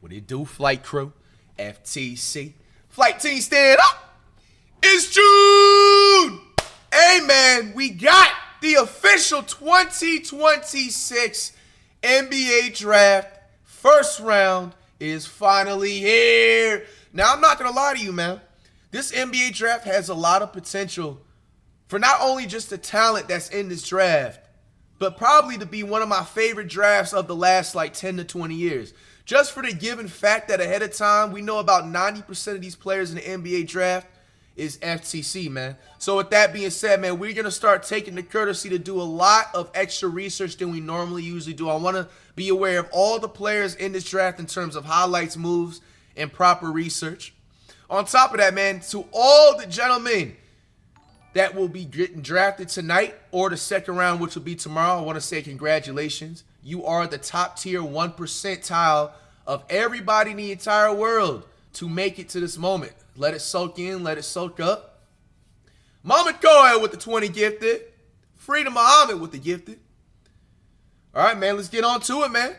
What it do, flight crew? FTC. Flight team stand up. It's June. Hey, man, we got the official 2026 NBA draft. First round is finally here. Now, I'm not going to lie to you, man. This NBA draft has a lot of potential for not only just the talent that's in this draft, but probably to be one of my favorite drafts of the last like 10 to 20 years. Just for the given fact that ahead of time, we know about 90% of these players in the NBA draft is FTC, man. So with that being said, man, we're going to start taking the courtesy to do a lot of extra research than we normally usually do. I want to be aware of all the players in this draft in terms of highlights, moves, and proper research. On top of that, man, to all the gentlemen that will be getting drafted tonight or the second round, which will be tomorrow, I want to say congratulations. You are the top tier 1 percentile of everybody in the entire world to make it to this moment. Let it soak in. Let it soak up. Mama Cohen with the 20 gifted. Freedom Muhammad with the gifted. All right, man, let's get on to it, man.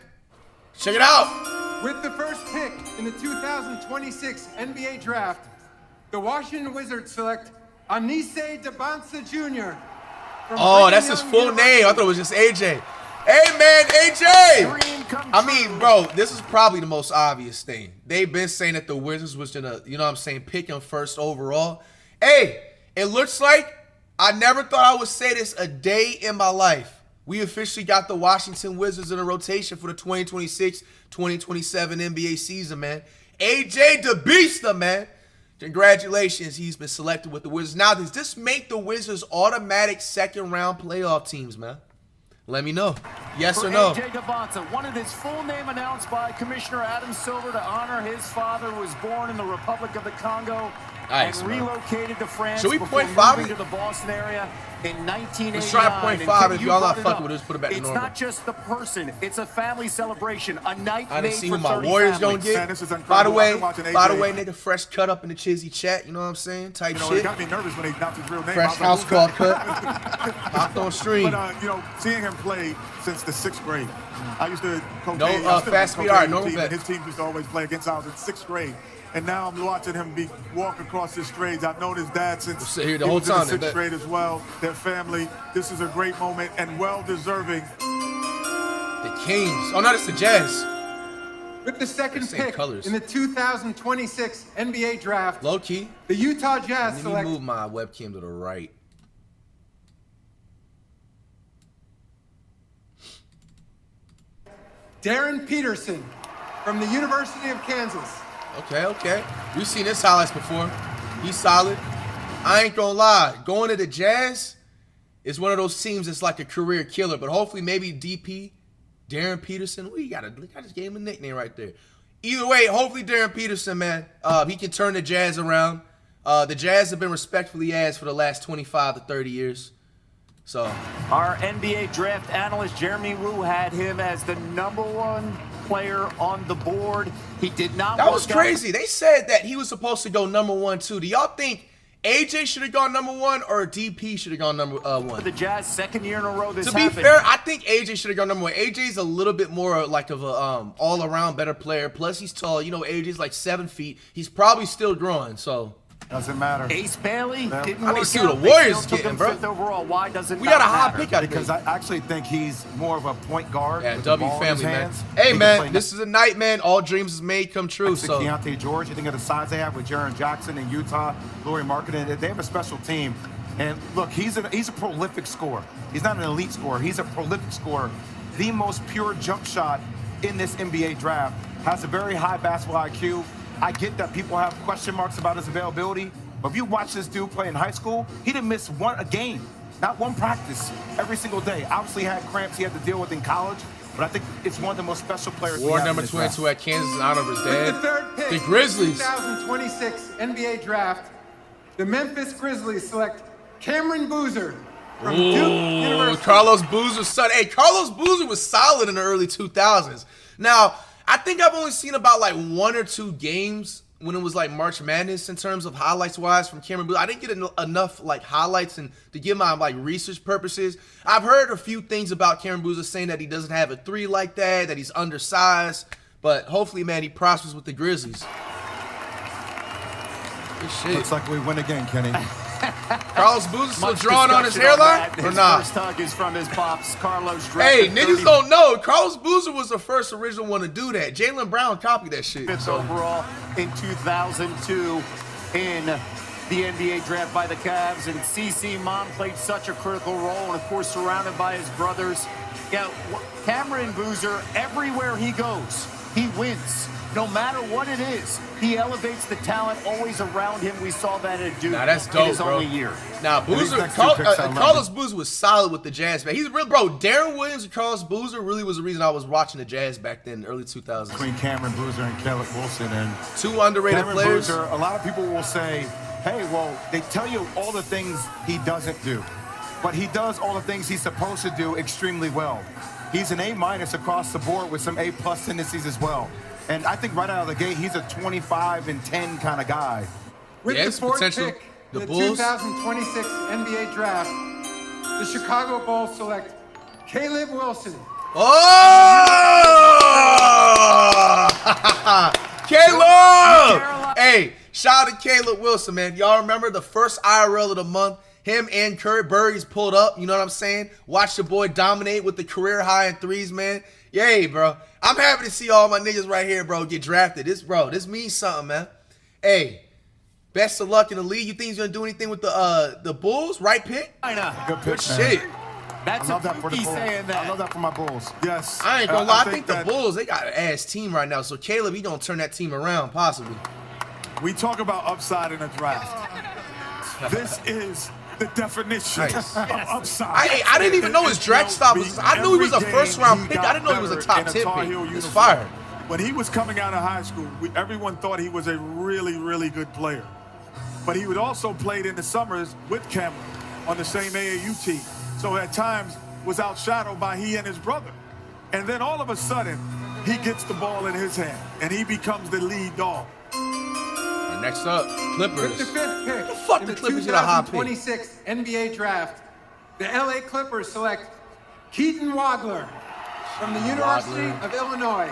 Check it out. With the first pick in the 2026 NBA draft, the Washington Wizards select Anise Debansa Jr. Oh, that's his full name. I thought it was just AJ. Hey, man, AJ. I mean, bro, this is probably the most obvious thing. They've been saying that the Wizards was going to, you know what I'm saying, pick him first overall. Hey, it looks like I never thought I would say this a day in my life. We officially got the Washington Wizards in a rotation for the 2026-2027 NBA season, man. AJ DeBeasta, man. Congratulations, he's been selected with the Wizards. Now, does this make the Wizards automatic second-round playoff teams, man? Let me know. Yes or no? AJ Debansa wanted his full name announced by Commissioner Adam Silver to honor his father, who was born in the Republic of the Congo and relocated to France before moving to the Boston area in 1989. Let's try .5. If y'all not fucking with us, put it back to normal. It's not just the person; it's a family celebration, a night made for 30 who my Warriors families. gonna get. By the way, nigga, fresh cut up in the Chizzy chat. You know what I'm saying? Type shit. It got me nervous when they announced his real name. Fresh house call cut. Popped on stream. But you know, seeing him play since the 6th grade, I used to coach. No fast speed art. No bet. His team used to always play against ours in 6th grade. And now I'm watching him walk across the streets. I've known his dad since he was in the 6th grade as well. Their family. This is a great moment and well-deserving. The Kings. Oh, no, it's the Jazz. With the second pick in the 2026 NBA draft, low key, the Utah Jazz select. Let me move my webcam to the right. Darren Peterson from the University of Kansas. Okay. We've seen his highlights before. He's solid. I ain't gonna lie. Going to the Jazz is one of those teams that's like a career killer. But hopefully maybe DP, Darren Peterson. I just gave him a nickname right there. Either way, hopefully Darren Peterson, man, he can turn the Jazz around. The Jazz have been respectfully asked for the last 25 to 30 years. So our NBA draft analyst, Jeremy Woo, had him as the #1 player on the board. He did not. That was crazy. They said that he was supposed to go #1 too. Do y'all think AJ should have gone #1 or DP should have gone #1? For the Jazz, second year in a row this happened. To be fair, I think AJ should have gone #1. AJ's a little bit more like of a all-around better player. Plus, he's tall. You know, AJ's like 7 feet. He's probably still growing, so. Doesn't matter. Ace Bailey didn't I work see out. what the Warriors getting, bro. 5th overall. Why does it We got a high matter? pick out of because I actually think he's more of a point guard. Yeah, with W the ball family, in his man. hands. Hey, man, this is a night, man. All dreams is made come true. So Keontae George, you think of the size they have with Jaren Jackson in Utah, Laurie Marketing. They have a special team. And look, he's a prolific scorer. He's not an elite scorer. He's a prolific scorer. The most pure jump shot in this NBA draft. Has a very high basketball IQ. I get that people have question marks about his availability. But if you watch this dude play in high school, he didn't miss a game, not one practice, every single day. Obviously had cramps he had to deal with in college, but I think it's one of the most special players. War number 22 at Kansas in honor of his dad. With the third pick, the Grizzlies. 2026 NBA draft, the Memphis Grizzlies select Cameron Boozer from Duke University. Carlos Boozer's son. Hey, Carlos Boozer was solid in the early 2000s. Now, I think I've only seen about like 1 or 2 games when it was like March Madness in terms of highlights wise from Cameron Boozer. I didn't get enough like highlights and to give my like research purposes. I've heard a few things about Cameron Boozer saying that he doesn't have a 3 like that he's undersized. But hopefully, man, he prospers with the Grizzlies. Good shit. Looks like we win again, Kenny. Carlos Boozer still drawing on his hairline? Or not? First hug is from his pops, Carlos. Hey, niggas don't know. Carlos Boozer was the first original one to do that. Jaylen Brown copied that shit. Fifth overall in 2002 in the NBA draft by the Cavs. And CC Mom played such a critical role, and of course surrounded by his brothers. Yeah, Cameron Boozer, everywhere he goes, he wins. No matter what it is, he elevates the talent always around him. We saw that at Duke. Nah, that's dope, in his bro. only year. Now, Boozer, Carlos Boozer was solid with the Jazz, man. He's real, bro. Darren Williams and Carlos Boozer really was the reason I was watching the Jazz back then, early 2000s. Between Cameron Boozer and Caleb Wilson, and two underrated Cameron players. Boozer, a lot of people will say, hey, well, they tell you all the things he doesn't do, but he does all the things he's supposed to do extremely well. He's an A- across the board with some A+ tendencies as well. And I think right out of the gate, he's a 25-10 kind of guy. With the fourth pick in the 2026 NBA draft, the Chicago Bulls select Caleb Wilson. Oh! Caleb! Hey, shout out to Caleb Wilson, man. Y'all remember the first IRL of the month? Him and Curry Burry's pulled up, you know what I'm saying? Watch the boy dominate with the career high in threes, man. Yay, bro. I'm happy to see all my niggas right here, bro, get drafted. This means something, man. Hey, best of luck in the league. You think he's gonna do anything with the Bulls? Right pick? Good shit. That's I love that for the Bulls. saying that. I love that for my Bulls. Yes. I ain't gonna lie. I think the Bulls, they got an ass team right now. So Caleb, he gonna turn that team around, possibly. We talk about upside in a draft. This is the definition of upside. I didn't even know his draft stock was. I knew he was a first-round pick. I didn't know he was a top 10 pick. It's fire. When he was coming out of high school, everyone thought he was a really, really good player. But he would also played in the summers with Cameron on the same AAU team. So at times was outshadowed by he and his brother. And then all of a sudden, he gets the ball in his hand and he becomes the lead dog. Next up, Clippers. With the fifth pick the fuck in the the Clippers get a high pick? 2026 NBA draft, the LA Clippers select Keaton Wadler from the University of Illinois.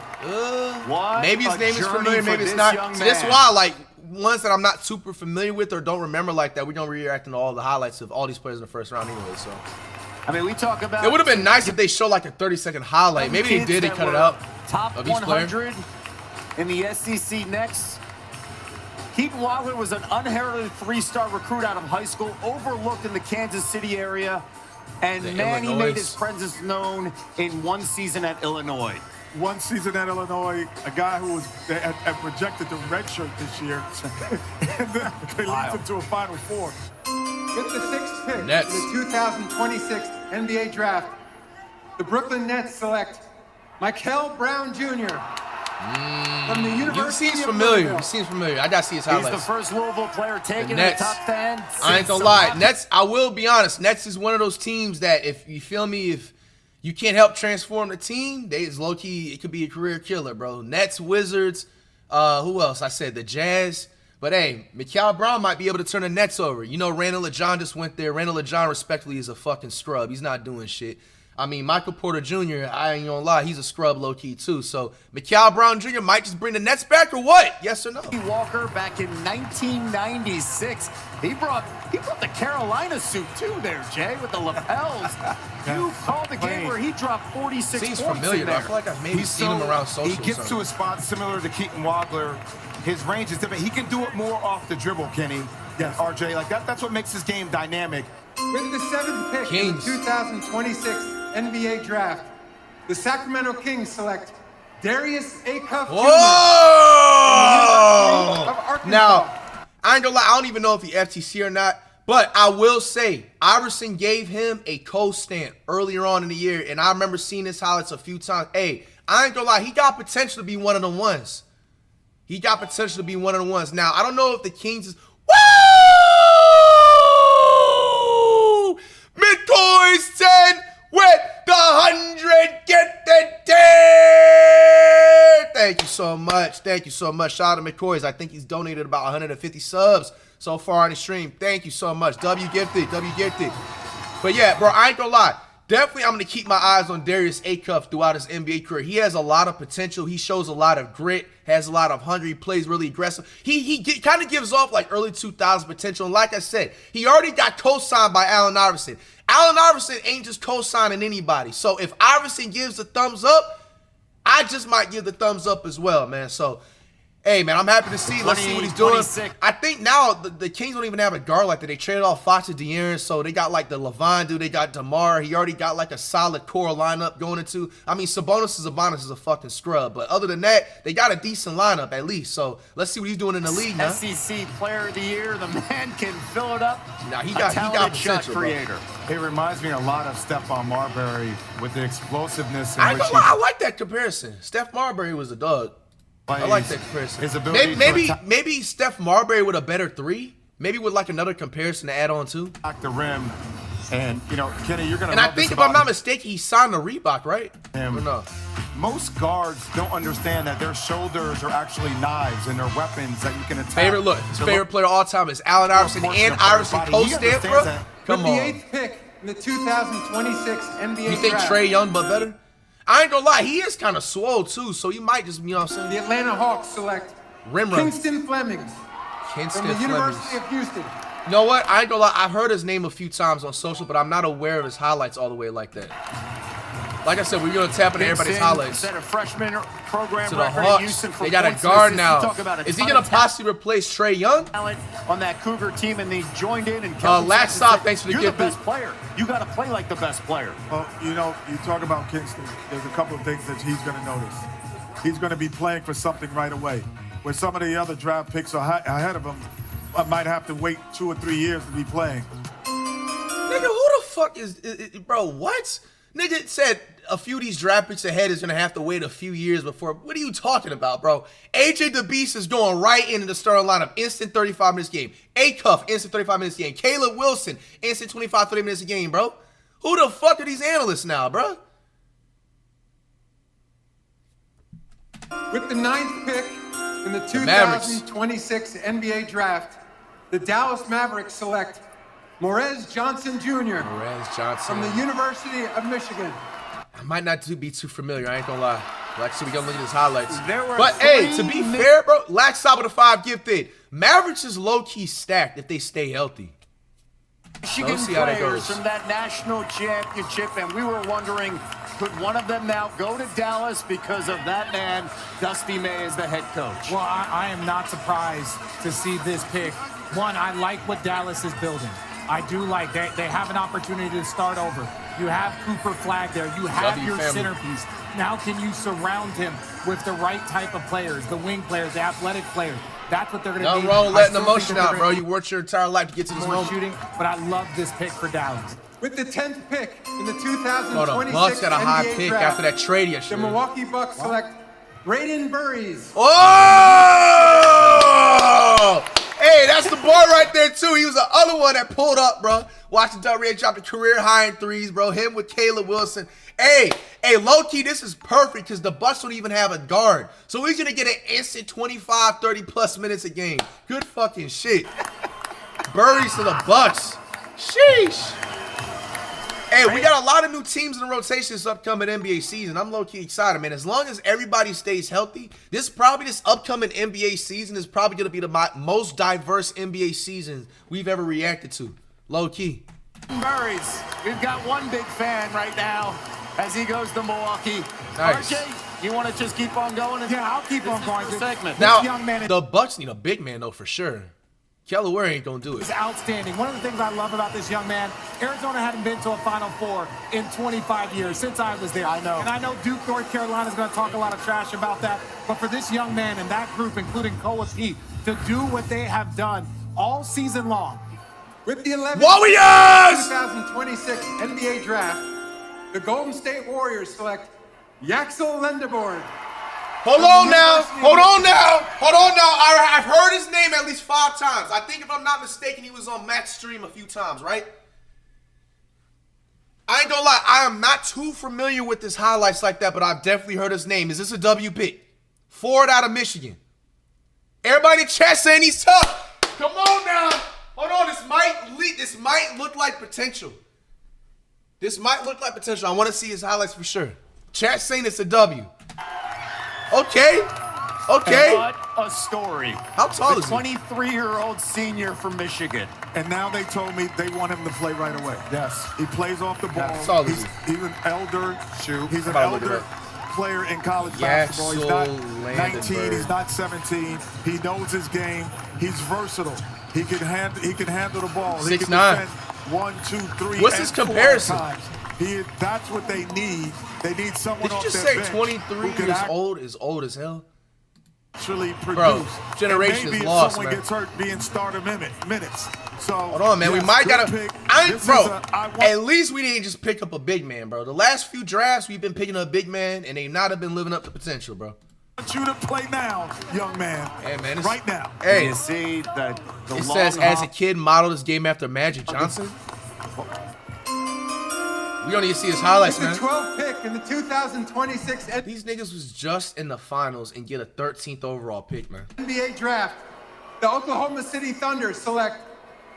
Maybe his name is familiar, maybe it's not. So that's why, like, ones that I'm not super familiar with or don't remember like that, we're going to be reacting to all the highlights of all these players in the first round anyway, so. I mean, we talk about... It would have been nice if they showed like a 30-second highlight. Maybe they did, they cut it out. Top 100 in the SEC next. Keaton Wadler was an unheralded three-star recruit out of high school, overlooked in the Kansas City area, and man, he made his presence known in one season at Illinois. One season at Illinois, a guy who was had projected to redshirt this year, and then they lead him to a Final Four. With the sixth pick in the 2026 NBA draft, the Brooklyn Nets select Michael Brown Jr. From the University seems familiar. He seems familiar. I gotta see his highlights. He's the first Louisville player taken in the top 10. I ain't gonna lie. Nets, I will be honest. Nets is one of those teams that, if you feel me, if you can't help transform the team, it's low key. It could be a career killer, bro. Nets, Wizards. Who else? I said the Jazz. But hey, Michael Brown might be able to turn the Nets over. You know, Randall LeJohn just went there. Randall LeJohn, respectfully, is a fucking scrub. He's not doing shit. I mean, Michael Porter Jr., I ain't gonna lie, he's a scrub low-key too. So, Michael Brown Jr. might just bring the Nets back or what? Yes or no? Walker back in 1996. He brought the Carolina suit too there, Jay, with the lapels. You called the game where he dropped 46 Seems points familiar, in there. I feel like I've maybe seen him around social. He gets to a spot similar to Keaton Wadler. His range is different. He can do it more off the dribble, Kenny. Yes. RJ, like that's what makes his game dynamic. With the seventh pick in the 2026 NBA draft, the Sacramento Kings select Darius Acuff Jr. Now, I ain't gonna lie, I don't even know if he FTC or not, but I will say Iverson gave him a co-stamp earlier on in the year, and I remember seeing his highlights a few times. Hey, I ain't gonna lie, he got potential to be one of the ones. He got potential to be one of the ones. Now, I don't know if the Kings is... Woo! Mid-toys 10 with the 100. Get the 10. Thank you so much. Thank you so much. Shout out to McCoys. I think he's donated about 150 subs so far on the stream. Thank you so much. W gifted. W gifted. But yeah, bro, I ain't gonna lie. definitely I'm going to keep my eyes on Darius Acuff throughout his NBA career. He has a lot of potential. He shows a lot of grit, has a lot of hunger. He plays really aggressive. He kind of gives off like early 2000s potential. And like I said, he already got co-signed by Allen Iverson. Allen Iverson ain't just co-signing anybody. So if Iverson gives the thumbs up, I just might give the thumbs up as well, man. So, hey, man, I'm happy to see. Let's see what he's doing. 26. I think now the Kings don't even have a guard like that. They traded off Fox and De'Aaron, so they got like the Levine dude. They got DeMar. He already got like a solid core lineup going into. I mean, Sabonis is a fucking scrub, but other than that, they got a decent lineup at least. So let's see what he's doing in the league now. SEC Player of the Year. The man can fill it up. Now he got shot potential, creator. It reminds me a lot of Stephon Marbury with the explosiveness. I like that comparison. Steph Marbury was a dog. I like that comparison. His ability maybe Steph Marbury with a better three. Maybe with like another comparison to add on to. Attack the rim, and you know, Kenny, you're gonna. And I think if I'm not mistaken, he signed a Reebok, right? Or no? Most guards don't understand that their shoulders are actually knives and they're weapons that you can attack. His favorite player of all time is Allen Iverson and Iverson co-stamp, bro. Come on. With the 8th pick in the 2026 NBA draft. You think Trae Young but better? I ain't gonna lie, he is kind of swole too, so you might just, you know what I'm saying? The Atlanta Hawks select Kingston Flemings from the University of Houston. You know what? I ain't gonna lie, I've heard his name a few times on social, but I'm not aware of his highlights all the way like that. Like I said, we're gonna tap into everybody's highlights. Set a freshman program to the record Hawks. in Houston for they got a guard now. Is he gonna possibly replace Trae Young? On that Cougar team, and they joined in. And last stop, thanks for the gift. You're the best player. You got to play like the best player. Well, you know, you talk about Kingston. There's a couple of things that he's going to notice. He's going to be playing for something right away. Where some of the other draft picks are ahead of him, might have to wait 2 or 3 years to be playing. Nigga, who the fuck is bro? What? Nigga said a few of these draft picks ahead is gonna have to wait a few years before. What are you talking about, bro? AJ the Beast is going right into the starting lineup. Instant 35 minutes game. Acuff, instant 35 minutes game. Caleb Wilson, instant 25, 30 minutes a game, bro. Who the fuck are these analysts now, bro? With the 9th pick in the 2026 NBA draft, the Dallas Mavericks select Morez Johnson Jr. from the University of Michigan. I might not be too familiar. I ain't gonna lie. Like, so we gonna look at his highlights. But hey, to be fair, bro, last stop of the 5 gifted. Mavericks is low-key stacked if they stay healthy. Michigan players from that national championship, and we were wondering, could one of them now go to Dallas because of that man, Dusty May, as the head coach? Well, I am not surprised to see this pick. One, I like what Dallas is building. I do like that they have an opportunity to start over. You have Cooper Flag there. You have your centerpiece. Now can you surround him with the right type of players, the wing players, the athletic players? That's what they're going to need. No wrong letting emotion out, bro. You worked your entire life to get to this moment. Shooting, but I love this pick for Dallas. With the 10th pick in the 2026 Hold on, Bucks got a high pick draft, after that trade yesterday. The Milwaukee Bucks select Braden Burries. Oh! Hey, that's the boy right there, too. He was the other one that pulled up, bro. Watching Durant drop the career high in threes, bro. Him with Caleb Wilson. Hey, low-key, this is perfect because the Bucks don't even have a guard. So he's going to get an instant 25, 30-plus minutes a game. Good fucking shit. Burries to the Bucks. Sheesh. Hey, we got a lot of new teams in the rotation this upcoming NBA season. I'm low-key excited, man. As long as everybody stays healthy, this upcoming NBA season is probably going to be the most diverse NBA season we've ever reacted to. Low-key. Burries, we've got one big fan right now as he goes to Milwaukee. Nice. RJ, you want to just keep on going? Yeah, I'll keep on going. Segment. Now, the Bucks need a big man, though, for sure. Kelly Ware ain't going to do it. He's outstanding. One of the things I love about this young man, Arizona hadn't been to a Final Four in 25 years since I was there. I know. And I know Duke, North Carolina is going to talk a lot of trash about that. But for this young man and that group, including Koa Pete, to do what they have done all season long. With the 11th Warriors! 2026 NBA draft, the Golden State Warriors select Yaxel Lendeborg. Hold on now. I've heard his name at least 5 times. I think if I'm not mistaken, he was on Matt's stream a few times, right? I ain't gonna lie, I am not too familiar with his highlights like that, but I've definitely heard his name. Is this a W pick? Forward out of Michigan. Everybody in chat saying he's tough. Come on now. Hold on, this might look like potential. This might look like potential. I want to see his highlights for sure. Chat saying it's a W. Okay. Okay. What a story. How tall is he? 23-year-old senior from Michigan. And now they told me they want him to play right away. Yes. He plays off the ball. How tall is he? He's an elder. Shoot. He's an elder player in college basketball. He's not 19. He's not 17. He knows his game. He's versatile. He can handle the ball. 6'9". He can defend 1, 2, 3. What's his comparison? That's what they need. They need someone off Did you their just say bench 23 who can is old as hell? actually produce. Bro, generation is lost, someone man. gets hurt, being starter minutes. So hold on, man. yes, we might good gotta. pick. At least we didn't just pick up a big man, bro. The last few drafts we've been picking up big man, and they not have been living up to potential, bro. I want you to play now, young man. Hey, man. Right now. Hey, You see that it says as a kid modeled his game after Magic Johnson. We don't need to see his highlights, With man. the 12th pick in the 2026 These niggas was just in the finals and get a 13th overall pick, man. NBA draft, the Oklahoma City Thunder select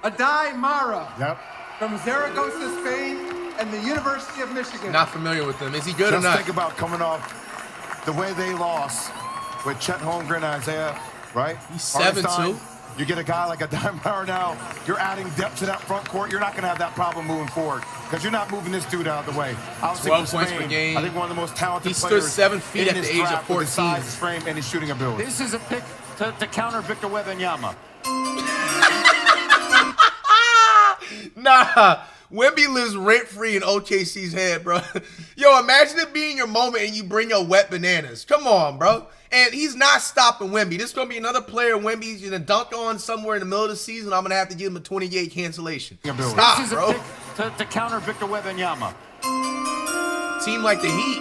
Adai Mara from Zaragoza, Spain, and the University of Michigan. Not familiar with them. Is he good Just or not? think about coming off the way they lost with Chet Holmgren and Isaiah, right? He's 7'2". You get a guy like a Mara now, you're adding depth to that front court. You're not going to have that problem moving forward because you're not moving this dude out of the way. 12 points per game. I think one of the most talented He stood players 7 feet in at the this age of draft with 14. his size, his frame, and his shooting ability. This is a pick to counter Victor Wembanyama. Nah, Wemby lives rent-free in OKC's head, bro. Yo, imagine it being your moment and you bring your wet bananas. Come on, bro. And he's not stopping Wemby. This is going to be another player Wemby's going to dunk on somewhere in the middle of the season. I'm going to have to give him a 20-game cancellation. Stop, This is bro. a pick to counter Victor Wembanyama. Team like the Heat.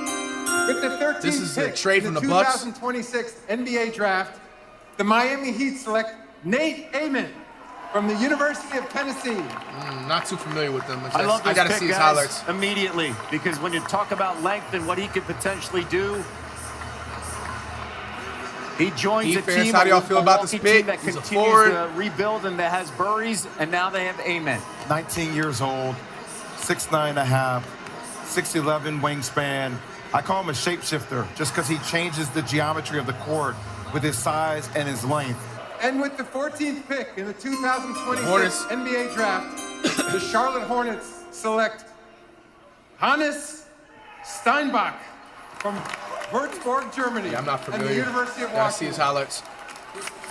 With the 13th This is a pick trade in from the the Bucks. 2026 NBA draft, the Miami Heat select Nate Amon from the University of Tennessee. Not too familiar with them. I love this I got to pick, see his guys, highlights. immediately, because when you talk about length and what he could potentially do, he joins a Defense, team, how do y'all feel about this Milwaukee team pick? that He's a continues forward. to rebuild and that has Burries, and now they have Amen. 19 years old, 6'9" and a half, 6'11" wingspan. I call him a shapeshifter just because he changes the geometry of the court with his size and his length. And with the 14th pick in the 2026 NBA draft, the Charlotte Hornets select Hannes Steinbach from Würzburg, Germany. Yeah, I'm not and familiar. the University of Gotta see his Washington. highlights.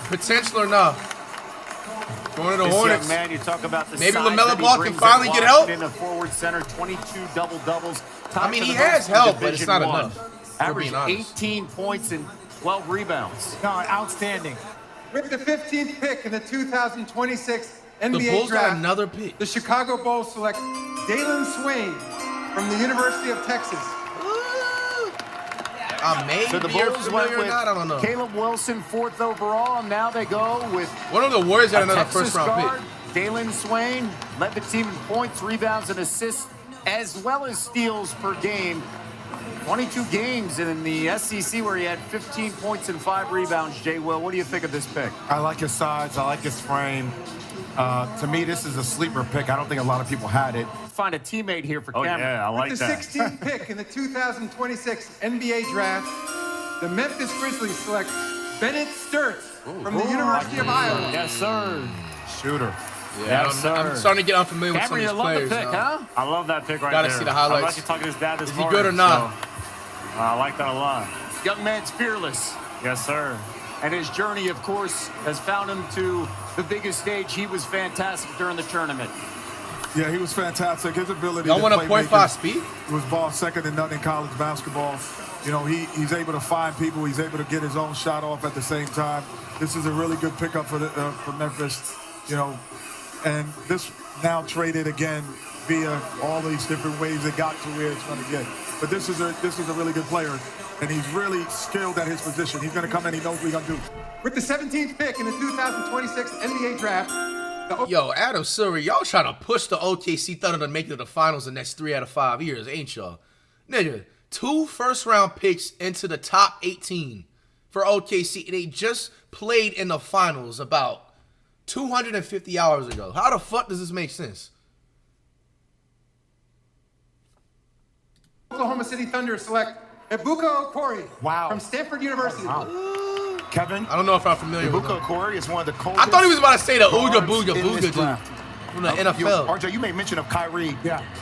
Potential or no? Going to the This Hornets. young man, you talk about the Maybe size LaMelo that he Ball can brings at finally get help. Washington, a forward center, 22 double-doubles. I mean, he has help, but it's not enough. We're Averaged being honest. 18 points and 12 rebounds. No, outstanding. With the 15th pick in the 2026 The NBA Bulls got draft, another pick. the Chicago Bulls select Dalen Swain from the University of Texas. I may So the be Bulls familiar went or with not. I don't know. Caleb Wilson, 4th overall. Now they go with One of the Warriors got a another Texas first-round guard, pick. Dalen Swain, led the team in points, rebounds, and assists, as well as steals per game. 22 games in the SEC where he had 15 points and 5 rebounds. Jay Will, what do you think of this pick? I like his size. I like his frame. To me, this is a sleeper pick. I don't think a lot of people had it. Find a teammate here for Oh, Cameron. yeah, I like With the that. 16th pick in the 2026 NBA draft, the Memphis Grizzlies select Bennett Sturtz from the University of Iowa. Yes, sir. Shooter. Yeah, Yes, I'm sir. starting to get unfamiliar with some Cameron, of you these love the players. pick, now. huh? I love that pick right Gotta there. see the highlights. I was actually talking to his dad this Is he morning. good or not? So, I like that a lot. Young man's fearless. Yes, sir. And his journey, of course, has found him to the biggest stage. He was fantastic during the tournament. Yeah, he was fantastic. His ability Y'all to want a play .5 make speed? was ball second to none in college basketball. You know, he's able to find people. He's able to get his own shot off at the same time. This is a really good pickup for Memphis. You know, and this now traded again via all these different ways it got to where it's going to get. But this is a really good player, and he's really skilled at his position. He's going to come in. He knows what he's going to do. With the 17th pick in the 2026 NBA draft, Yo, Adam Silver, y'all trying to push the OKC Thunder to make it to the finals the next 3 out of 5 years, ain't y'all? Nigga, 2 first-round picks into the top 18 for OKC, and they just played in the finals about 250 hours ago. How the fuck does this make sense? Oklahoma City Thunder select Ebuka Okori from Stanford University. Kevin, I don't know if I'm familiar with him. Ebuka Okori is one of the coldest. I thought he was about to say the Ooga Booga Booga dude from the NFL. RJ, you made mention of Kyrie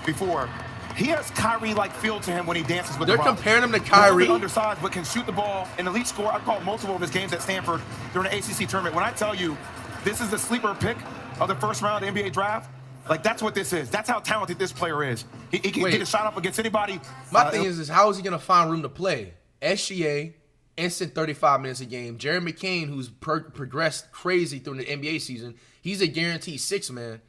before. He has Kyrie-like feel to him when he dances with the They're Rock. comparing him to Kyrie. Undersized, but can shoot the ball. An elite scorer. I called multiple of his games at Stanford during the ACC tournament. When I tell you, this is the sleeper pick of the first round of the NBA draft. Like, that's what this is. That's how talented this player is. He can get a shot up against anybody. My thing is how is he going to find room to play? SGA, instant 35 minutes a game. Jared McCain, who's progressed crazy through the NBA season, he's a guaranteed 6-man.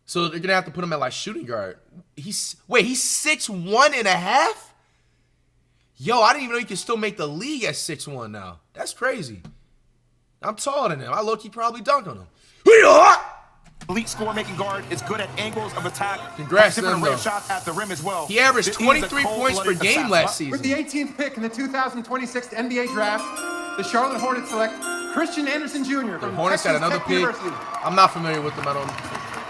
So they're going to have to put him at, like, shooting guard. He's 6'1.5"? Yo, I didn't even know you could still make the league at 6'1" now. That's crazy. I'm taller than him. I low-key probably dunk on him. Elite score-making guard is good at angles of attack. Congrats to him, though. Shots at the rim as well. He averaged 23 points per game last season. With the 18th pick in the 2026 NBA draft, the Charlotte Hornets select Christian Anderson Jr. The Hornets got another pick. University. I'm not familiar with them. I don't.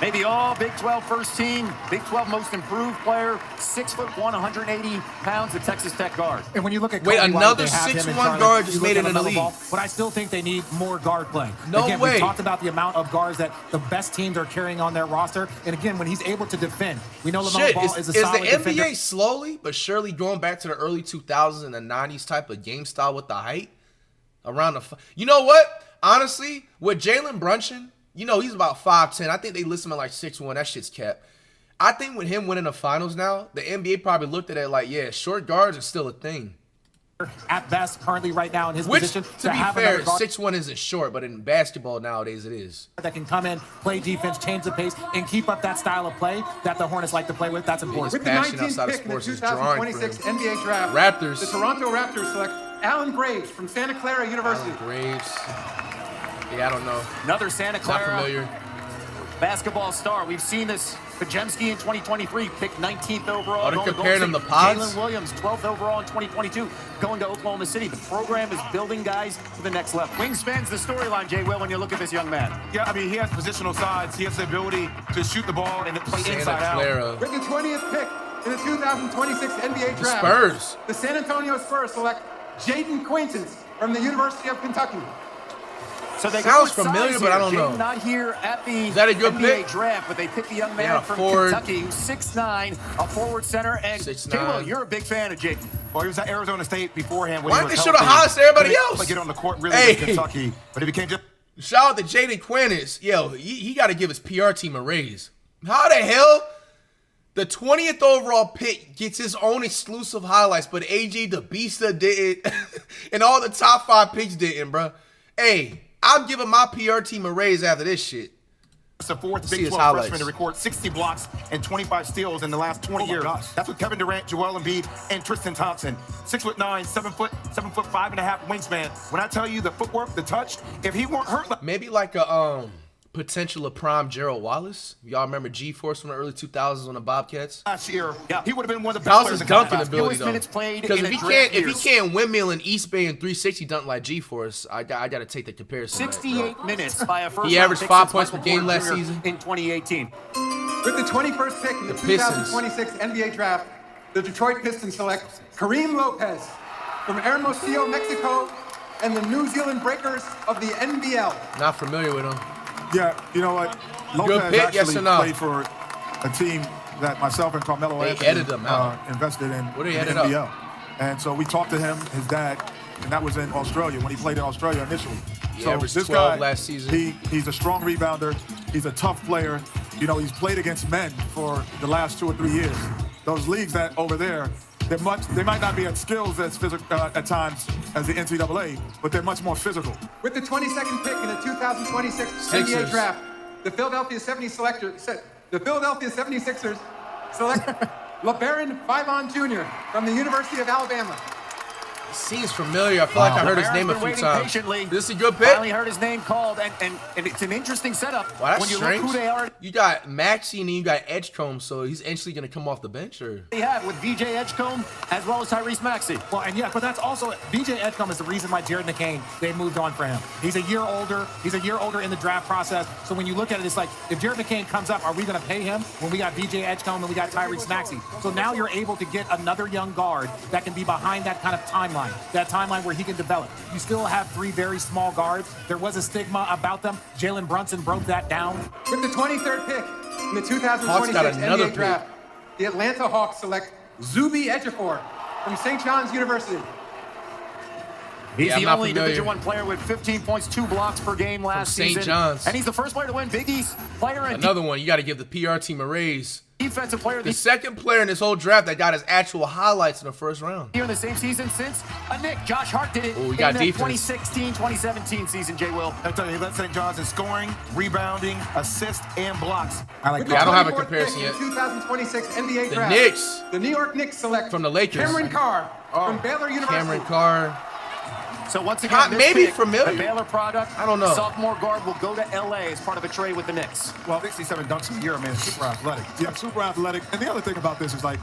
Maybe all Big 12 first team, Big 12 most improved player, 6'1", 180 pounds, the Texas Tech guard. And when you look at another 6'1" guard just made it in the league. But I still think they need more guard play. No again, way. We talked about the amount of guards that the best teams are carrying on their roster. And again, when he's able to defend, we know LaMelo Ball is a solid defender. Is the NBA slowly but surely going back to the early 2000s and the 90s type of game style with the height? You know what? Honestly, with Jalen Brunson, you know, he's about 5'10". I think they list him at like 6'1". That shit's capped. I think with him winning the finals now, the NBA probably looked at it like, yeah, short guards are still a thing. At best, currently right now in his Which, position. to be fair, 6'1" isn't short, but in basketball nowadays it is. That can come in, play defense, change the pace, and keep up that style of play that the Hornets like to play with. That's important. With the 19th pick in the 2026 NBA draft, Raptors. the Toronto Raptors select Alan Graves from Santa Clara University. Alan Graves. Yeah, I don't know. Another Santa Clara Not familiar. basketball star. We've seen this. Pajemski in 2023 picked 19th overall. They're comparing them to Pods? Jalen Williams, 12th overall in 2022, going to Oklahoma City. The program is building guys to the next level. Wingspan's the storyline, Jay Will, when you look at this young man. Yeah, I mean, he has positional sides. He has the ability to shoot the ball and to play inside out. With the 20th pick in the 2026 NBA draft, Spurs. The San Antonio Spurs select Jaden Quaintance from the University of Kentucky. So they sounds familiar, but I don't know. Not here at the Is that a good NBA pick? draft, but they picked the young man from Kentucky, who's 6'9", a forward center. And J-Will, you're a big fan of Jaden. Well, he was at Arizona State beforehand. Why didn't they show the highlights to everybody else? Like, get on the court really with Kentucky, but if he can't just. Shout out to Jaden Quinnis. Yo, he got to give his PR team a raise. How the hell the 20th overall pick gets his own exclusive highlights, but AJ DeBeasta didn't, and all the top 5 picks didn't, bro? Hey, I'm giving my PR team a raise after this shit. It's the fourth Big 12 freshman to record 60 blocks and 25 steals in the last 20 years. That's with Kevin Durant, Joel Embiid, and Tristan Thompson. 6'9", 7'5.5" wingspan. When I tell you the footwork, the touch, if he weren't hurt, maybe like a potential of prime Gerald Wallace. Y'all remember G-Force from the early 2000s on the Bobcats? Last year, he would have been one of the best players in dunking ability, though. Because if he can't windmill in East Bay and 360 dunk like G-Force, I got to take the comparison. 68 minutes by a first. He averaged 5 points per game last season in 2018. With the 21st pick in the 2026 NBA draft, the Detroit Pistons select Kareem Lopez from Hermosillo, Mexico, and the New Zealand Breakers of the NBL. Not familiar with him. Yeah, you know what? Lopez actually played for a team that myself and Carmelo Anthony invested in the NBL. And so we talked to him, his dad, and that was in Australia, when he played in Australia initially. So this guy, last season. He's a strong rebounder. He's a tough player. You know, he's played against men for the last 2 or 3 years. Those leagues that over there, they might not be as skills as physical at times as the NCAA, but they're much more physical. With the 22nd pick in the 2026 NBA draft, the Philadelphia 76ers select LeBaron Fivon Jr. from the University of Alabama. Seems familiar. I feel like I heard his name a few times. Patiently. This is a good pick. Finally heard his name called, and it's an interesting setup. Wow, that's when you strange. look who they are. You got Maxey and then you got Edgecombe, so he's actually going to come off the bench, or? They have with VJ Edgecombe as well as Tyrese Maxey. Well, and yeah, but that's also VJ Edgecombe is the reason why Jared McCain, they moved on for him. He's a year older. He's a year older in the draft process. So when you look at it, it's like, if Jared McCain comes up, are we going to pay him when we got VJ Edgecombe and we got Tyrese Maxey? So now you're able to get another young guard that can be behind that kind of timeline, that timeline where he can develop. You still have 3 very small guards. There was a stigma about them. Jalen Brunson broke that down. With the 23rd pick in the 2026 NBA draft, the Atlanta Hawks select Zuby Ejiofor from St. John's University. He's the only Division I player with 15 points, 2 blocks per game last season. St. John's. And he's the first player to win Big East player and another one. You got to give the PR team a raise. Defensive player. The second player in this whole draft that got his actual highlights in the first round. Here in the same season since Nick. Josh Hart did it in the 2016-2017 season, J. Will. I tell you, let St. John's in scoring, rebounding, assists, and blocks. I like that. I don't have a comparison yet. 2026 NBA draft. The Knicks. The New York Knicks select from the Lakers. Cameron Carr from Baylor University. Cameron Carr. So once again, maybe familiar. A Baylor product. I don't know. Sophomore guard will go to LA as part of a trade with the Knicks. Well, 67 dunks a year, man. Super athletic. Yeah, super athletic. And the other thing about this is, like,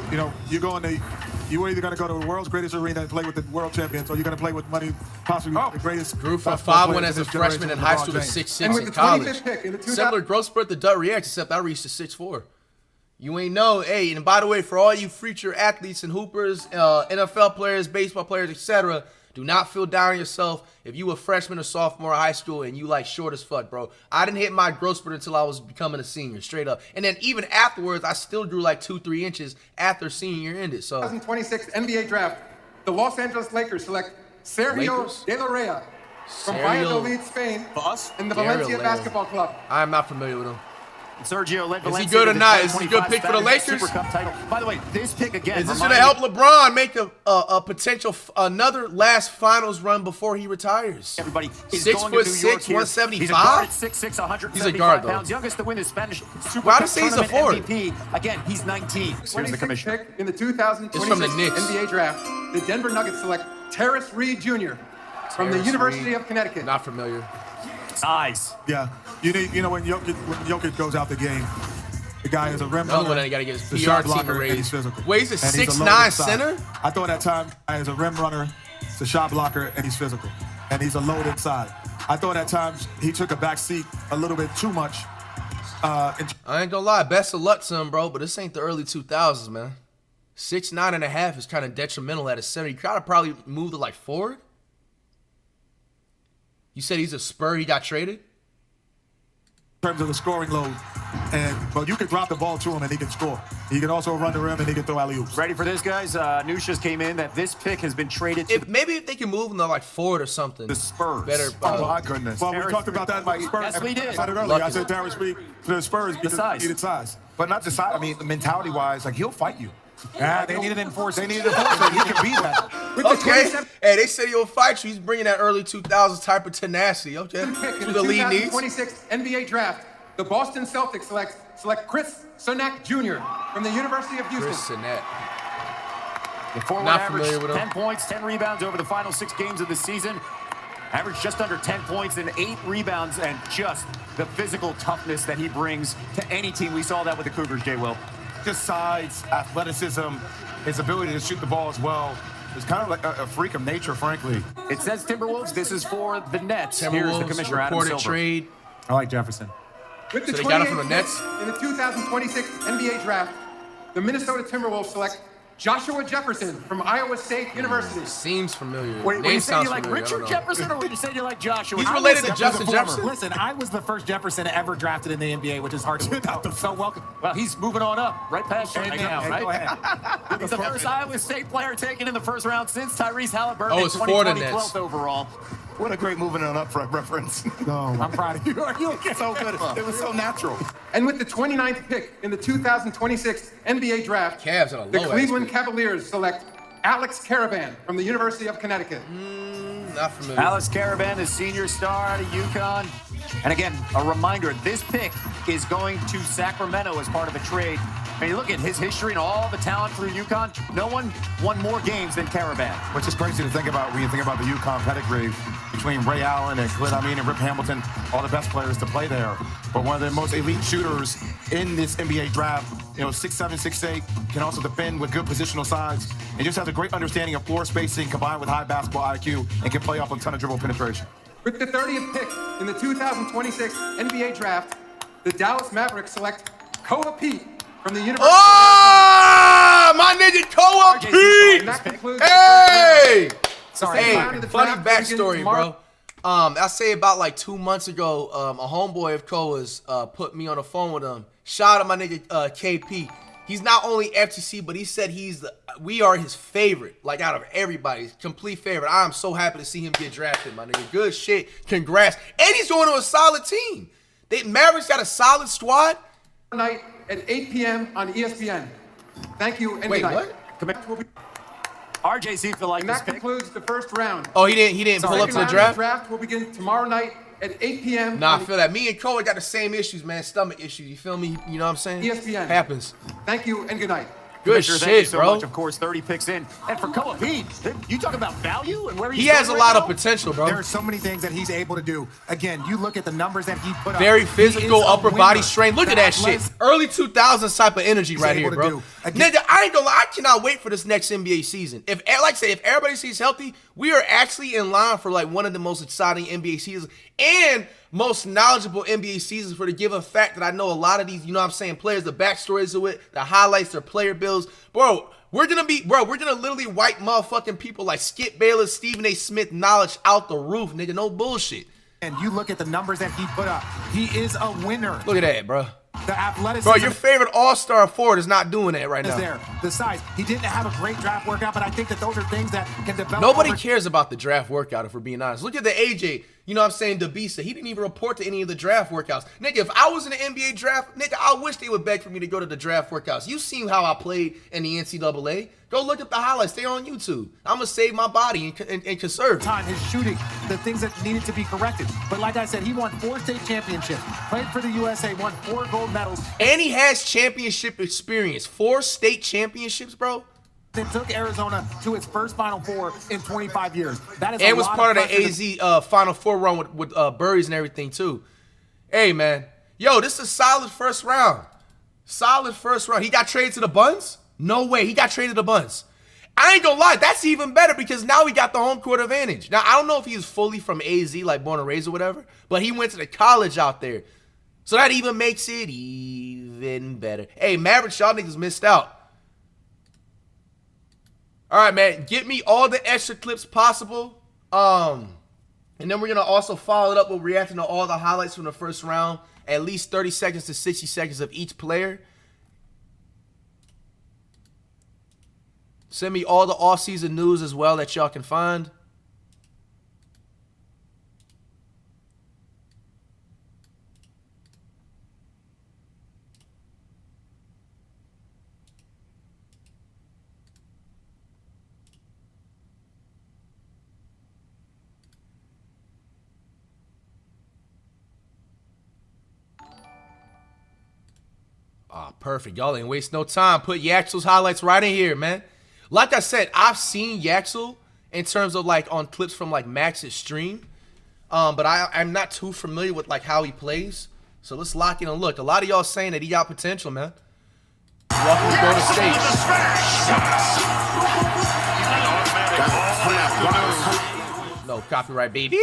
you know, you're either going to go to the world's greatest arena and play with the world champions, or you're going to play with money, possibly the greatest. Grew from 5'1" as a freshman in high school to 6'6" in college. Similar growth spurt to FlightReacts, except I reached to 6'4". You ain't know. Hey, and by the way, for all you future athletes and hoopers, NFL players, baseball players, etc., do not feel down on yourself if you a freshman or sophomore in high school and you like short as fuck, bro. I didn't hit my growth spurt until I was becoming a senior, straight up. And then even afterwards, I still grew like 2-3 inches after senior year ended. So 2026 NBA draft, the Los Angeles Lakers select Sergio De La Rey from Valladolid, Spain, and the Valencia Basketball Club. I'm not familiar with him. Sergio led Valencia. Is he good or not? Is he a good pick for the Lakers? Super Cup title. By the way, this pick again. Is this going to help LeBron make a potential another last finals run before he retires? Everybody is 6'6", 175. He's a guard at 6'6", 175 pounds. Youngest to win the Spanish Super Cup tournament MVP. Again, he's 19. Here's the commissioner. Pick in the 2026 from the Knicks. NBA draft, the Denver Nuggets select Terrence Reed Jr. from the University of Connecticut. Not familiar. Size. Yeah. You know, when Jokic goes out the game, the guy is a rim runner. Another one got to get his PR team a raise. Wait, he's a 6'9" center? I thought at that time, as a rim runner, he's a shot blocker, and he's physical. And he's a load inside. I thought at times he took a back seat a little bit too much. I ain't gonna lie, best of luck to him, bro, but this ain't the early 2000s, man. 6'9.5" is kind of detrimental at a center. You gotta probably move to like forward. You said he's a Spur, he got traded? In terms of the scoring load, but you can drop the ball to him and he can score. He can also run the rim and he can throw alley-oops. Ready for this, guys? News just came in that this pick has been traded to maybe if they can move him to like forward or something. The Spurs. Better. Oh my goodness. Well, we talked about that about Spurs. Yes, we did. I said it earlier. I said Terrence Reed to the Spurs because he needed size. But not just size. I mean, mentality-wise, like he'll fight you. Yeah, they needed an enforcer. They needed an enforcer. He can be that. Okay. Hey, they said he'll fight you. He's bringing that early 2000s type of tenacity. Okay. Pick in the 2026 NBA draft, the Boston Celtics select Chris Sonnet Jr. from the University of Houston. Chris Sonnet. The forward averaged 10 points, 10 rebounds over the final 6 games of the season. Averaged just under 10 points and 8 rebounds, and just the physical toughness that he brings to any team. We saw that with the Cougars, J. Will. Just size, athleticism, his ability to shoot the ball as well. It's kind of like a freak of nature, frankly. It says Timberwolves. This is for the Nets. Timberwolves, here's the commissioner, Adam Silver. Trade. I like Jefferson. With the so they got him from the Nets? In the 2026 NBA draft, the Minnesota Timberwolves select Joshua Jefferson from Iowa State University. Seems familiar. Wait, when you say you like Richard Jefferson, or when you say you like Joshua? He's related to Justin Jefferson. Listen, I was the first Jefferson ever drafted in the NBA, which is hard to believe. So welcome. Well, he's moving on up, right past you right now, right? Go ahead. He's the first Iowa State player taken in the first round since Tyrese Halliburton in it's for the 2020, Nets. 12th overall. What a great moving on up for reference. No, I'm proud of you. Are you okay? So good. It was so natural. And with the 29th pick in the 2026 NBA draft, Cavs at a the low Cleveland Cavaliers select Alex Caravan from the University of Connecticut. Not familiar. Alex Caravan is senior star out of UConn. And again, a reminder, this pick is going to Sacramento as part of a trade I mean, look at his history and all the talent through UConn. No one won more games than Caravan. Which is crazy to think about when you think about the UConn pedigree between Ray Allen and Khalid Amin and Rip Hamilton, all the best players to play there. But one of the most elite shooters in this NBA draft, 6'7", 6'8", can also defend with good positional size, and just has a great understanding of floor spacing combined with high basketball IQ, and can play off a ton of dribble penetration. With the 30th pick in the 2026 NBA draft, the Dallas Mavericks select Koa Pete from the University of my nigga Koa Pete! Hey! Sorry. Hey, funny backstory, bro. I say about like 2 months ago, a homeboy of Koa's put me on the phone with him. Shout out my nigga KP. He's not only FTC, but he said we are his favorite, like out of everybody, complete favorite. I'm so happy to see him get drafted, my nigga. Good shit. Congrats. And he's going to a solid team. Mavericks got a solid squad. Tonight at 8 p.m. on ESPN. Thank you and good night. What? RJ seems to like and this that pick. concludes the first round. Oh, he didn't pull up to the draft? The draft will begin tomorrow night at 8 p.m. Nah, I feel that. Me and Koa got the same issues, man. Stomach issues. You feel me? You know what I'm saying? ESPN. Happens. Thank you and good night. Good shit, shit, thank you so bro. much. Of course, 30 picks in. And for Koa Pete, you talk about value and where he has a lot of potential, bro. There are so many things that he's able to do. Again, you look at the numbers that he put up. Very physical, upper body strength. Look at that shit. Early 2000s type of energy right here, bro. Nigga, I ain't gonna lie. I cannot wait for this next NBA season. If everybody stays healthy, we are actually in line for like one of the most exciting NBA seasons and most knowledgeable NBA seasons, for the given fact that I know a lot of these, players, the backstories of it, the highlights, their player builds. Bro, we're gonna literally wipe motherfucking people like Skip Bayless, Stephen A. Smith knowledge out the roof, nigga. No bullshit. And you look at the numbers that he put up. He is a winner. Look at that, bro. The athleticism. Bro, your favorite all-star forward is not doing that right now. There. The size. He didn't have a great draft workout, but I think that those are things that can develop. Nobody cares about the draft workout, if we're being honest. Look at the AJ, DeBisa. He didn't even report to any of the draft workouts. Nigga, if I was in the NBA draft, nigga, I wish they would beg for me to go to the draft workouts. You seen how I played in the NCAA. Go look at the highlights. They're on YouTube. I'm going to save my body and conserve it. Time, his shooting, the things that needed to be corrected. But like I said, he won 4 state championships, played for the USA, won 4 gold medals. And he has championship experience. 4 state championships, bro. Then took Arizona to its first Final Four in 25 years. That is and was part of the AZ Final Four run with Burries and everything, too. Hey, man. Yo, this is a solid first round. Solid first round. He got traded to the Buns? No way. He got traded to the Buns. I ain't gonna lie. That's even better because now we got the home court advantage. Now, I don't know if he was fully from AZ, like born and raised or whatever, but he went to the college out there. So that even makes it even better. Hey, Mavericks, y'all niggas missed out. All right, man. Get me all the extra clips possible. And then we're going to also follow it up with reacting to all the highlights from the first round. At least 30 seconds to 60 seconds of each player. Send me all the offseason news as well that y'all can find. Perfect. Y'all ain't waste no time. Put Yaxel's highlights right in here, man. Like I said, I've seen Yaxel in terms of like on clips from like Max's stream. But I'm not too familiar with like how he plays. So let's lock in and look. A lot of y'all saying that he got potential, man. Welcome to Golden State. No copyright, baby.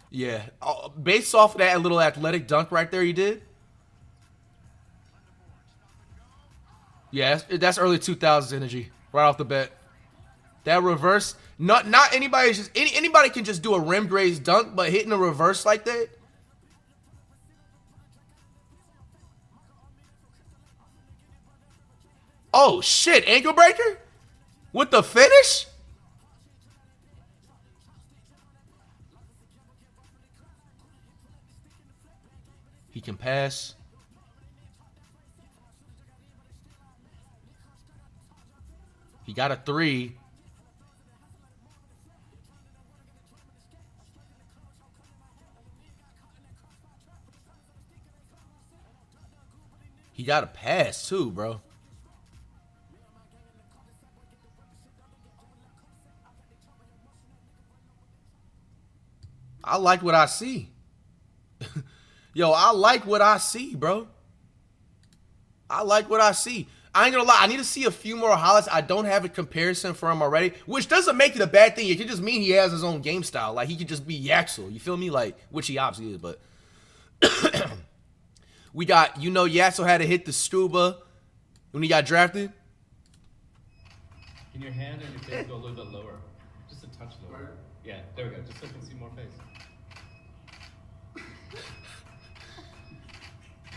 Yeah, based off of that little athletic dunk right there he did. Yeah, that's early 2000s energy right off the bat. That reverse, not anybody just anybody can just do a rim graze dunk, but hitting a reverse like that. Oh shit, ankle breaker with the finish. He can pass. He got a 3. He got a pass too, bro. I like what I see. Yo, I like what I see, bro. I like what I see. I ain't gonna lie. I need to see a few more highlights. I don't have a comparison for him already, which doesn't make it a bad thing. It could just mean he has his own game style. Like, he could just be Yaxel. You feel me? Like, which he obviously is, but... We got, you know, Yaxel had to hit the scuba when he got drafted. Can your hand and your face go a little bit lower? Just a touch lower. Yeah, there we go. Just so I can see more face.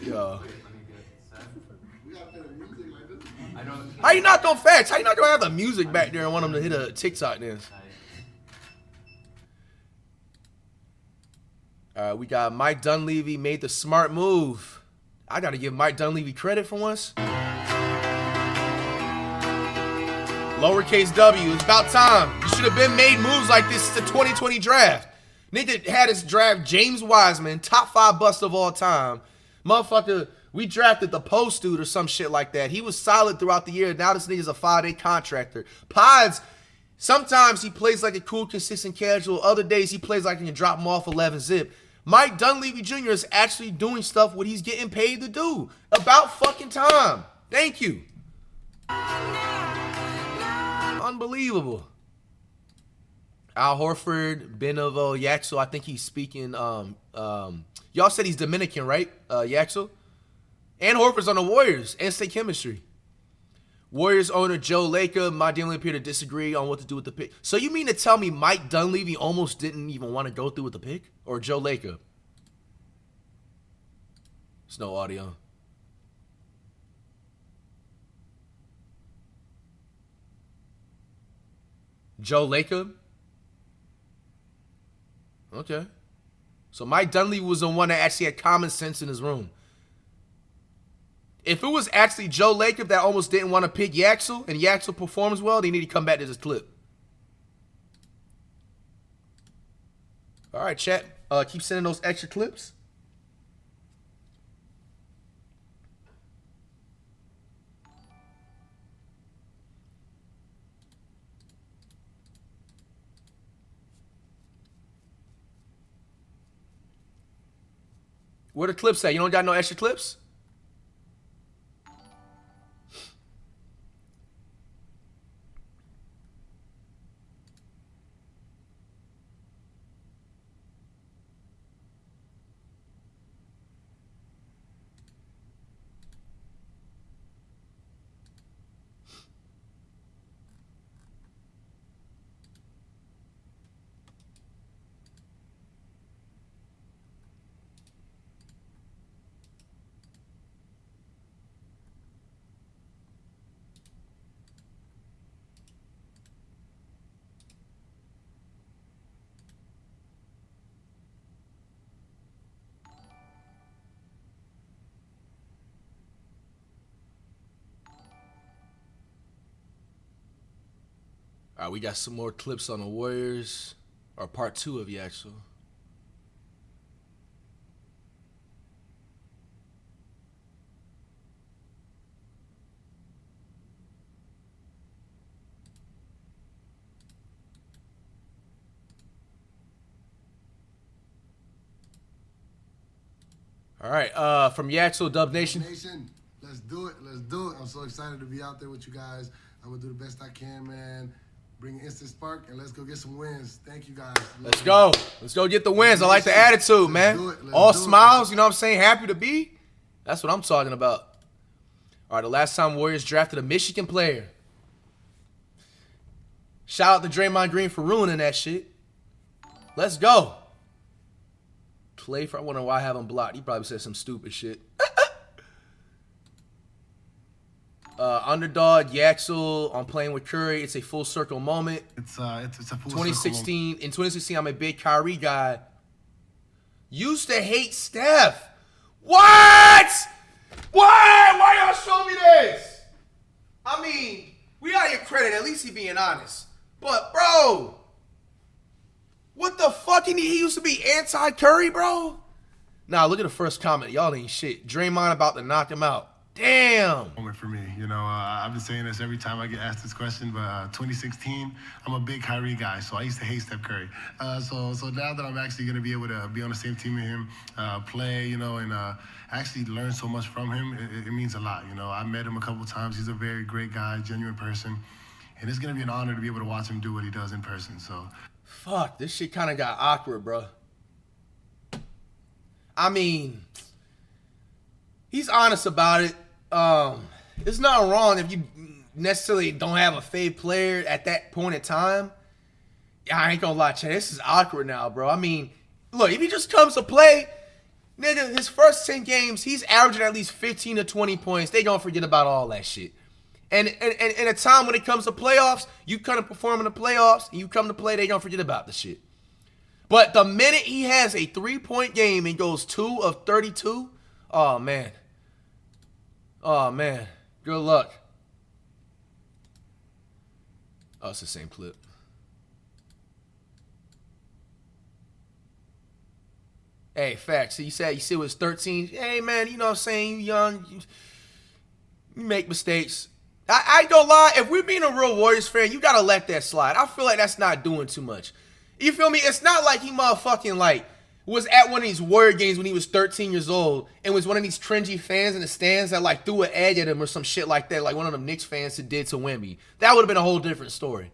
Yo. How you not gonna facts? How you not gonna have the music back there and want him to hit a TikTok dance? We got Mike Dunleavy made the smart move. I gotta give Mike Dunleavy credit for once. Lowercase W. It's about time. You should have been made moves like this. It's the 2020 draft. Nigga had his draft James Wiseman, top 5 bust of all time. Motherfucker, we drafted the post dude or some shit like that. He was solid throughout the year. Now this nigga's a 5-day contractor. Pods, sometimes he plays like a cool, consistent casual. Other days he plays like he can drop him off 11 zip. Mike Dunleavy Jr. is actually doing stuff what he's getting paid to do. About fucking time. Thank you. Unbelievable. Al Horford, Benovo, Yaxel. I think he's speaking. Y'all said he's Dominican, right? Yaxel. And Horford's on the Warriors. And state chemistry. Warriors owner Joe Lacob might dealing appear to disagree on what to do with the pick. So you mean to tell me Mike Dunleavy almost didn't even want to go through with the pick? Or Joe Lacob? There's no audio. Joe Lacob? Okay. So Mike Dunleavy was the one that actually had common sense in his room. If it was actually Joe Lacob that almost didn't want to pick Yaxel, and Yaxel performs well, they need to come back to this clip. All right, chat. Keep sending those extra clips. Where the clips at? You don't got no extra clips? All right, we got some more clips on the Warriors, or part 2 of Yaxel. All right, from Yaxel, Dub Nation. Let's do it. Let's do it. I'm so excited to be out there with you guys. I'm going to do the best I can, man. Bring an instant spark, and let's go get some wins. Thank you, guys. Let's go. Let's go get the wins. I like the attitude, man. All smiles, you know what I'm saying? Happy to be. That's what I'm talking about. All right, the last time Warriors drafted a Michigan player. Shout out to Draymond Green for ruining that shit. Let's go. Play for, I wonder why I have him blocked. He probably said some stupid shit. Underdog, Yaxel on playing with Curry. It's a full circle moment. It's a full 2016. In 2016, I'm a big Kyrie guy. Used to hate Steph. What? Why y'all show me this? I mean, we gotta get credit. At least he being honest. But, bro, what the fuck? He used to be anti-Curry, bro? Nah, look at the first comment. Y'all ain't shit. Draymond about to knock him out. Damn. Moment for me. You know, I've been saying this every time I get asked this question, but 2016, I'm a big Kyrie guy, so I used to hate Steph Curry. So now that I'm actually going to be able to be on the same team with him, play, you know, and actually learn so much from him, it means a lot. You know, I met him a couple times. He's a very great guy, genuine person, and it's going to be an honor to be able to watch him do what he does in person. So, fuck, this shit kind of got awkward, bro. I mean, he's honest about it. It's not wrong if you necessarily don't have a fave player at that point in time. Yeah, I ain't gonna lie, Chad. This is awkward now, bro. I mean, look, if he just comes to play, nigga, his first 10 games, he's averaging at least 15 to 20 points. They gonna forget about all that shit. And in a time when it comes to playoffs, you kind of perform in the playoffs, and you come to play, they gonna forget about the shit. But the minute he has a 3-point game and goes 2 of 32, oh, man. Oh, man. Good luck. Oh, it's the same clip. Hey, facts. So you said it was 13. Hey, man, you know what I'm saying? You young. You make mistakes. I ain't gonna lie. If we're being a real Warriors fan, you got to let that slide. I feel like that's not doing too much. You feel me? It's not like he motherfucking, like, was at one of these Warrior games when he was 13 years old and was one of these cringy fans in the stands that, like, threw an egg at him or some shit like that, like one of them Knicks fans who did to Wemby. That would have been a whole different story.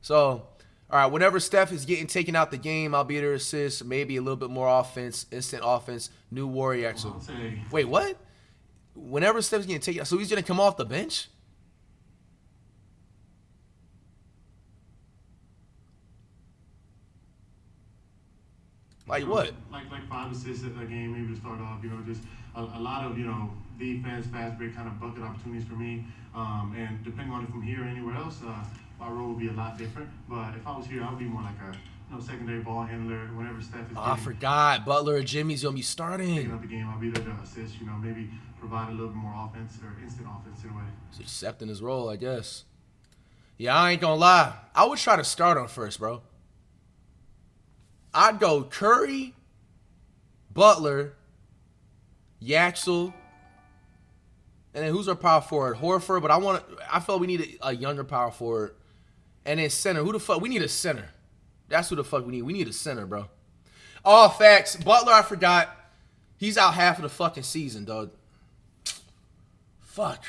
So, all right, whenever Steph is getting taken out the game, I'll be there to assist, maybe a little bit more offense, instant offense, new Warrior action. Wait, what? Whenever Steph's getting taken out, so he's going to come off the bench? Like what? Like 5 assists a game, maybe to start off. You know, just a lot of, you know, defense, fast break kind of bucket opportunities for me. And depending on it from here or anywhere else, my role would be a lot different. But if I was here, I would be more like a secondary ball handler. Whenever Steph is I forgot. Butler or Jimmy's gonna be starting. Taking up the game, I'll be there to assist. You know, maybe provide a little bit more offense or instant offense in a way. He's accepting his role, I guess. Yeah, I ain't gonna lie. I would try to start on first, bro. I'd go Curry, Butler, Yaxel, and then who's our power forward? Horford, but I feel like we need a younger power forward. And then center. Who the fuck? We need a center. That's who the fuck we need. We need a center, bro. All facts. Butler, I forgot. He's out half of the fucking season, dog. Fuck.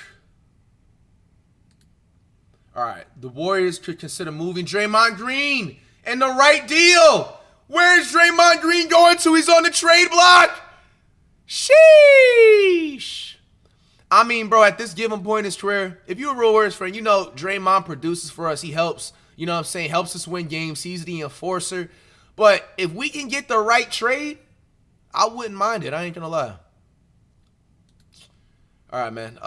All right. The Warriors could consider moving Draymond Green and the right deal. Where's Draymond Green going to? He's on the trade block. Sheesh. I mean, bro, at this given point in his career, if you're a real Warriors fan, you know Draymond produces for us. He helps, you know what I'm saying, helps us win games. He's the enforcer. But if we can get the right trade, I wouldn't mind it. I ain't going to lie. All right, man.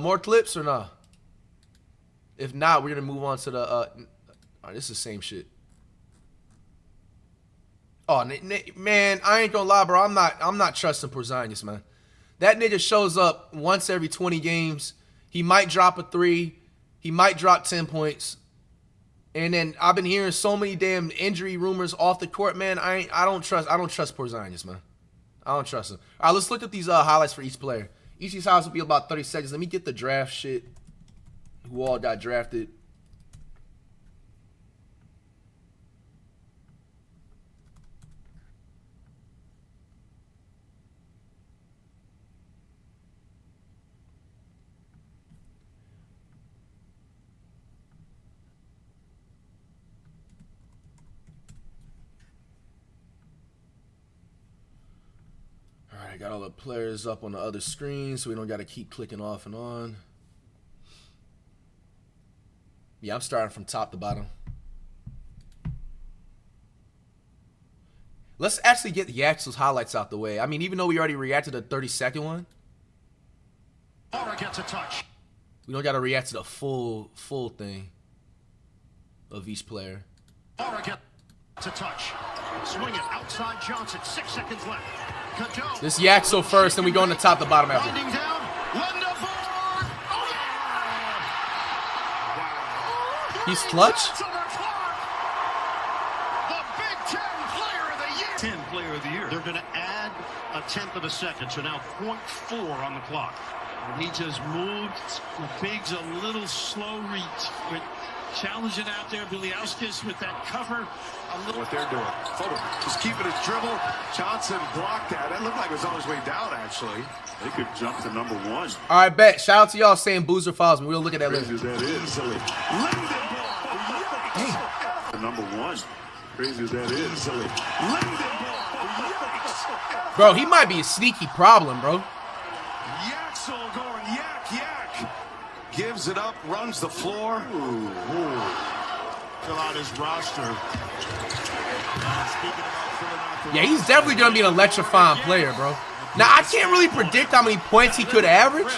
More clips or nah? If not, we're going to move on to the... all right, this is the same shit. Oh, man, I ain't gonna lie, bro. I'm not trusting Porzingis, man. That nigga shows up once every 20 games. He might drop a 3. He might drop 10 points. And then I've been hearing so many damn injury rumors off the court, man. I don't trust Porzingis, man. I don't trust him. All right, let's look at these highlights for each player. Each of these highlights will be about 30 seconds. Let me get the draft shit. Who all got drafted? I got all the players up on the other screen so we don't got to keep clicking off and on. Yeah, I'm starting from top to bottom. Let's actually get Yaxel's highlights out the way. I mean, even though we already reacted to the 30-second one, gets a touch. We don't got to react to the full thing of each player. Gets a touch. Swing it outside Johnson. 6 seconds left. This Yaxel first, and we go on the top to bottom after. He's clutch? The Big 10 player of the year. They're going to add a 1/10 of a second, so now 0.4 on the clock. And he just moved. Big's a little slow reach. But challenging out there, Biliauskas with that cover. What they're doing. Fulton just keeping his dribble. Johnson blocked that. That looked like it was on his way down, actually. They could jump to number 1. All right, bet. Shout out to y'all saying Boozer follows me. We'll look at that later. Crazy as that is. Easily. The number 1. Crazy as that is. Easily. Bro, he might be a sneaky problem, bro. Yaxel going yak. Gives it up, runs the floor. Ooh. Fill out his roster. Yeah, he's definitely going to be an electrifying player, bro. Now, I can't really predict how many points he could average.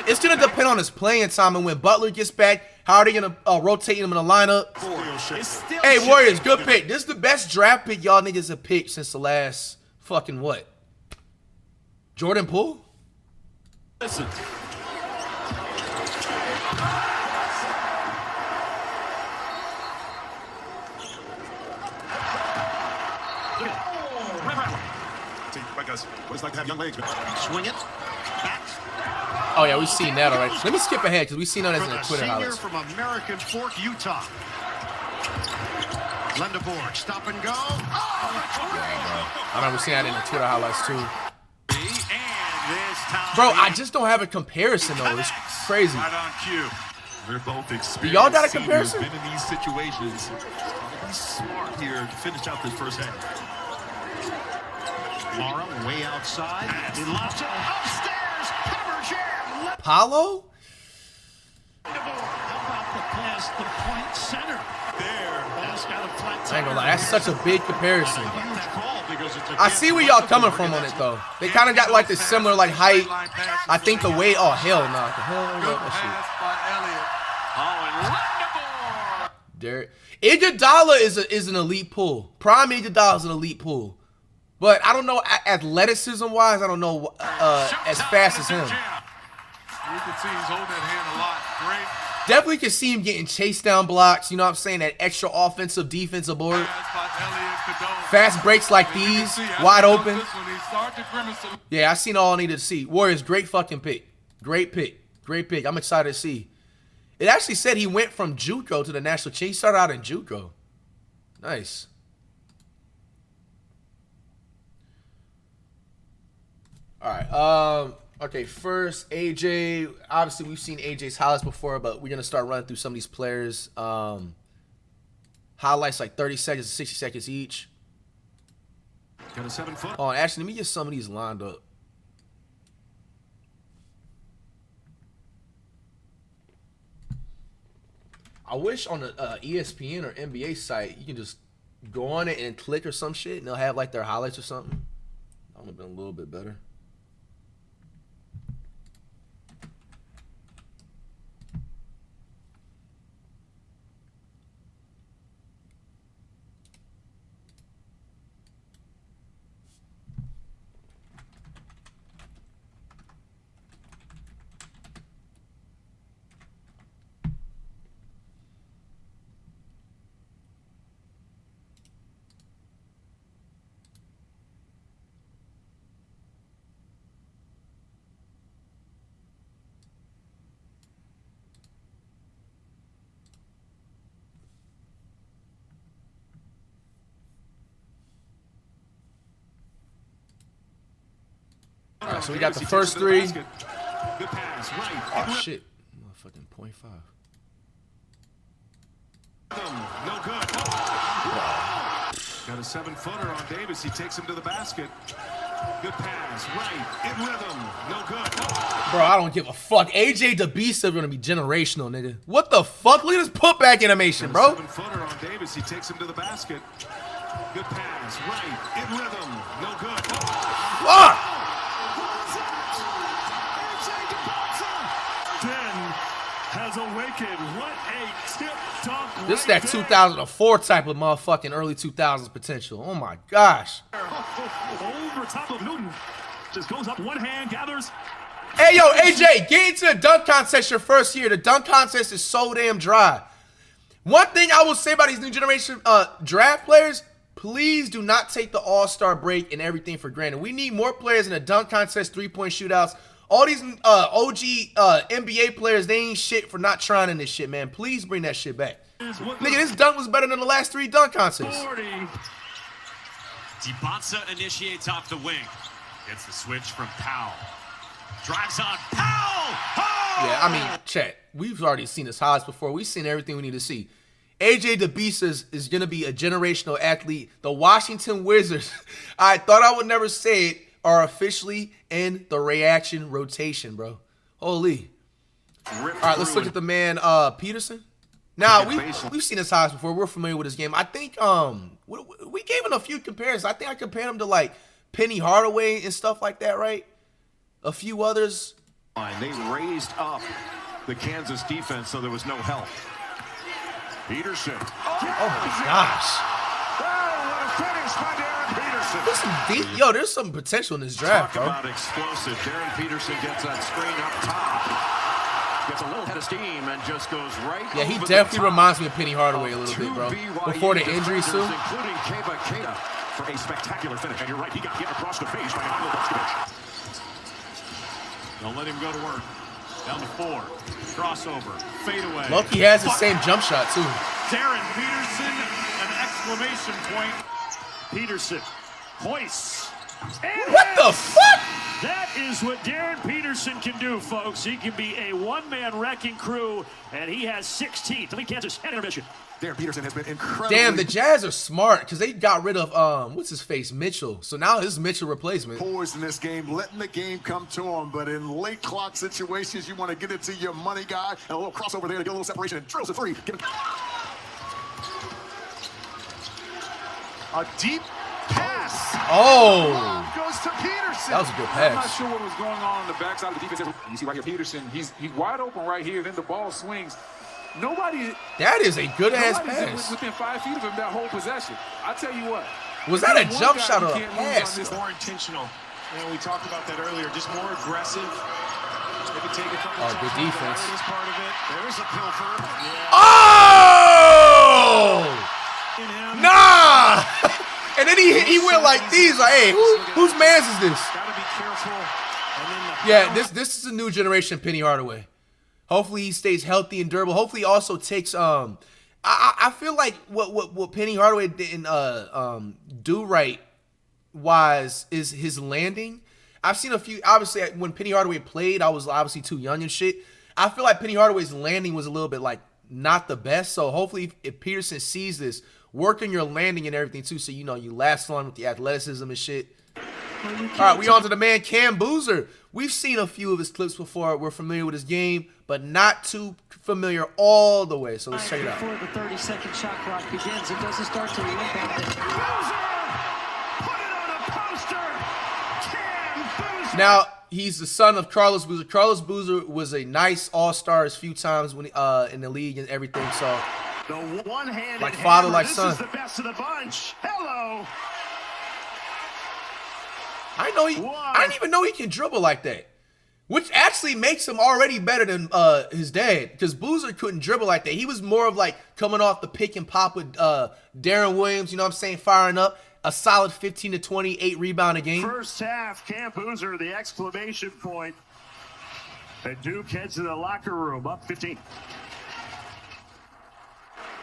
It's going to depend on his playing time and when Butler gets back, how are they going to rotate him in the lineup? Hey, Warriors, good pick. This is the best draft pick y'all niggas have picked since the last fucking what? Jordan Poole? Listen. What it's like to have young legs. Swing it. Back. Oh, yeah, we've seen that already. Let me skip ahead because we've seen that in the Twitter highlights. From American Fork, Utah. Lendeborg, stop and go. I remember seeing that in the Twitter highlights, too. Bro, I just don't have a comparison, though. It's crazy. Right on cue. They're both experienced. Y'all got a comparison? Been in these situations. Be smart here to finish out this first half. Mara way outside. He lost it upstairs. Cover jam. Paulo? How about the pass to point center? There. I ain't gonna lie, that's such a big comparison. I see where y'all coming from on it though. They kind of got like this similar like height. I think the weight. Oh hell no! The hell no, that shit. Derek Iguodala is an elite pool. Prime Iguodala is an elite pool. But I don't know, athleticism-wise, I don't know as fast as him. You can see he's holding that hand a lot. Great. Definitely can see him getting chased down blocks, you know what I'm saying, that extra offensive, defensive board. Fast breaks like these, wide open. Yeah, I seen all I needed to see. Warriors, great fucking pick. Great pick. Great pick. I'm excited to see. It actually said he went from JUCO to the national team. He started out in JUCO. Nice. All right. Okay, first, AJ. Obviously, we've seen AJ's highlights before, but we're going to start running through some of these players. Highlights like 30 seconds to 60 seconds each. Got a 7-foot. Oh, actually, let me get some of these lined up. I wish on the ESPN or NBA site, you can just go on it and click or some shit, and they'll have like their highlights or something. That would have been a little bit better. All right, so we got the first three. Oh, shit. Motherfucking 0.5. No good. Got a 7-footer on Davis. He takes him to the basket. Good pass. Right. In rhythm. No good. Bro, I don't give a fuck. AJ DeBeast is going to be generational, nigga. What the fuck? Look at this putback animation, bro. 7-footer on Davis. He takes him to the basket. Good pass. Right. In rhythm. No good. Fuck! Has awakened. What a tip top. This is that 2004 type of motherfucking early 2000s potential. Oh my gosh. Overtime. top of Newton. Just goes up one hand, gathers. Hey, yo, AJ, get into the dunk contest your first year. The dunk contest is so damn dry. One thing I will say about these new generation draft players, please do not take the all-star break and everything for granted. We need more players in the dunk contest, three-point shootouts. All these OG NBA players, they ain't shit for not trying in this shit, man. Please bring that shit back. Nigga, this dunk was better than the last 3 dunk contests. Dibanza initiates off the wing. Gets the switch from Powell. Drives on Powell! Oh! Yeah, I mean, chat, we've already seen his highs before. We've seen everything we need to see. AJ DeBeesa is going to be a generational athlete. The Washington Wizards, I thought I would never say it, are officially in the reaction rotation, bro. Holy. All right, let's look at the man Peterson. Now, we've seen his highs before. We're familiar with his game. I think we gave him a few comparisons. I think I compared him to, like, Penny Hardaway and stuff like that, right? A few others. They raised up the Kansas defense so there was no help. Peterson. Oh my gosh. Oh, what a finish by Darren Peterson. There's some deep, yo, there's some potential in this draft, Talk bro. about explosive. Darren Peterson gets that screen up top. Gets a little head of steam and just goes right. Yeah, he definitely reminds me of Penny Hardaway a little bit, bro. Before the injury, too. Including Keba for a spectacular finish. And you're right, he got hit across the face by Nikola Vucevic. Don't let him go to work. Down to 4. Crossover. Fade away. Lucky has the same jump shot, too. Darren Peterson, an exclamation point. Peterson hoists. What the fuck? That is what Darren Peterson can do, folks. He can be a one-man wrecking crew, and he has 16 to lead Kansas at intermission. Darren Peterson has been incredible. Damn, the Jazz are smart because they got rid of what's his face, Mitchell. So now this is Mitchell replacement. Poised in this game, letting the game come to him, but in late clock situations, you want to get it to your money guy, and a little crossover there to get a little separation, and drills a 3. A deep pass. Oh, Goes to Peterson. that was a good I'm not pass. sure what was going on the backside of the defense. You see right here, Peterson, he's wide open right here. Then the ball swings. Nobody. That is a good ass Nobody's pass. within 5 feet of him that whole possession. I tell you what. Was that a jump shot or a pass? More intentional. You know, we talked about that earlier. Just more aggressive. Maybe take a couple. Oh, good defense. Is part of it. There's a pilfer. Oh! Nah! And then he went like these, like, hey, whose man's is this? Gotta be careful. Yeah, this is a new generation Penny Hardaway. Hopefully he stays healthy and durable. Hopefully he also takes I feel like what Penny Hardaway didn't do right wise is his landing. I've seen a few, obviously when Penny Hardaway played, I was obviously too young and shit. I feel like Penny Hardaway's landing was a little bit like not the best. So hopefully if Peterson sees this, work on your landing and everything too, so you know you last long with the athleticism and shit. All right, we on to the man Cam Boozer. We've seen a few of his clips before. We're familiar with his game, but not too familiar all the way. So let's check it out. Before the 30-second shot clock begins, it doesn't start to rebound. Now, he's the son of Carlos Boozer. Carlos Boozer was a nice all-star a few times when in the league and everything. So, The one-handed like father, hammer. like This son. is the best of the bunch. Hello. I didn't even know he can dribble like that. Which actually makes him already better than his dad. Because Boozer couldn't dribble like that. He was more of like coming off the pick and pop with Darren Williams, you know what I'm saying, firing up. A solid 15 to 20, 8 rebound a game. First half, Cam Boozer, the exclamation point. And Duke heads to the locker room, up 15.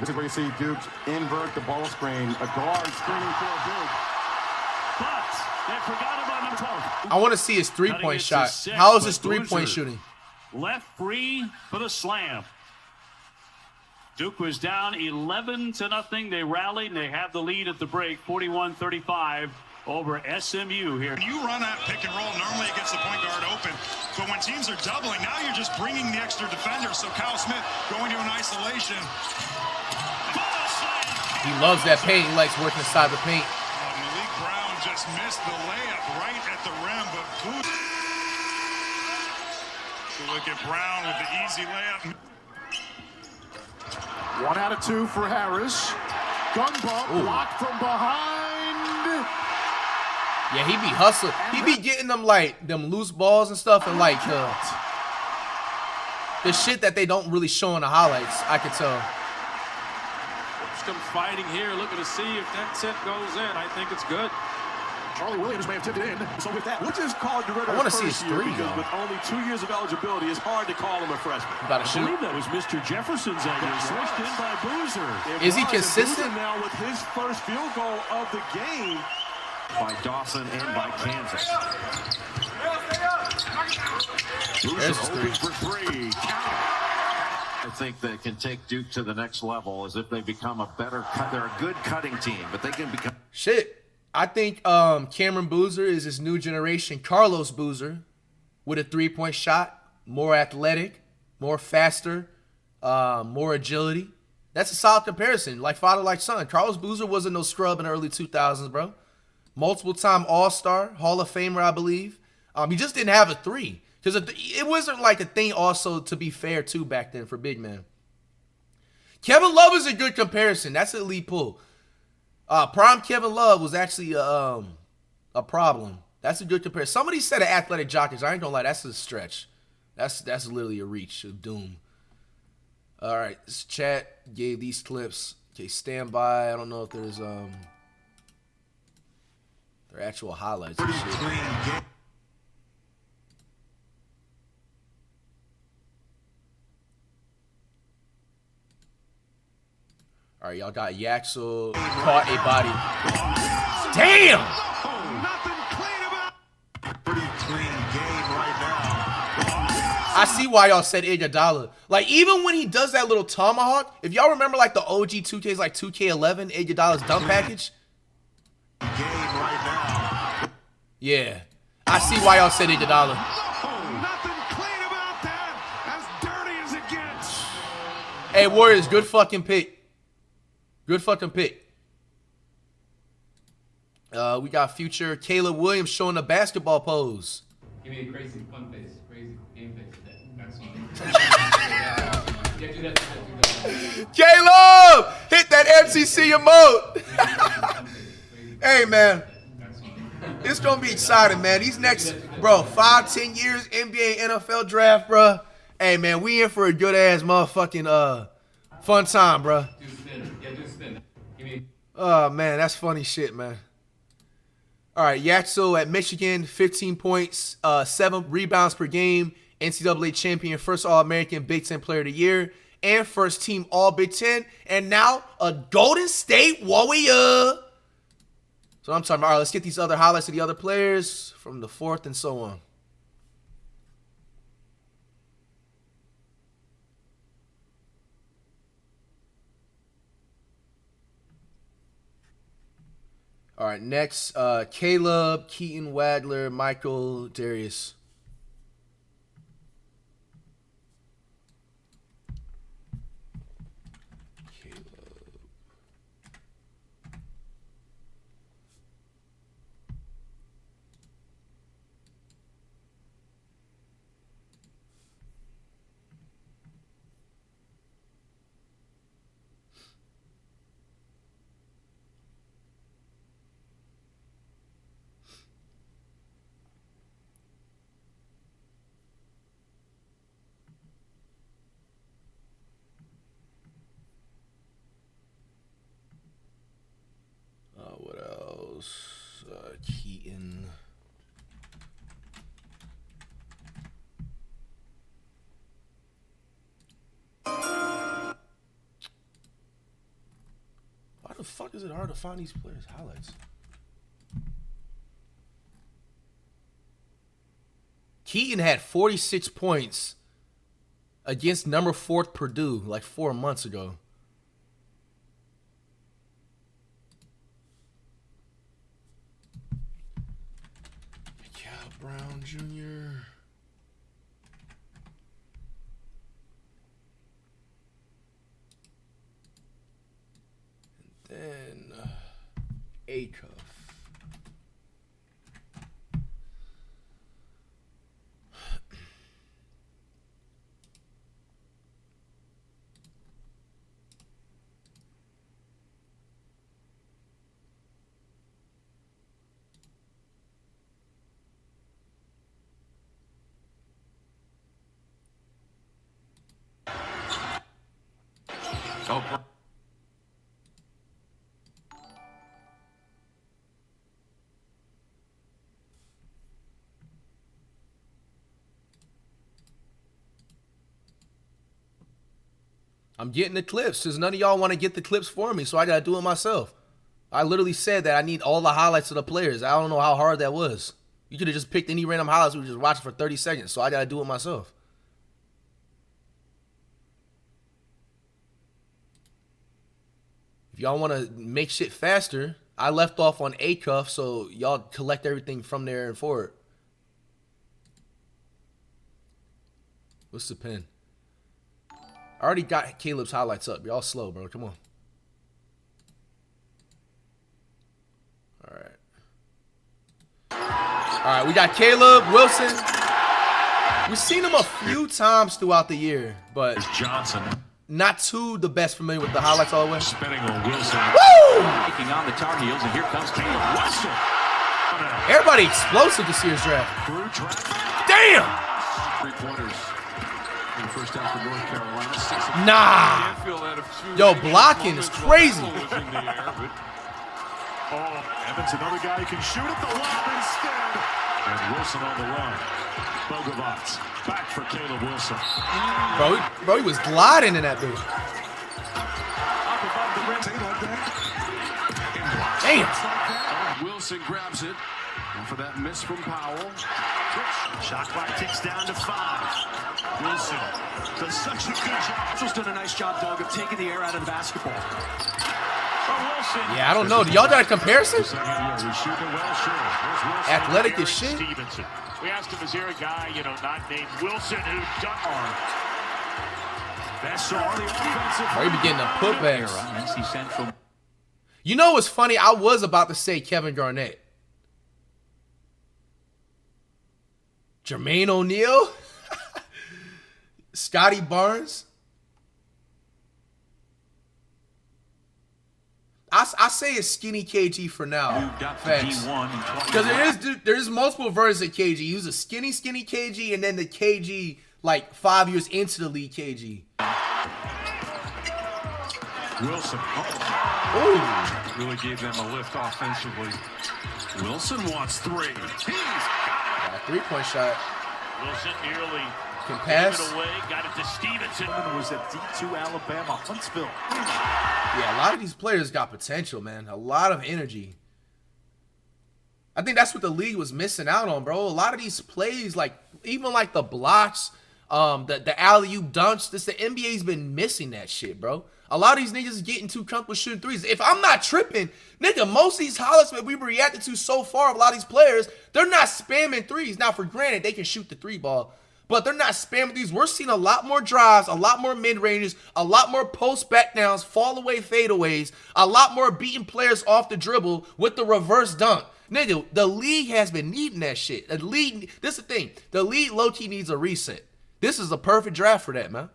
This is where you see Duke invert the ball screen. A guard screening for a big. But they forgot about number 12. I want to see his three-point Cutting it to shot. 6, How is but his three-point Boozer shooting? Left free for the slam. Duke was down 11-0. They rallied, and they have the lead at the break, 41-35 over SMU here. You run that pick and roll normally against the point guard open, but when teams are doubling, now you're just bringing the extra defender. So Kyle Smith going to an isolation. He loves that paint. He likes working inside the paint. Malik Brown just missed the layup right at the rim, but so look at Brown with the easy layup. 1 out of 2 for Harris. Gun bump, blocked from behind. Yeah, he be hustling. He be getting them like them loose balls and stuff, and like the shit that they don't really show in the highlights. I could tell. Them fighting here, looking to see if that set goes in. I think it's good. Charlie Williams may have tipped it in. So with that, we'll just call DeRidder. I want to see his three, because with only 2 years of eligibility, it's hard to call him a freshman. Got to shoot. I believe that was Mr. Jefferson's idea, switched in by Boozer. Is he consistent? Now with his first field goal of the game by Dawson and by Kansas. Boozer hoping for three. I think they can take Duke to the next level as if they become a better cut. They're a good cutting team, but they can become shit. I think Cameron Boozer is his new generation Carlos Boozer with a 3-point shot, more athletic, more faster, more agility. That's a solid comparison. Like father, like son. Carlos Boozer wasn't no scrub in the early 2000s, bro. Multiple-time All-Star, Hall of Famer, I believe. He just didn't have a three. Because it wasn't like a thing also, to be fair, too, back then for big man. Kevin Love is a good comparison. That's an elite pull. Prime Kevin Love was actually a problem. That's a good comparison. Somebody said an athletic jockers. I ain't gonna lie, that's a stretch. That's literally a reach of doom. All right, this chat gave these clips. Okay, stand by. I don't know if there's their actual highlights and shit. All right, y'all got Yaxel caught a body. Damn! pretty clean game right now. I see why y'all said Iguodala. Like, even when he does that little tomahawk, if y'all remember, like, the OG 2Ks, like 2K11, Iguodala's dunk package? Game right now. Yeah. I see why y'all said Iguodala. Hey, Warriors, good fucking pick. Good fucking pick. We got future Caleb Williams showing the basketball pose. Give me a crazy fun face, crazy game face. That's fine. Yeah, do that. Caleb! Hit that MCC emote! Hey, man. It's going to be exciting, man. These next, bro, 5-10 years, NBA, NFL draft, bro. Hey, man, we in for a good-ass motherfucking fun time, bro. Do spin. Yeah, do spin. Give me. Oh, man, that's funny shit, man. All right, Yaxel at Michigan, 15 points, 7 rebounds per game, NCAA champion, first All-American, Big Ten Player of the Year, and first team All-Big Ten, and now a Golden State Warrior. So I'm talking about, all right, let's get these other highlights of the other players from the fourth and so on. All right, next, Caleb, Keaton, Wagler, Michael, Darius. What else? Keaton. Why the fuck is it hard to find these players' highlights? Keaton had 46 points against number 4th Purdue like 4 months ago. Brown Jr. And then Acuff. Oh. I'm getting the clips because none of y'all want to get the clips for me, so I got to do it myself. I literally said that I need all the highlights of the players. I don't know how hard that was. You could have just picked any random highlights. We would just watch it for 30 seconds, so I got to do it myself. If y'all want to make shit faster, I left off on A cuff, so y'all collect everything from there and forward. What's the pin? I already got Caleb's highlights up. Y'all slow, bro. Come on. All right, we got Caleb Wilson. We've seen him a few times throughout the year, but Johnson. Not too the best familiar with the highlights all the way. Spinning on Wilson. Woo! Taking on the Tar Heels, and here comes Caleb Wilson. Everybody explosive this year's draft. Damn! 3-pointers in the first half for North Carolina. Nah. Yo, blocking is crazy. Evans, another guy who can shoot at the lob instead. And Wilson on the run. Bogovats back for Caleb Wilson. Bro, he was gliding in that dude. Damn. Wilson grabs it. And for that miss from Powell. Shot clock ticks down to 5. Wilson does such a good job. Just done a nice job, Doug, of taking the air out of the basketball. Yeah, I don't know. Do y'all got a comparison? Athletic as shit. Stevenson. We asked him, is there a guy, not named Wilson who dunked on? That's all the offensive. Bro, he be getting the putbacks. You know what's funny? I was about to say Kevin Garnett. Jermaine O'Neal? Scotty Barnes? I say it's skinny KG for now. Because there's multiple versions of KG. He was a skinny KG, and then the KG like 5 years into the league KG. Wilson. Ooh. Really gave them a lift offensively. Wilson wants 3. He's got a 3-point shot. Wilson nearly can pass. Gave it away. Got it to Stevenson. It was at D2 Alabama, Huntsville. Yeah, a lot of these players got potential, man. A lot of energy. I think that's what the league was missing out on, bro. A lot of these plays, like even like the blocks, the alley-oop dunks, the NBA's been missing that shit, bro. A lot of these niggas is getting too comfortable shooting threes. If I'm not tripping, nigga, most of these highlights that we reacted to so far of a lot of these players, they're not spamming threes. Now, for granted, they can shoot the 3 ball, but they're not spamming these. We're seeing a lot more drives, a lot more mid-ranges, a lot more post back-downs, fall-away fadeaways, a lot more beating players off the dribble with the reverse dunk. Nigga, the league has been needing that shit. The league, this is the thing. The league low-key needs a reset. This is a perfect draft for that, man.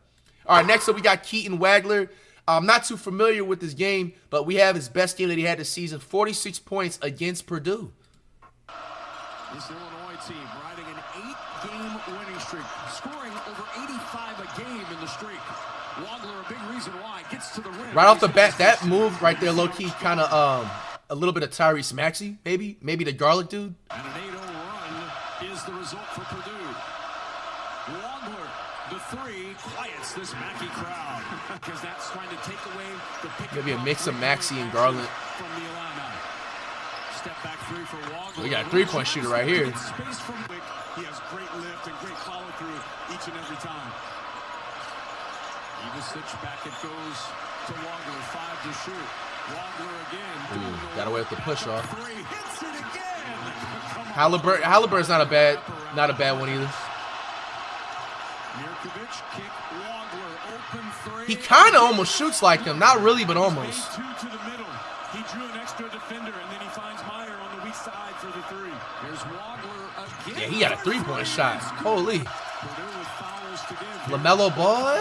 All right, next up we got Keaton Wagler. I'm not too familiar with this game, but we have his best game that he had this season, 46 points against Purdue. This Illinois team riding an 8-game winning streak, scoring over 85 a game in the streak. Wagler, a big reason why, gets to the rim. Right off the bat, that move right there, low-key, kind of a little bit of Tyrese Maxey, maybe the garlic dude. And an 8-0 run is the result for Purdue. Wagler, the 3, quiets this Mackey crowd because that's trying to take away the pick. Maybe a mix of Maxey and Garland. From the Illini. Step back 3 for Wagler. We got a 3-point shooter right here. Space from Wick. He has great lift and great follow through each and every time. Ivisic back, it goes to Wagler, 5 to shoot. Wagler again. Got away with the push off. Halliburton's not a bad one either. He kind of almost shoots like him, not really, but almost. He drew an extra defender, and then he finds Meyer on the weak side for the 3. Here's Wagler again. Yeah, he got a 3-point shot. Holy. LaMelo Ball.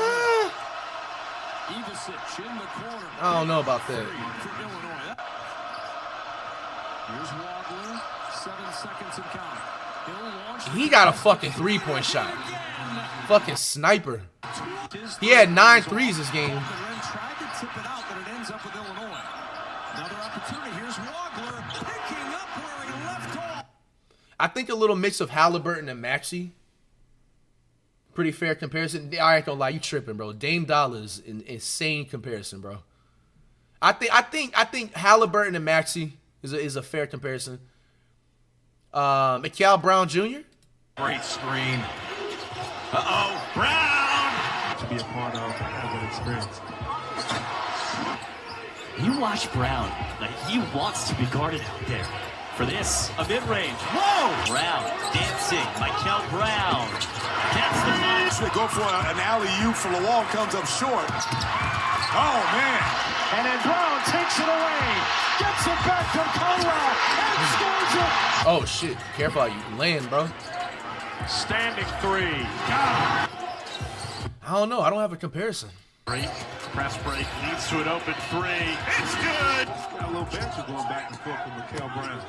I don't know about that. Here's Wagler, 7 seconds and count. He got a fucking 3-point shot. Fucking sniper. He had 9 threes this game. tip it out, but it ends up with Illinois. Another opportunity. Here's Wagler picking up where he left off. I think a little mix of Halliburton and Maxey. Pretty fair comparison. I ain't gonna lie, you tripping, bro. Dame Dollar is an insane comparison, bro. I think Halliburton and Maxey is a fair comparison. Mikal Brown Jr. Great screen. Brown! To be a part of that experience. You watch Brown. Like, he wants to be guarded out there. For this, a mid-range. Whoa! Brown dancing. Michael Brown gets the five. They go for an alley-oop for the wall, comes up short. Oh, man. And then Brown takes it away. Gets it back from Conrad and scores it. Oh, shit. Careful how you land, bro. Standing three. I don't know. I don't have a comparison. Press break leads to an open three. It's good. Got a little banter going back and forth with Mikal Brown.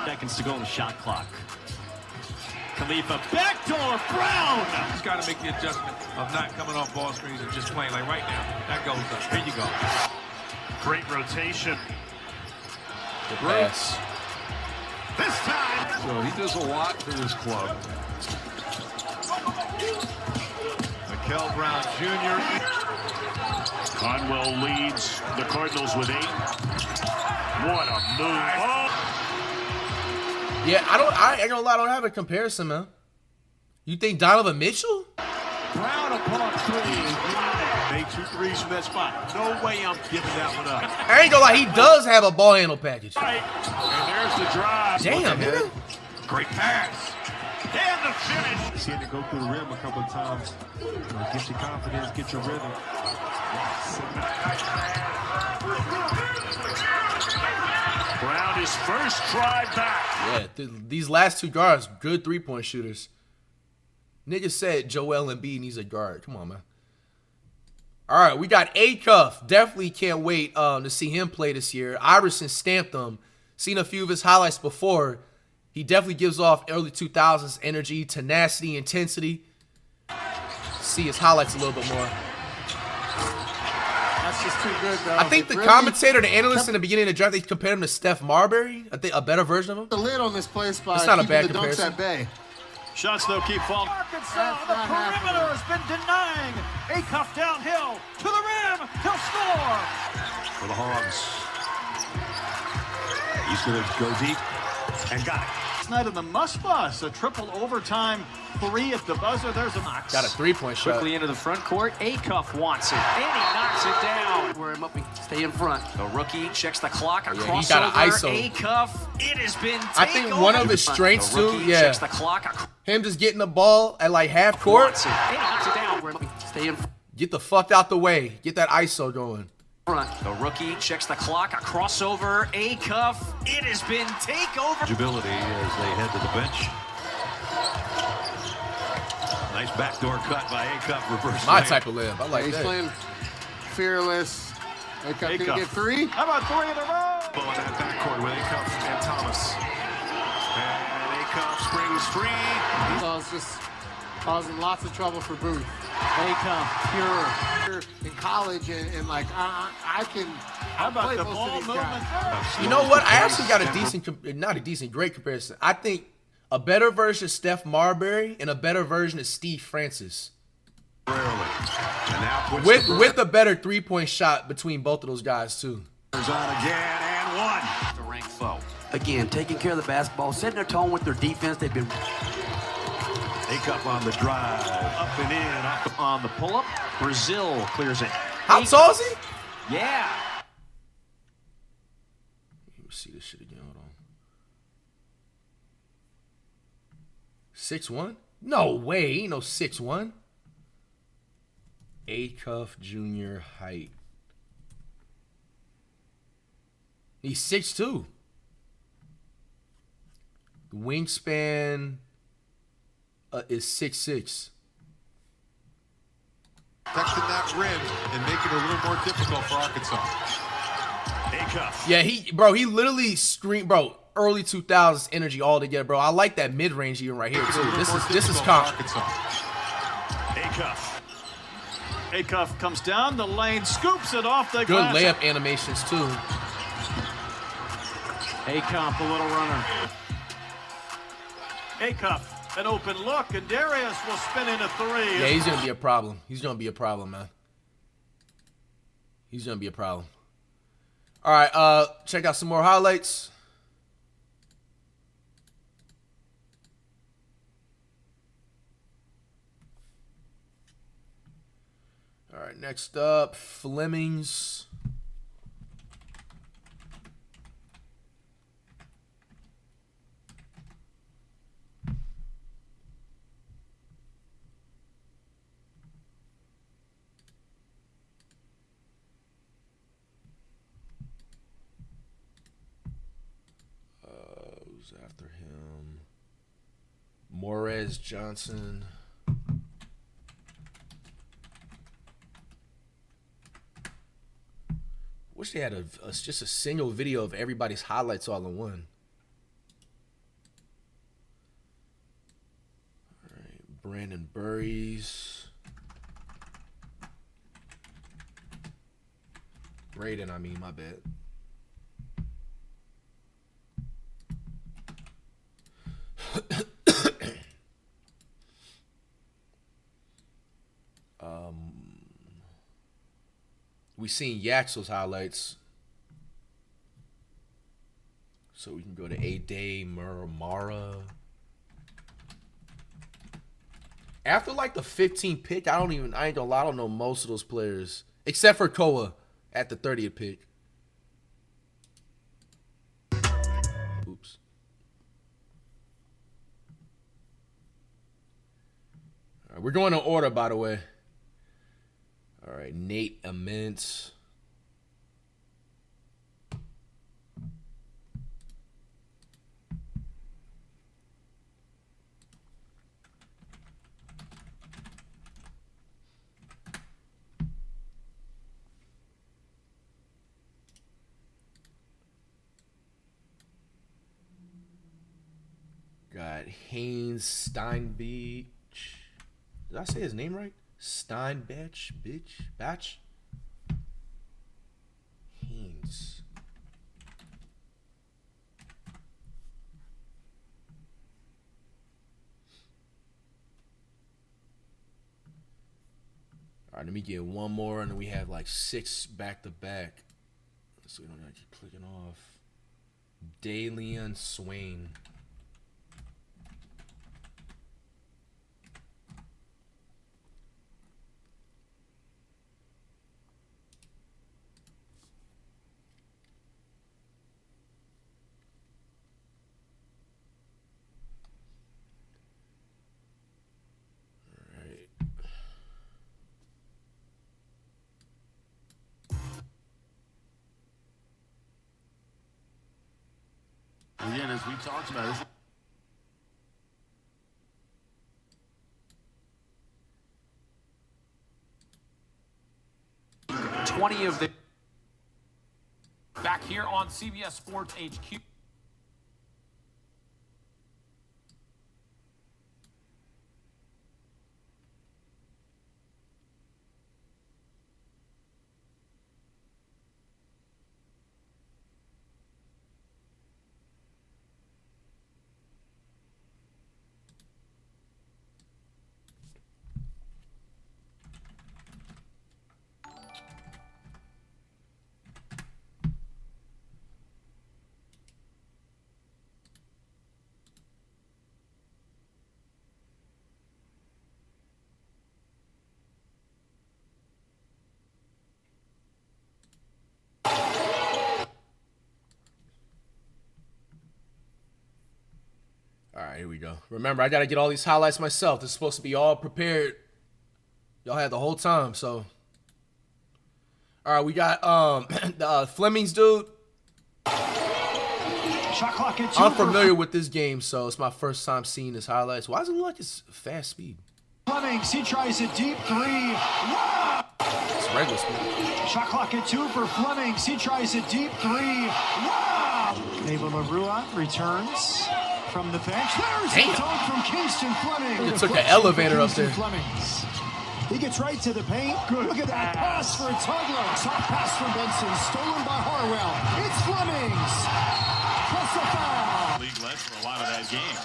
Seconds to go on the shot clock. Khalifa, backdoor, Brown! He's got to make the adjustment of not coming off ball screens and just playing like right now. That goes up. Here you go. Great rotation. The pass. This time. So he does a lot for this club. Mikel Brown Jr. Conwell leads the Cardinals with 8. What a move. Oh. Yeah, I ain't gonna lie, I don't have a comparison, man. You think Donovan Mitchell? Brown upon three. Made 2 threes from that spot. No way I'm giving that one up. I ain't gonna lie, he does have a ball handle package. Right. And there's the drive. Damn, man. Great pass. And the finish. Seeing it go through the rim a couple of times. Get your confidence, get your rhythm. Brown his first drive back. Yeah, these last 2 guards, good 3-point shooters. Niggas said Joel Embiid needs a guard. Come on, man. All right, we got A-Cuff. Definitely can't wait to see him play this year. Iverson stamped him. Seen a few of his highlights before. He definitely gives off early 2000s energy, tenacity, intensity. See his highlights a little bit more. That's just too good, though. I think the commentator, the analyst in the beginning of the draft, they compared him to Steph Marbury. I think a better version of him. The lid on this place by it's not a bad the dunks comparison. at bay. Shots, though, keep falling. Arkansas, the perimeter has been denying. A-Cuff downhill to the rim. He'll score. For the Hogs. He's going to go deep and got it. Night of the must bus, a triple overtime 3 at the buzzer. There's a knock. Got a 3-point shot. Quickly into the front court. A-Cuff wants it, and he knocks it down. Wear him up and stay in front. The rookie checks the clock. Yeah, he got an ISO. A-Cuff, it has been I think one of his strengths too, yeah. The clock. Him just getting the ball at like half court. And he knocks it down. Wear him up, stay in front. Get the fuck out the way. Get that ISO going. The rookie checks the clock. A crossover. A-Cuff. It has been takeover. Agility as they head to the bench. Nice backdoor cut by A-Cuff. Reverse. My type of layup. I like He's that. playing fearless. A-Cuff can A-Cuff. get 3. How about 3 in a row? Ball in that backcourt with A-Cuff and Thomas. And A-Cuff springs free. So it's just causing lots of trouble for Booth. A-Cuff, pure in college, and like I can. How about the ball movement? You know what? I actually got a decent, not a decent, great comparison. I think a better version of Steph Marbury and a better version of Steve Francis. With a better 3-point shot between both of those guys too. On again and 1. The ranked foe. Again, taking care of the basketball, setting their tone with their defense. They've been. A-Cuff on the drive, up and in, up On the pull-up, Brazil clears it. How tall is he? Yeah. Let me see this shit again. Hold on. 6'1"? No way. He ain't no 6'1". A-Cuff Jr. height. He's 6'2". Wingspan is 6'6". Protecting that rim and making it a little more difficult for Arkansas. A-Cuff. Yeah, he literally screamed, bro, early 2000s energy all together, bro. I like that mid-range even right here, too. This is comp. A-Cuff. Acuff comes down the lane, scoops it off the Good glass. layup animations, too. Acuff, a little runner. Acuff, an open look, and Darius will spin in a three. Yeah, he's going to be a problem. He's going to be a problem, man. He's going to be a problem. All right, check out some more highlights. All right, next up, Fleming's. Who's after him? Morez Johnson. Wish they had just a single video of everybody's highlights all in one. All right, Brandon Burries. Braden, I mean, my bad. We seen Yaxel's highlights, so we can go to A-Day Mara. After like the 15th pick, I ain't gonna lie, I don't know most of those players except for Koa at the 30th pick. Oops. All right, we're going in order, by the way. All right, Nate Immense. Got Haynes Steinbeach. Did I say his name right? Steinbach, Batch. Haynes. All right, let me get one more, and then we have like 6 back-to-back. So we don't have to keep clicking off. Dalian Swain. Again, as we talked about, this 20 of the back here on CBS Sports HQ. All right, here we go. Remember, I got to get all these highlights myself. This is supposed to be all prepared. Y'all had the whole time, so. All right, we got the Fleming's dude. Shot clock at 2. I'm familiar with this game, so it's my first time seeing his highlights. Why does it look like it's fast speed? Flemings, he tries a deep 3. Wow! It's regular speed. Shot clock at 2 for Flemings. He tries a deep 3. Wow! Ava LaRua returns from the bench. There's a dunk from Kingston Fleming. It took an elevator up there. Flemings. He gets right to the paint. Good. Look at that pass for Tugler. Soft pass from Benson, stolen by Harwell. It's Flemings. Plus a foul. League led for a lot of that game.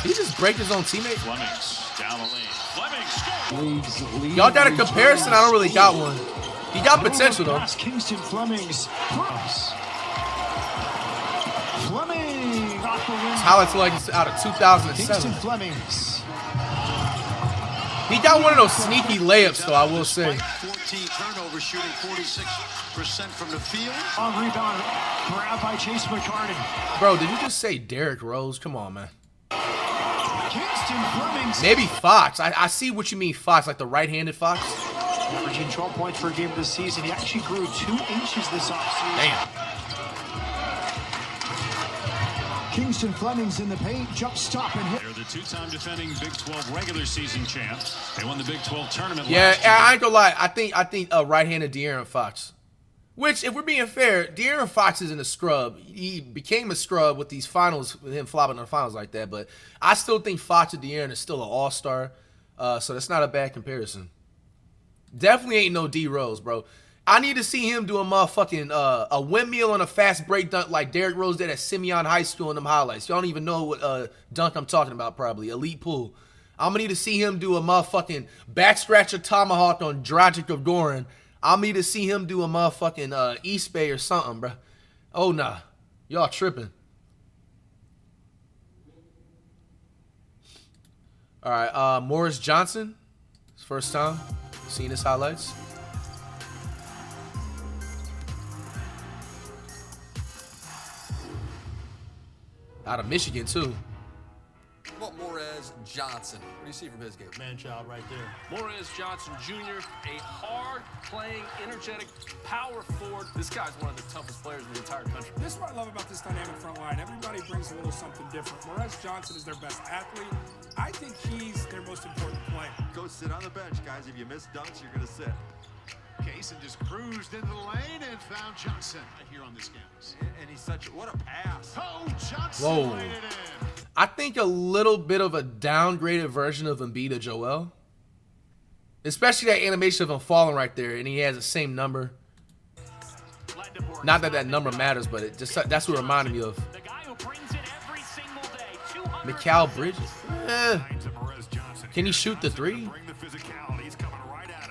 He just break his own teammate. Flemings down the lane. Flemings scores. Y'all got a comparison? I don't really got one. He got potential though. Kingston Flemings. Fleming. His highlights like it's out of 2007. Kingston Flemings. He got one of those sneaky layups though, I will say. 14 turnovers, shooting 46% from the field. Long rebound grabbed by Chase McCarty. Bro, did you just say Derrick Rose? Come on, man. Kingston Flemings. Maybe Fox. I see what you mean, Fox, like the right-handed Fox. Averaging 12 points per game this season. He actually grew 2 inches this offseason. Damn. Kingston Flemings in the paint, jump stop and hit. They're the two-time defending Big 12 regular season champs. They won the Big 12 tournament Yeah, last year. I ain't gonna lie. I think right-handed De'Aaron Fox. Which, if we're being fair, De'Aaron Fox isn't a scrub. He became a scrub with these finals, with him flopping in the finals like that. But I still think Fox and De'Aaron is still an all-star. So that's not a bad comparison. Definitely ain't no D Rose, bro. I need to see him do a motherfucking a windmill on a fast break dunk like Derrick Rose did at Simeon High School in them highlights. Y'all don't even know what dunk I'm talking about, probably. Elite pool. I'm going to need to see him do a motherfucking back scratcher tomahawk on Dragic of Goran. I'm going to need to see him do a motherfucking East Bay or something, bro. Oh, nah. Y'all tripping. All right, Morris Johnson. His first time seeing his highlights. Out of Michigan, too. What about Morris Johnson? What do you see from his game? Man-child right there. Morris Johnson Jr., a hard-playing, energetic power forward. This guy's one of the toughest players in the entire country. This is what I love about this dynamic front line. Everybody brings a little something different. Morris Johnson is their best athlete. I think he's their most important player. Go sit on the bench, guys. If you miss dunks, you're going to sit. Kaysen just cruised into the lane and found Johnson here on this campus. And he's such what a pass. Oh, Johnson Whoa. laid it in. I think a little bit of a downgraded version of Embiid to Joel. Especially that animation of him falling right there, and he has the same number. Not that that number matters, but it just that's what it reminded me of. Mikal Bridges. Can he shoot the three?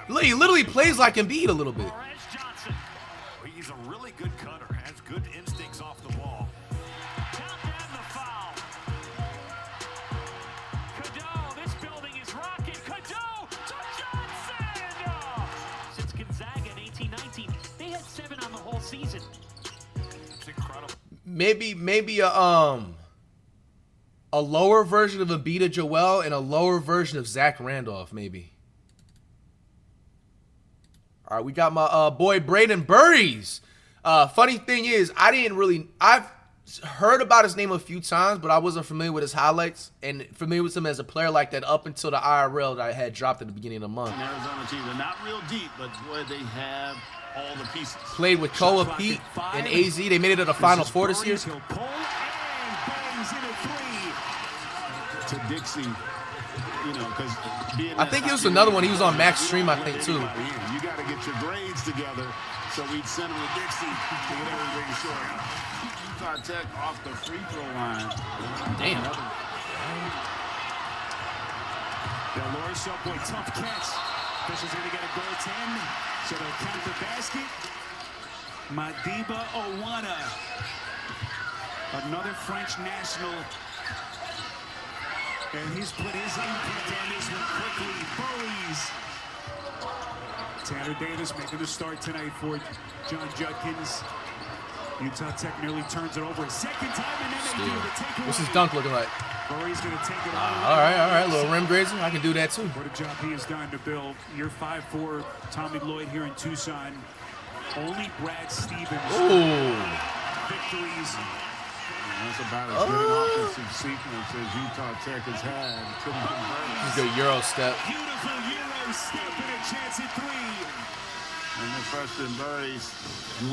Look, he literally plays like Embiid a little bit. He's a really good cutter, has good instincts off the ball. This building is rocking. Cadeau to Johnson! Since Gonzaga in 18-19, they had 7 on the whole season. It's incredible. Maybe a lower version of Embiid to Joel and a lower version of Zach Randolph, maybe. All right, we got my boy Braden Burries. Funny thing is, I've heard about his name a few times, but I wasn't familiar with his highlights and familiar with him as a player like that up until the IRL that I had dropped at the beginning of the month. Arizona team, they're not real deep, but boy, they have all the pieces. Played with Koa Pete and AZ. They made it to the Final Four this year. To Dixie, you know, because I think it was another one. He was on Max Stream, I think, too. You got to get your grades together, so we'd send him to Dixie to get everything sorted out. Utah Tech off the free throw line. Damn. Del Lore's shot boy, tough catch. Officials going to get a goal 10, so they'll count the basket. Madiba Owana, another French national. And he's put his input on this one quickly. Burries. Tanner Davis making the start tonight for John Judkins. Utah Tech nearly turns it over a second time, and then they do the takeaway. What's his dunk looking like? Burries going to take it all right. Little rim grazer. I can do that too. What a job he has done to build. Year 5 for Tommy Lloyd here in Tucson. Only Brad Stevens. Ooh. Victories. That's about as good an offensive sequence as Utah Tech has had. Couldn't convert. This is a Euro step. Beautiful Euro step and a chance at 3. And the freshman Burries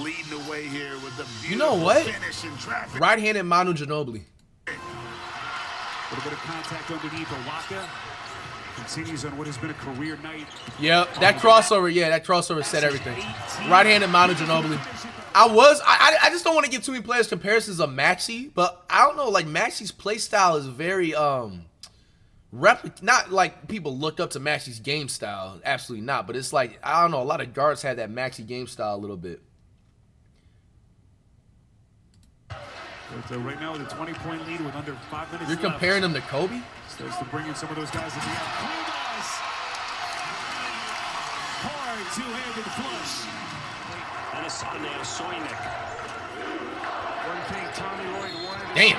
leading the way here with the beautiful You know what? finish in traffic. Right-handed Manu Ginobili. A little bit of contact underneath Awaka. Continues on what has been a career night. Yeah, that crossover. Yeah, that crossover said everything. Right-handed Manu Ginobili. I just don't want to give too many players comparisons of Maxey, but I don't know. Like Maxey's play style is very not like people look up to Maxey's game style. Absolutely not. But it's like I don't know. A lot of guards had that Maxey game style a little bit. But right now, the 20-point lead with under 5 minutes You're comparing them to Kobe? Starts to bring in some of those guys at the end. Hard two-handed flush. And a now Soynick. One thing Tommy Lloyd wanted. Damn.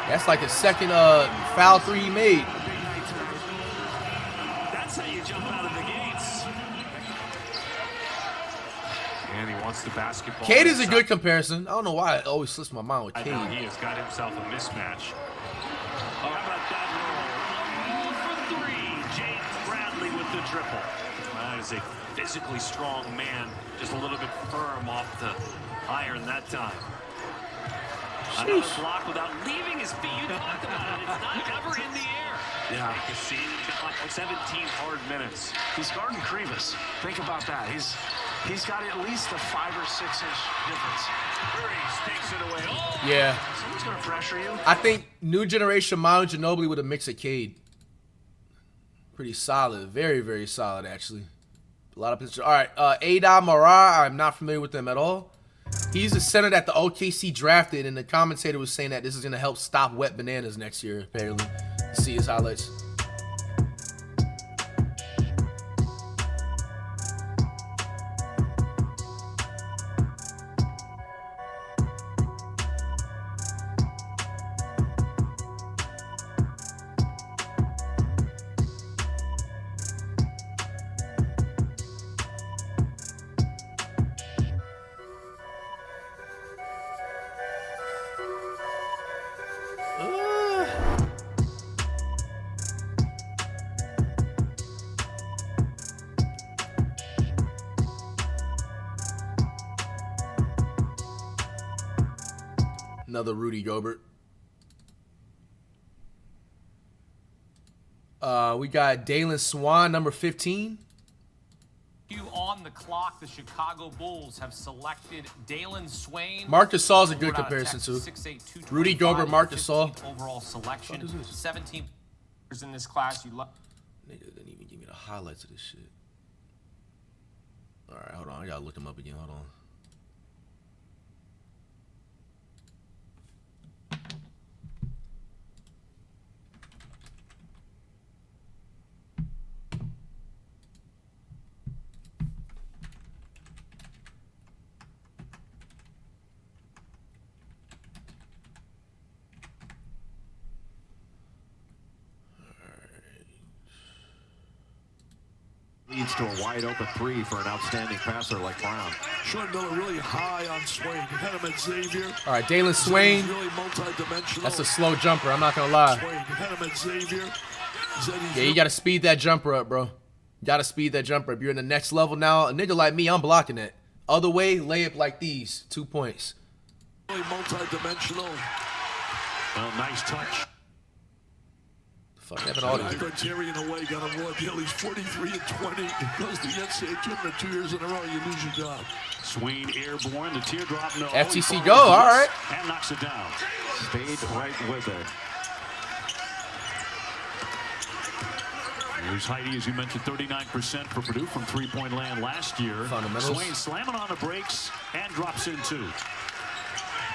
That's like a second foul three he made. That's how you jump out of the gates. And he wants the basketball. Cade is a good comparison. I don't know why it always slips my mind with Cade. I know he has got himself a mismatch. Oh, how about that roll? 0 for 3. Jake Bradley with the triple. That is a physically strong man. Just a little bit firm off the iron that time. Another block without leaving his feet. You talked about it. It's not ever in the air. Yeah. Make a scene. Got like 17 hard minutes. He's guarding Krivas. Think about that. He's got at least a 5 or 6 inch difference. Breeze takes it away. Oh, Yeah. Someone's gonna pressure you. I think new generation Manu Ginobili with a mix of Cade. Pretty solid. Very, very solid, actually. A lot of potential. All right. Ada Mara, I'm not familiar with them at all. He's the center that the OKC drafted, and the commentator was saying that this is going to help stop wet bananas next year, apparently. See his highlights. Another Rudy Gobert. We got Dalen Swan, number 15. On the clock, the Chicago Bulls have selected Dalen Swain. Marc Gasol's a good comparison too. Rudy Gobert, Marc Gasol. Overall selection. 17 in this class. You love. Nigga didn't even give me the highlights of this shit. All right, hold on. I gotta look him up again. Hold on. Leads to a wide open 3 for an outstanding passer like Brown. Sean Miller really high on Swain. You had him at Xavier. All right, Dalen Swain. Really multi-dimensional. That's a slow jumper. I'm not gonna lie. Swain. You had him at Xavier. Yeah, you gotta speed that jumper up, bro. You gotta speed that jumper up. You're in the next level now. A nigga like me, I'm blocking it. Other way, layup like these. 2 points. Really multi-dimensional. Well, nice touch. Fuck, having all these. Criterion away got him one deal. He's 43 and 20. He goes to the NCAA tournament 2 years in a row. You lose your job. Swain airborne. The teardrop. No. FTC go. All right. And knocks it down. Stayed right with it. Here's Heidi, as you mentioned, 39% for Purdue from three-point land last year. Fundamentals. Swain slamming on the brakes and drops in 2.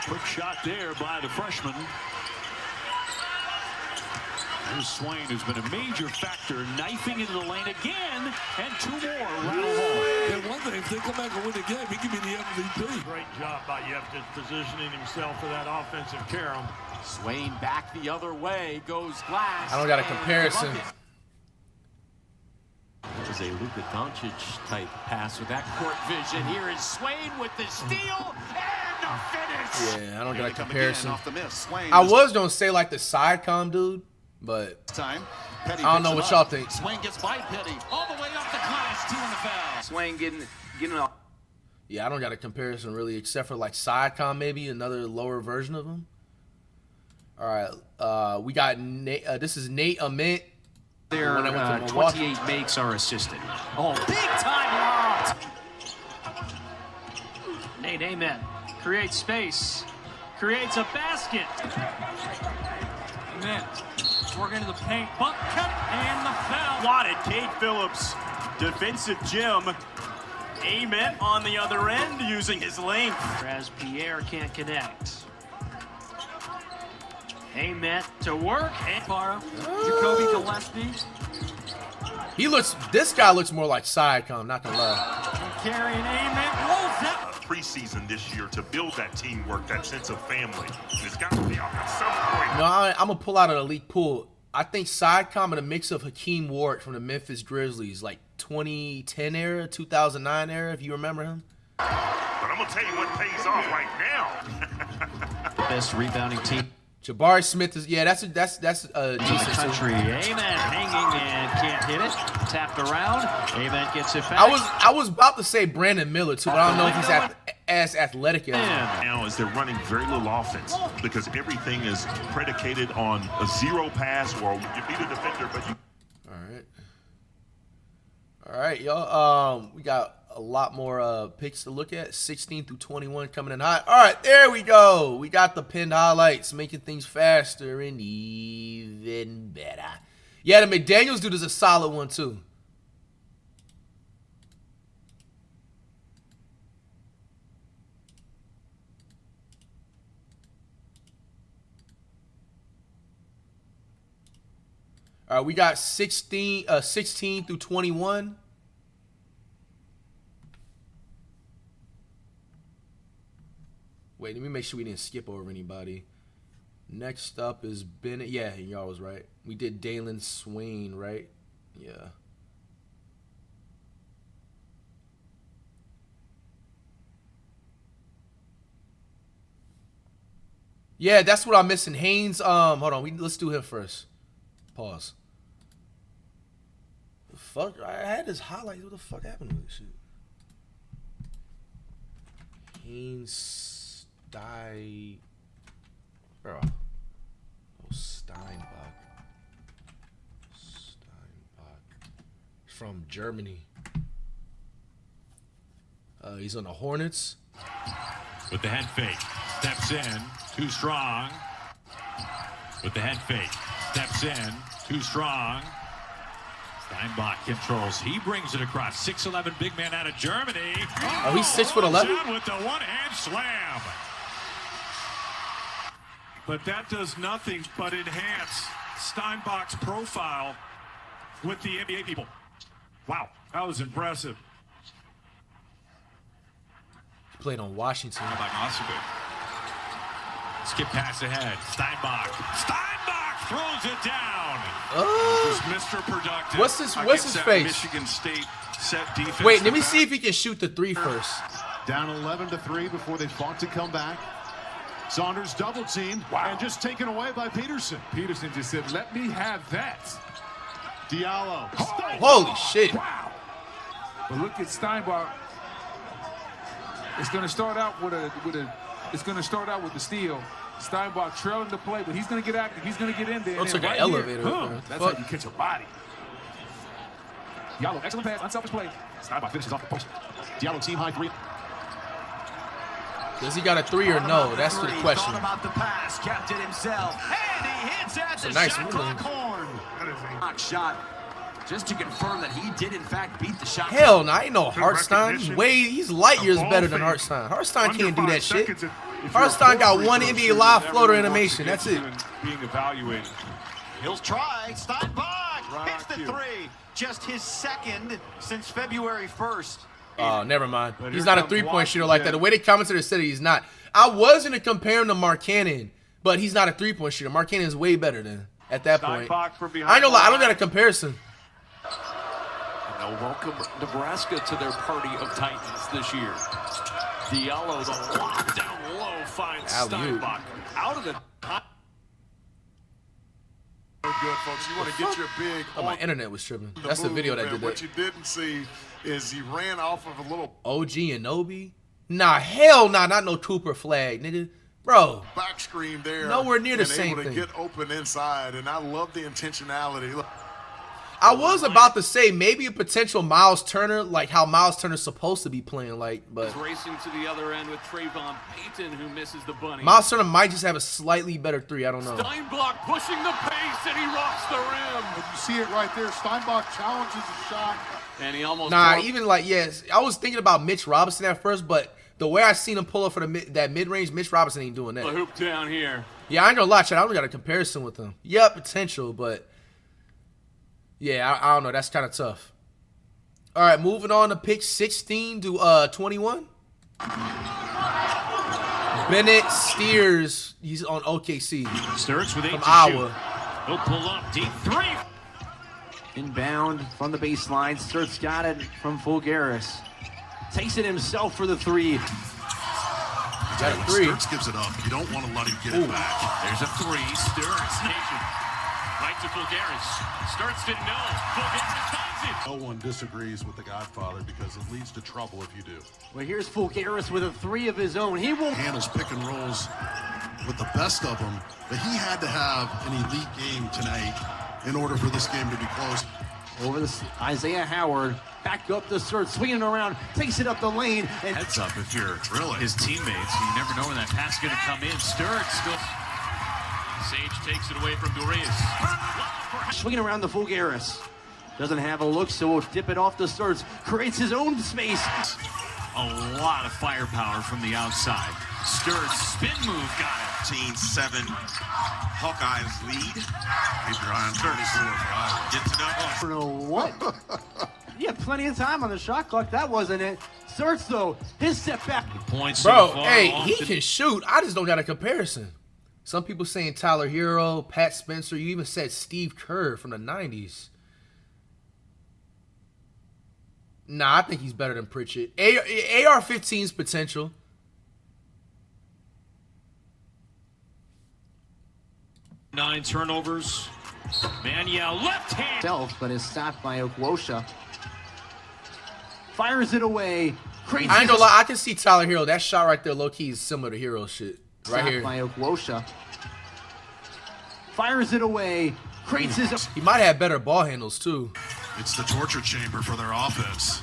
Quick shot there by the freshman. Here's Swain, who's been a major factor, knifing into the lane again, and 2 more. Rattle home. And one thing, if they come back and win the game, he could be the MVP. Great job by Yeftis positioning himself for that offensive carom. Swain back the other way, goes glass. I don't got a comparison. Which is a Luka Doncic type pass with that court vision. Here is Swain with the steal and the finish. Yeah, I don't got a comparison. I was gonna say like the sidecom dude, but time. I don't know what y'all think. Swain gets by Petty. All the way up the glass, 2 in the foul. Swain getting off. Yeah, I don't got a comparison really, except for like sidecom, maybe another lower version of him. All right. We got Nate. This is Nate Ament. Their 28 makes are assisted. Oh, big time locked. Nate Ament creates space. Creates a basket. Ament working into the paint. Buck cut and the foul. Swatted. Cade Phillips. Defensive gem. Ament on the other end using his length. As Pierre can't connect. Ament to work. Jacoby Gillespie. This guy looks more like Siakam, not gonna lie. Carrying Ament rolls out. Preseason this year to build that teamwork, that sense of family. And it's got to be off at some point. No, I'm gonna pull out an elite pool. I think Siakam in a mix of Hakeem Ward from the Memphis Grizzlies, like 2010 era, 2009 era, if you remember him. But I'm gonna tell you what pays off right now. Best rebounding team. Jabari Smith is that's a decent country. Ament hanging and can't hit it. Tapped around. Ament gets it back. I was about to say Brandon Miller too, but I don't know if he's as athletic as him. Now is they're running very little offense because everything is predicated on a zero pass or you beat a defender, but you. All right, y'all. We got a lot more picks to look at. 16 through 21 coming in hot. All right, there we go. We got the pinned highlights, making things faster and even better. Yeah, the McDaniels dude is a solid one too. All right, we got 16 through 21. Wait, let me make sure we didn't skip over anybody. Next up is Bennett. Yeah, y'all was right. We did Dalen Swain, right? Yeah. Yeah, that's what I'm missing. Haynes, hold on. Let's do him first. Pause. The fuck? I had this highlight. What the fuck happened with this shit? Haynes Steinbach. From Germany. He's on the Hornets. With the head fake. Steps in. Too strong. With the head fake. Steps in. Too strong. Steinbach controls. He brings it across. 6'11" big man out of Germany. Oh, he's 6'11"? With the one-hand slam. But that does nothing but enhance Steinbach's profile with the NBA people. Wow, that was impressive. He played on Washington. How about Oscar? Skip pass ahead. Steinbach throws it down. Just Mr. Productive. What's his face? Michigan State set defense. Wait, let me see if he can shoot the three first. Down 11-3 before they fought to come back. Saunders double teamed and just taken away by Peterson. Peterson just said, "Let me have that." Diallo. Holy shit. Wow. But look at Steinbach. It's going to start out with the steal. Steinbach trailing the play, but he's going to get active. He's going to get in there. Looks like an elevator. That's how you catch a body. Diallo, excellent pass, unselfish play. Steinbach finishes off the post. Diallo team high 3. Does he got a 3 or no? That's the question. About the pass, kept it himself, and he hits at the nice shot clock horn. Shot, just to confirm that he did in fact beat the shot. Hell no, I ain't no Hartstein. He's light years better than Hartstein. Hartstein can't do that shit. Hartstein got one NBA live floater animation. That's it. Being evaluated. He'll try. Steinbach hits the 3. Just his second since February 1st. Oh, never mind. He's not a three-point shooter like that. The way the commentator said it, he's not. I was going to compare him to Mark Cannon, but he's not a three-point shooter. Mark Cannon is way better than at that point. I ain't gonna lie, I don't got a comparison. And they'll welcome Nebraska to their party of Titans this year. Diallo, the lock down low, finds Steinbach out of the top. Good, folks. You want to get your big. Oh, my internet was tripping. That's the video that did that. What you didn't see is he ran off of a little. OG and Obi? Nah, hell nah, not no Cooper flag, nigga. Bro, back screen there. Nowhere near the and same able thing. to get open inside, and I love the intentionality. Look. I was about to say maybe a potential Miles Turner, like how Miles Turner's supposed to be playing, like, but Racing to the other end with Trayvon Payton, who misses the bunny. Miles Turner might just have a slightly better three. I don't know. Steinbach pushing the pace, and he rocks the rim. But you see it right there. Steinbach challenges the shot. And he almost even like, yes, I was thinking about Mitch Robinson at first, but the way I seen him pull up for that mid-range, Mitch Robinson ain't doing that. the hoop down here. Yeah, I ain't gonna lie, Chad. I don't got a comparison with him. Yeah, potential, but yeah, I don't know. That's kind of tough. All right, moving on to pick 16 to 21. Bennett Steers. He's on OKC. Sturts with 8 from to Iowa. shoot. He'll pull up deep three. Inbound from the baseline. Sturts got it from Fulgaris. Takes it himself for the three. Got a three. Sturts gives it up. You don't want to let him get it back. There's a three. Sturts. Nation. Right to Fulgaris. Sturts didn't know. Fulgaris finds it. No one disagrees with the Godfather because it leads to trouble if you do. Well, here's Fulgaris with a three of his own. He will handles pick and rolls with the best of them, but he had to have an elite game tonight in order for this game to be close. over this Isaiah Howard. Back up the Sturts, swinging around, takes it up the lane. And heads up if you're his teammates. You never know when that pass is going to come in. Sturts still. Sage takes it away from Dorius. Swinging around the Fulgaris. Doesn't have a look, so we'll dip it off the Sturts. Creates his own space. A lot of firepower from the outside. Sturts, spin move, got it. 7 Hawkeyes lead. Keep your eye on 34 for Iowa. Get to know. I don't know what. You had plenty of time on the shot clock. That wasn't it. Sturts, though, his step back. Points Bro, so far, hey, often. he can shoot. I just don't got a comparison. Some people saying Tyler Hero, Pat Spencer. You even said Steve Kerr from the 90s. Nah, I think he's better than Pritchett. AR-15's potential. Nine turnovers. Manuel, left hand. But is stopped by Okwosha. Fires it away. I ain't gonna lie, I can see Tyler Hero. That shot right there, low-key, is similar to Hero shit. Right here. By Okwosha. Fires it away. Creates his. He might have better ball handles, too. It's the torture chamber for their offense.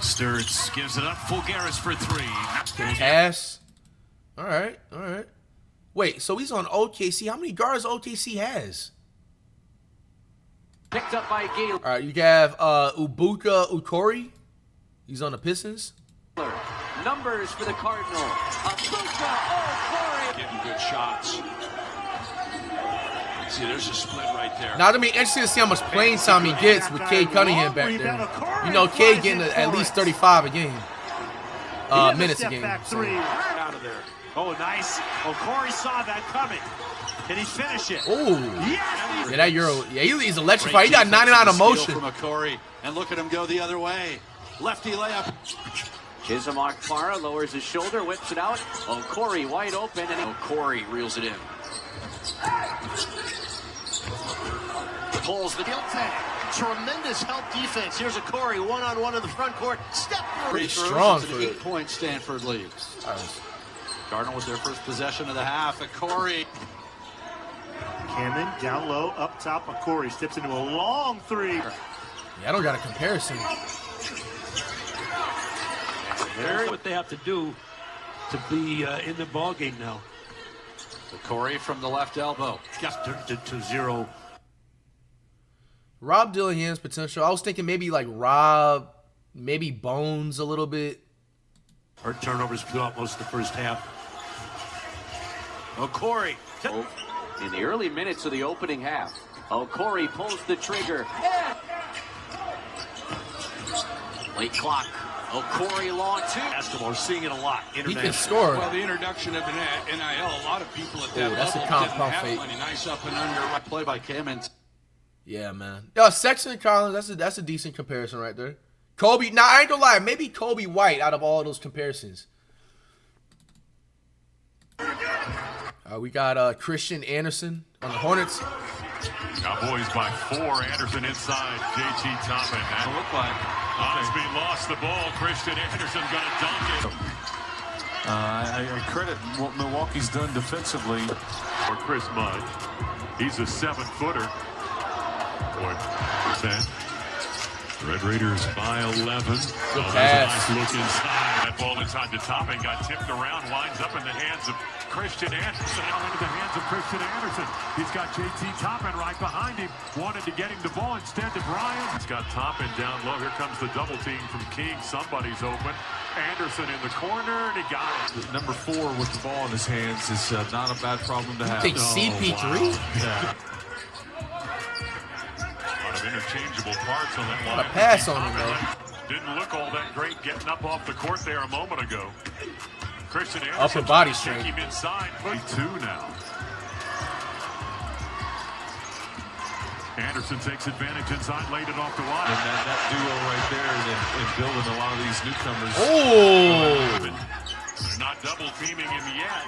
Sturts gives it up. Fulgaris for three. Pass. All right, all right. Wait, so he's on OKC. How many guards OKC has? Picked up by Gale. All right, you have Ubuka Ukori. He's on the Pistons. Numbers for the Cardinal. Ubuka Ukori. Getting good shots. See, there's a split right there. Now, it'll be interesting to see how much playing time he gets with Cade Cunningham back there. You know, Cade getting at least 35 a game. Minutes a game. Three out of there. Oh, nice. Oh, Corey saw that coming. Can he finish it? Ooh. Yes! Yeah, that Euro. Yeah, he's electrified. He got 99 emotion. From Corey, and look at him go the other way. Lefty layup. Kizamok Farah lowers his shoulder, whips it out. Oh, Corey wide open, and Corey reels it in. Pulls the guilt tag. Tremendous help defense. Here's a Corey one-on-one in the front court. Step pretty strong for an 8-point Stanford lead. Cardinals their first possession of the half. A Corey. Cannon down low, up top. A Corey steps into a long three. Yeah, I don't got a comparison. There's what they have to do to be in the ball game now. The Corey from the left elbow. Just to zero. Rob Dillingham's potential. I was thinking maybe like Rob, maybe Bones a little bit. Her turnovers throughout most of the first half. Oh, Corey. in the early minutes of the opening half. Oh, Corey pulls the trigger. Late clock. Oh, Corey long two. Basketball, we're seeing it a lot. He can score. Well, the introduction of NIL, a lot of people at that that's level a compound didn't have fake. money. Nice up and under. Play by Cammons. Yeah, man. Yo, Sexton Collins, that's a decent comparison right there. Kobe, now I ain't gonna lie, maybe Kobe White out of all those comparisons. We got Christian Anderson on the Hornets. Cowboys by 4. Anderson inside. JT Toppin. That look like Osby lost the ball. Christian Anderson gonna dunk it. I I credit what Milwaukee's done defensively. For Chris Mudge. He's a 7-footer. Boy, percent. Red Raiders by 11. Good Nice pass. look inside. That ball inside the top and got tipped around. Winds up in the hands of Christian Anderson. Now into the hands of Christian Anderson. He's got JT Toppin right behind him. Wanted to get him the ball instead to Bryant. He's got Toppin down low. Here comes the double team from King. Somebody's open. Anderson in the corner, and he got it. Number 4 with the ball in his hands is not a bad problem to have. Think CP3? Wow. Yeah. Interchangeable parts on that line. What a pass on him, man. Didn't look all that great getting up off the court there a moment ago. Christian Anderson. Upper body strength. Check him inside. 2 now. Anderson takes advantage inside, laid it off the line. And that duo right there and building a lot of these newcomers. Oh! They're not double teaming him yet.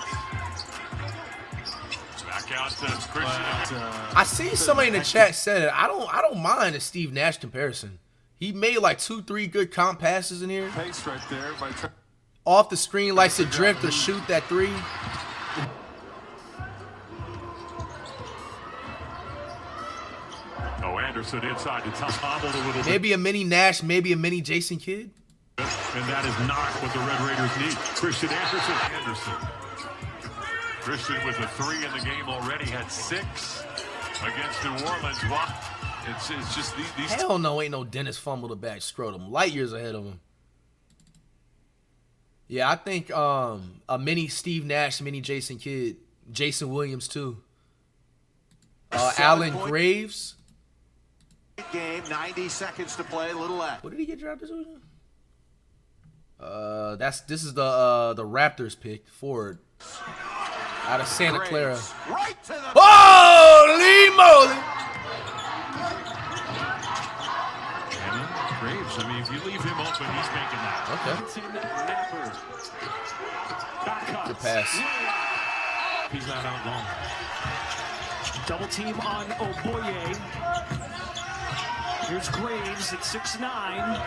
Back out to Christian. I see somebody in the chat said it. I don't mind a Steve Nash comparison. He made like 2-3 good comp passes in here. Pace right there. Off the screen, likes to drift or shoot that 3. Oh, Anderson inside the top, hobbled a little bit. Maybe a mini Nash, maybe a mini Jason Kidd. And that is not what the Red Raiders need. Christian Anderson. Christian with a 3 in the game already, had 6 against New Orleans. It's just these. Hell no, ain't no Dennis fumble the back scrotum. Light years ahead of him. Yeah, I think a mini Steve Nash, mini Jason Kidd, Jason Williams too. Alan Graves. Game, 90 seconds to play, a little left. What did he get drafted to? This is the Raptors pick, forward. Out of Santa Clara. Right to the Holy moly! Graves, I mean, if you leave him open, he's making that. Okay. Good pass. He's not out long. Double team on Oboye. Here's Graves at 6'9",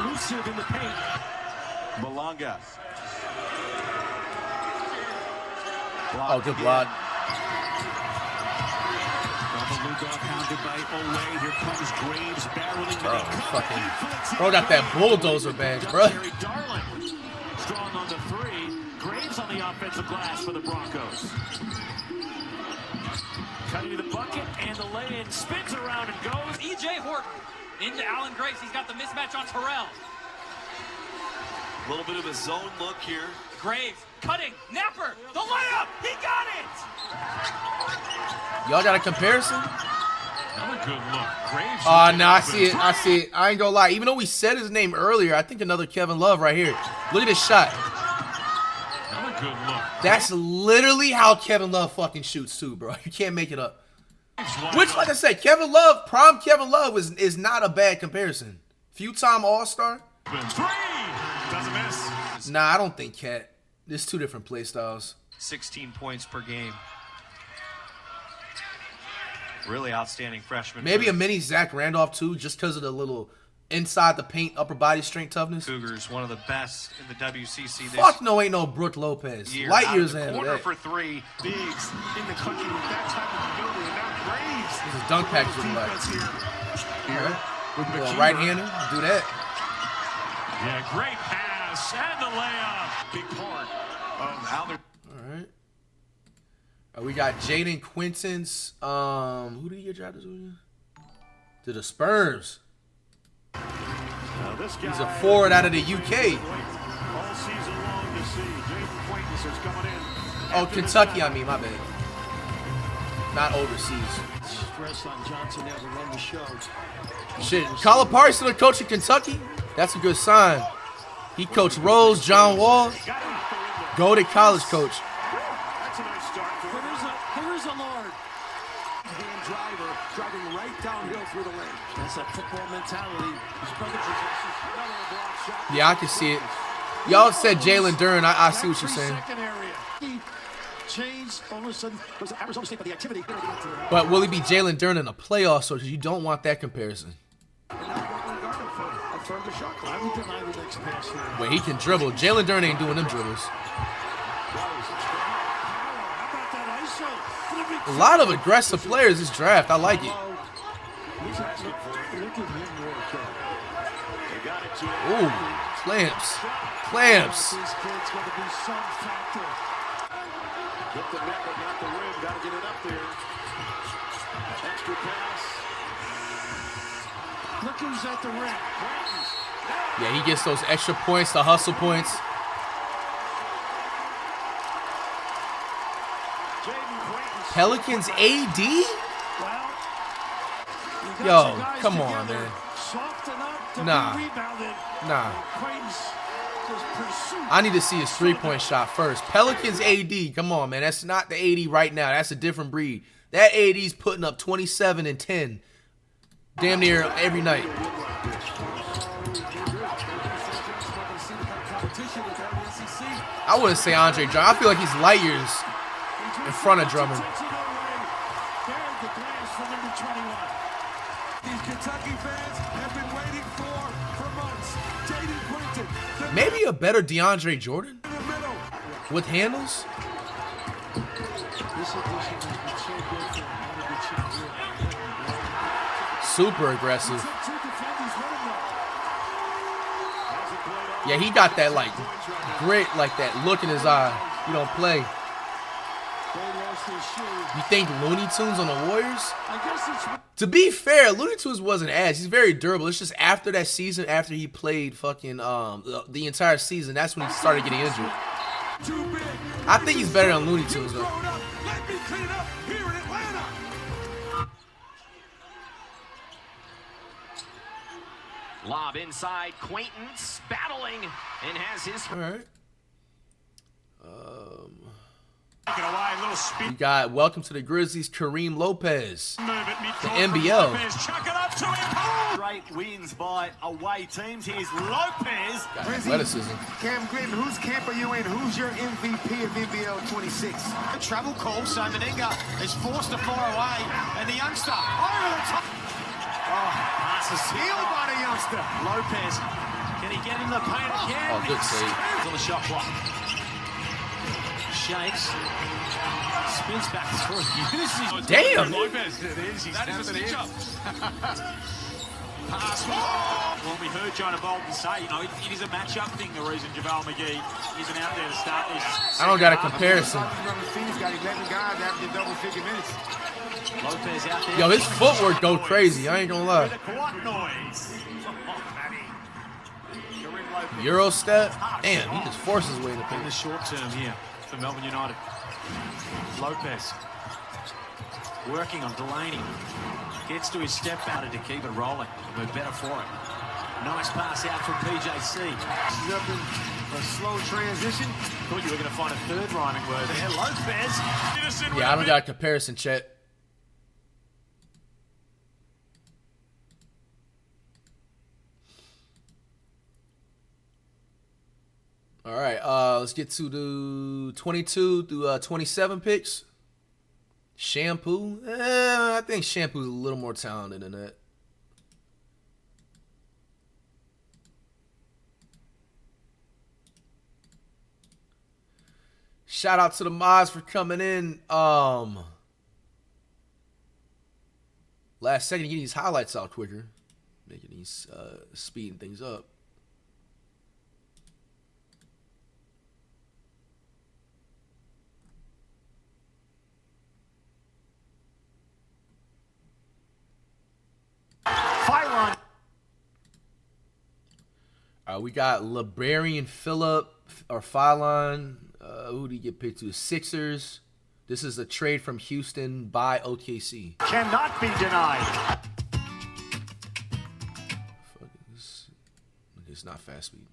elusive in the paint. Malanga. Oh, good block. Pounded by Olay. Here comes Graves barreling. Bro got that bulldozer badge, bro. Strong on the 3. Graves on the offensive glass for the Broncos. Cutting to the bucket, and the lay-in spins around and goes. E.J. Horton into Alan Graves. He's got the mismatch on Terrell. A little bit of a zone look here. Graves cutting. Napper. The layup. He got it. Y'all got a comparison? Not a good look. Graves. Oh, no, I see it. I see it. I ain't gonna lie. Even though we said his name earlier, I think another Kevin Love right here. Look at this shot. Not a good look. That's literally how Kevin Love fucking shoots too, bro. You can't make it up. Which, like I said, Kevin Love, prime Kevin Love is not a bad comparison. Few-time All-Star. 3. Doesn't miss. Nah, I don't think Cat. There's 2 different play styles. 16 points per game. Really outstanding freshman. Maybe a mini Zach Randolph too, just because of the little inside the paint upper body strength toughness. Cougars, one of the best in the WCC this Fuck no, ain't no Brooke Lopez. year. Light Out years of the ahead of corner that. for 3. Bigs in the country with that type of ability. And now Graves. This is dunk package looking like. Here. Well, right-hander, do that. Yeah, great pass and the layup. Big part of how they're. All right. We got Jaden Quinton's. Who did he get drafted to the Spurs. He's a forward out of the UK. All season long to see. Jaden Quinton is coming in. Oh, Kentucky, I mean, my bad. Not overseas. Stress on Johnson there to run the show. Shit, Calipari's still coaching Kentucky? That's a good sign. He coached Rose, John Wall. Go-to college coach. That's a nice start. Here's a Lord. Hand driver driving right downhill through the lane. That's a football mentality. His brother possesses another block shot. Yeah, I can see it. Y'all said Jalen Duren. I see what you're saying. Changed all of a sudden. Was Arizona State, but the activity. But will he be Jalen Duren in a playoff? So you don't want that comparison. I would deny the next pass here. When he can dribble, Jalen Duren ain't doing them dribbles. A lot of aggressive players this draft. I like it. Ooh, clamps. Clamps. Get the net, but not the rim. Got to get it up there. Extra pass. Look who's at the rim. Yeah, he gets those extra points, the hustle points. Pelicans AD? Yo, come on, man. Nah. I need to see his three-point shot first. Pelicans AD, come on, man. That's not the AD right now. That's a different breed. That AD's putting up 27 and 10 damn near every night. I wouldn't say Andre Drummond. I feel like he's light years in front of Drummond. These Kentucky fans have been waiting for months. Jaden Quinton. Maybe a better DeAndre Jordan with handles. Super aggressive. Yeah, he got that like grit, like that look in his eye. You don't play. You think Looney Tunes on the Warriors? To be fair, Looney Tunes wasn't ass. He's very durable. It's just after that season, after he played fucking the entire season, that's when he started getting injured. I think he's better than Looney Tunes though. Lob inside, Quaintance battling and has his. All right. Take it away, little spin. We got welcome to the Grizzlies, Kareem Lopez, Move at the midcourt. NBL. Lopez, chuck it up to him. Great wins by away teams. Here's Lopez. Got athleticism. Cam Gritton, whose camp are you in? Who's your MVP of NBL 26? Travel call, so Meninga is forced to fire away, and the youngster over the top. Oh, that's a steal by the youngster. Lopez, can he get in the paint again? Oh, good save. He's on the shot clock. Shakes. Spins back through. Damn. Lopez. It is. He's That is a stitch up. Pass. Well, we heard Jonah Bolton say, you know, it is a matchup thing, the reason JaVale McGee isn't out there to start this. I don't got a comparison. He's got 11 guys after double-figure minutes. Lopez out there. Yo, his footwork go crazy. I ain't gonna lie. Euro step. Damn, he just forces his way to In paint. the short term here for Melbourne United. Lopez working on Delaney. Gets to his step batter to keep it rolling. We're better for it. Nice pass out from PJC. He's up in a slow transition. Thought you were going to find a third rhyming word there. Lopez. Yeah, I don't got a comparison, Chet. All right, let's get to the 22 through 27 picks. Shampoo. I think Shampoo's a little more talented than that. Shout out to the mods for coming in. Last second, getting these highlights out quicker, making these speeding things up. We got Librarian Phillip or Phylon. Who did he get picked to? The Sixers. This is a trade from Houston by OKC. Cannot be denied. It's not fast speed.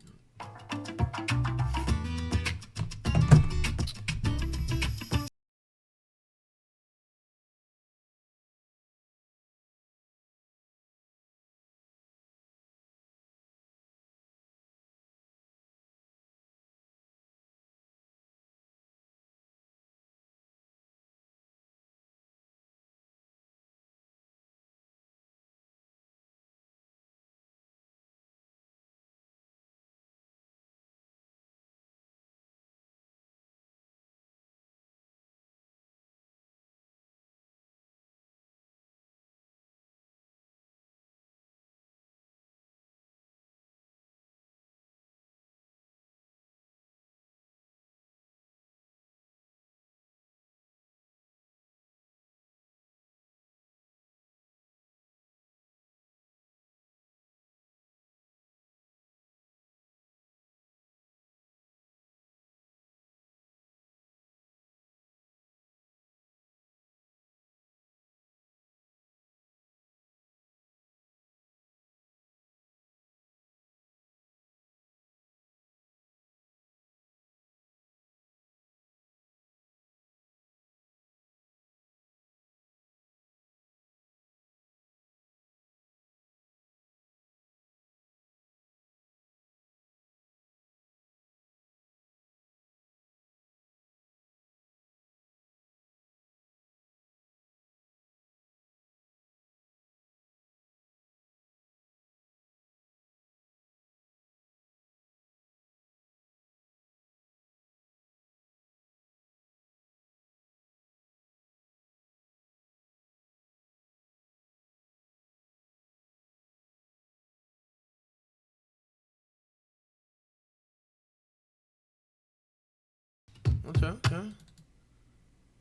Okay.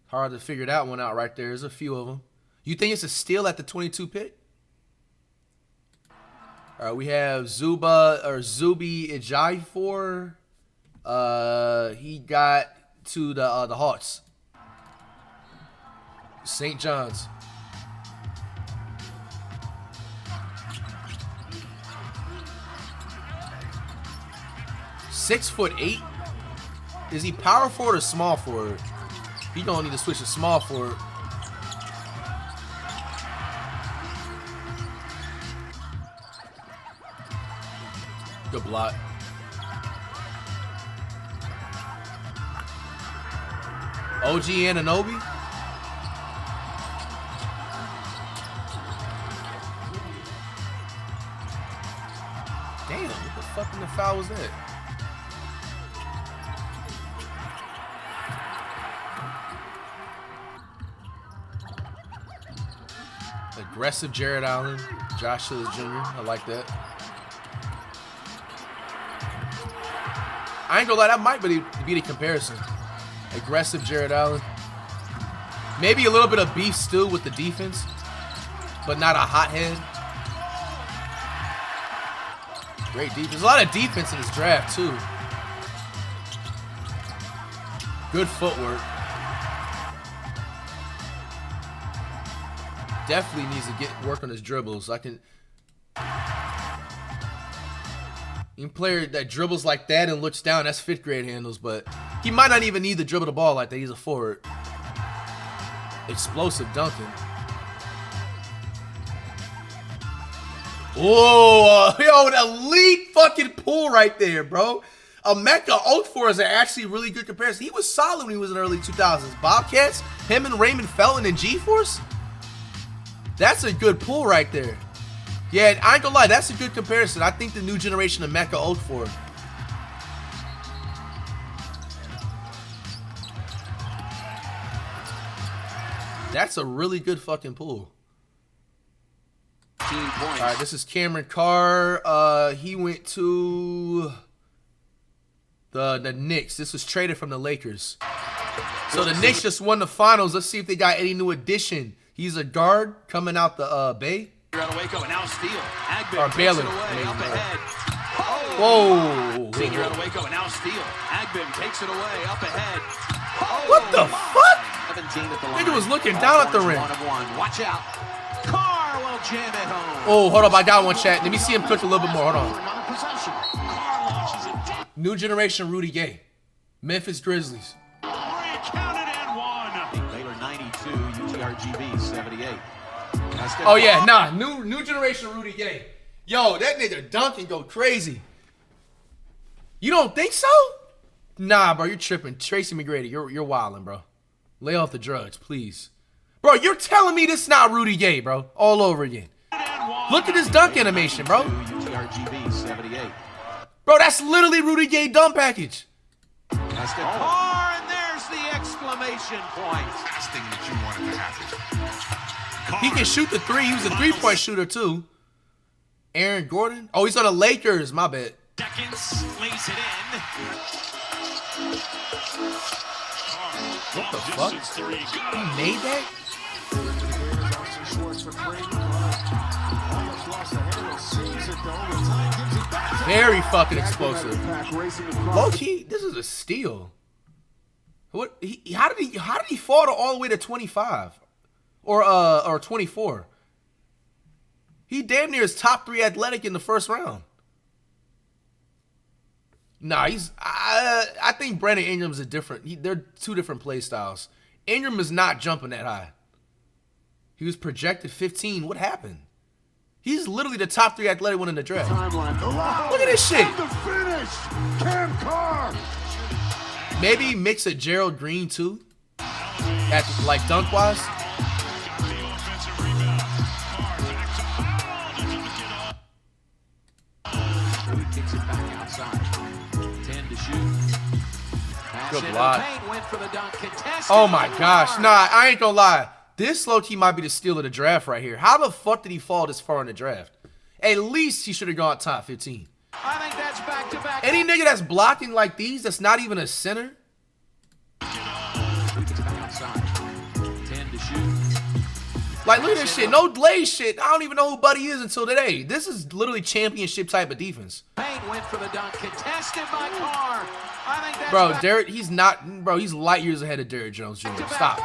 Hard to figure that one out right there. There's a few of them. You think it's a steal at the 22 pick? All right, we have Zubi Ejiofor. He got to the Hawks. St. John's. .6'8". Is he power forward or small forward? He gonna need to switch to small forward. Good block. OG Anunoby. Damn, what the fuck in the foul was that? Aggressive Jared Allen, Josh Hills Jr. I like that. I ain't gonna lie, that might be the comparison. Aggressive Jared Allen. Maybe a little bit of beef stew with the defense, but not a hothead. Great defense. There's a lot of defense in this draft, too. Good footwork. Definitely needs to work on his dribbles. Any player that dribbles like that and looks down, that's 5th grade handles, but he might not even need to dribble the ball like that. He's a forward. Explosive dunking. Oh, yo, an elite fucking pull right there, bro. Emeka Okafor is actually really good comparison. He was solid when he was in the early 2000s. Bobcats, him and Raymond Felton and G-Force. That's a good pull right there. Yeah, I ain't gonna lie, that's a good comparison. I think the new generation of Emeka Okafor. That's a really good fucking pull. 15 points. All right, this is Cameron Carr. He went to the Knicks. This was traded from the Lakers. So the Knicks just won the finals. Let's see if they got any new addition. He's a guard coming out the Bay. Waco, and now steal. Or Baylor. Up ahead. Whoa. Senior out of Waco, and now steal. Agbin takes it away, up ahead. What the fuck? 17 at the line. Nigga was looking down at the rim. 1 of 1. Watch out. Carr will jam it home. Oh, hold up. I got one, chat. Let me see him cook a little bit more. Hold on. New generation Rudy Gay. Memphis Grizzlies. Baylor 92, UTRGV 78. Oh yeah, nah, new generation Rudy Gay. Yo, that nigga dunk and go crazy. You don't think so? Nah, bro, you're tripping. Tracy McGrady, you're wilding, bro. Lay off the drugs, please. Bro, you're telling me this not Rudy Gay, bro. All over again. Look at this dunk animation, bro. UTRGV 78. Bro, that's literally Rudy Gay dunk package. That's the Carr, and there's the exclamation point. Last thing that you wanted to happen. He can shoot the three. He was a three-point shooter, too. Aaron Gordon. Oh, he's on the Lakers. My bad. Seconds, lays it in. What the fuck? He made that? Very fucking explosive. Low-key, this is a steal. What? How did he fall all the way to 25? Or 24. He damn near is top 3 athletic in the first round. Nah, I think Brandon Ingram's a different. They're two different play styles. Ingram is not jumping that high. He was projected 15. What happened? He's literally the top 3 athletic one in the draft. Look at this shit. The finish. Cam Carr. Maybe mix a Gerald Green too. At like dunk wise. Kicks it back outside. 10 to shoot. Good block. Went for the dunk. Oh my gosh. Nah, I ain't gonna lie. This low-key might be the steal of the draft right here. How the fuck did he fall this far in the draft? At least he should have gone top 15. I think that's back-to-back. Any nigga that's blocking like these, that's not even a center. Like, look at this shit. No delay shit. I don't even know who Buddy is until today. This is literally championship type of defense. Payne went for the dunk, contested by Carr. I think that's Bro, Derek, he's not, bro, he's light years ahead of Derrick Jones Jr. Stop.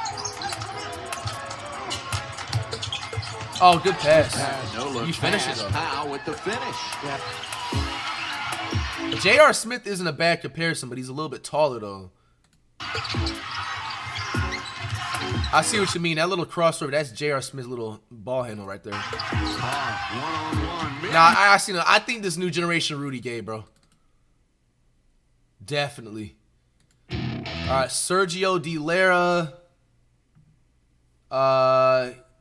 Oh, good pass. You finish it, though. Powell with the finish. J.R. Smith isn't a bad comparison, but he's a little bit taller, though. I see what you mean. That little crossover, that's J.R. Smith's little ball handle right there. One-on-one. Nah, I see. I think this new generation Rudy Gay, bro. Definitely. All right, Sergio D'Lara.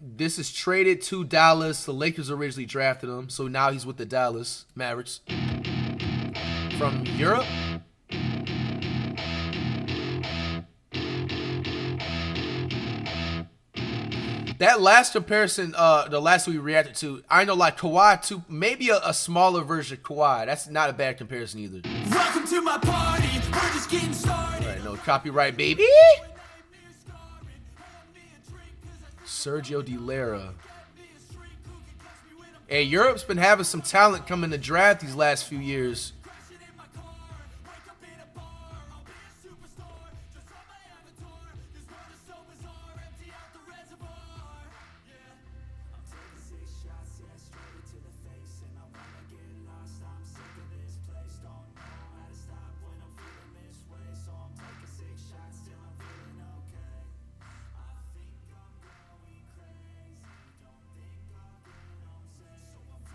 This is traded to Dallas. The Lakers originally drafted him, so now he's with the Dallas Mavericks. From Europe. That last comparison, the last we reacted to, I know like Kawhi too, maybe a smaller version of Kawhi. That's not a bad comparison either. Welcome to my party. We're just getting started. All right, no copyright, baby. Sergio D'Lara. Hey, Europe's been having some talent come in the draft these last few years.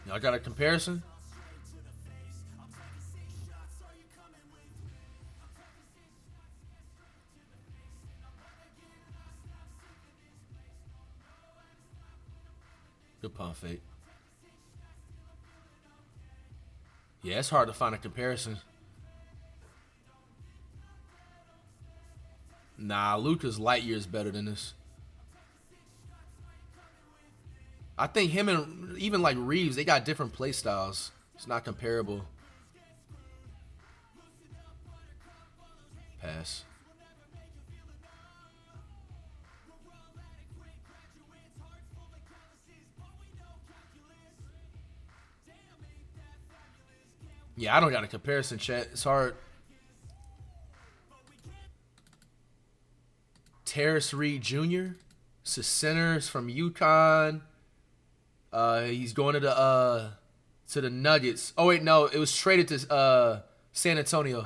Y'all got a comparison? Good pump fake. Yeah, it's hard to find a comparison. Nah, Luka's light years better than this. I think him and even like Reeves, they got different play styles. It's not comparable. Pass. Yeah, I don't got a comparison, chat. It's hard. Terrace Reed Jr. This is centers from UConn. He's going to the Nuggets. Oh wait, no, it was traded to San Antonio.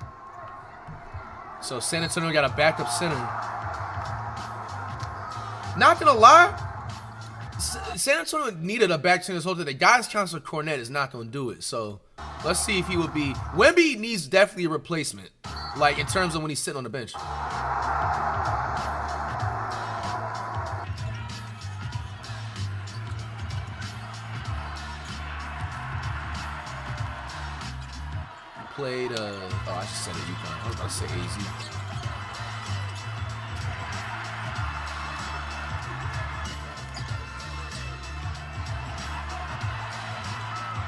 So San Antonio got a backup center. Not gonna lie, San Antonio needed a back center this whole thing. The guys Counselor Cornette is not gonna do it. So let's see if he would be. Wemby needs definitely a replacement, like in terms of when he's sitting on the bench. Played, oh, I just said it, UConn. I was about to say AZ.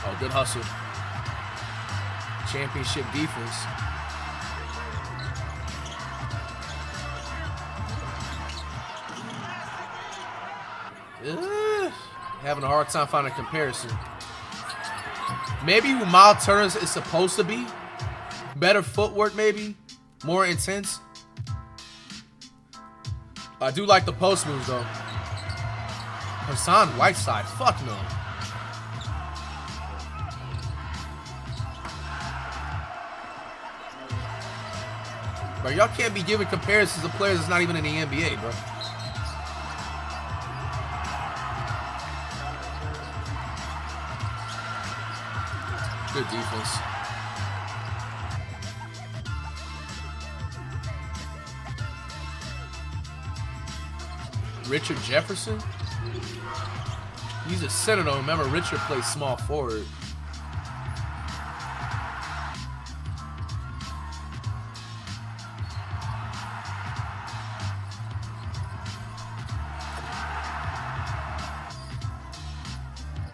Oh, good hustle. Championship defense. Having a hard time finding a comparison. Maybe who Miles Turner is supposed to be. Better footwork, maybe. More intense. I do like the post moves, though. Hassan Whiteside. Fuck no. Bro, y'all can't be giving comparisons to players that's not even in the NBA, bro. Good defense. Richard Jefferson? He's a center though. Remember, Richard plays small forward.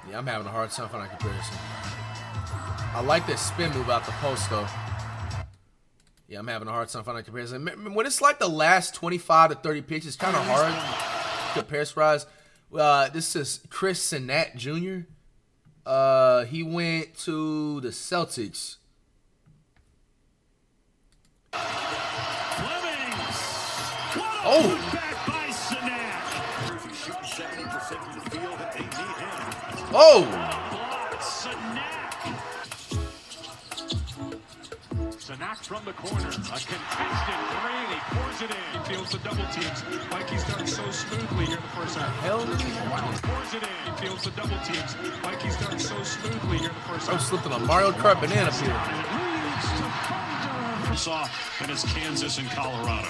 Yeah, I'm having a hard time finding a comparison. I like that spin move out the post though. Yeah, I'm having a hard time finding a comparison. When it's like the last 25 to 30 picks, it's kind of hard to compare rise. This is Chris Sinat Jr. He went to the Celtics. Flemings. Oh. By Sinak. He's shooting 70% from the field, and they need him. Oh. Sinak from the corner. A contested three, and he pours it in. He feels the double teams. Mikey's done so smoothly here in the first half. Hell no. Pours it in. He feels the double teams. Mikey's done so smoothly here in the first half. I'm slipping a Mario Kart banana peel. Saw in his Kansas and Colorado.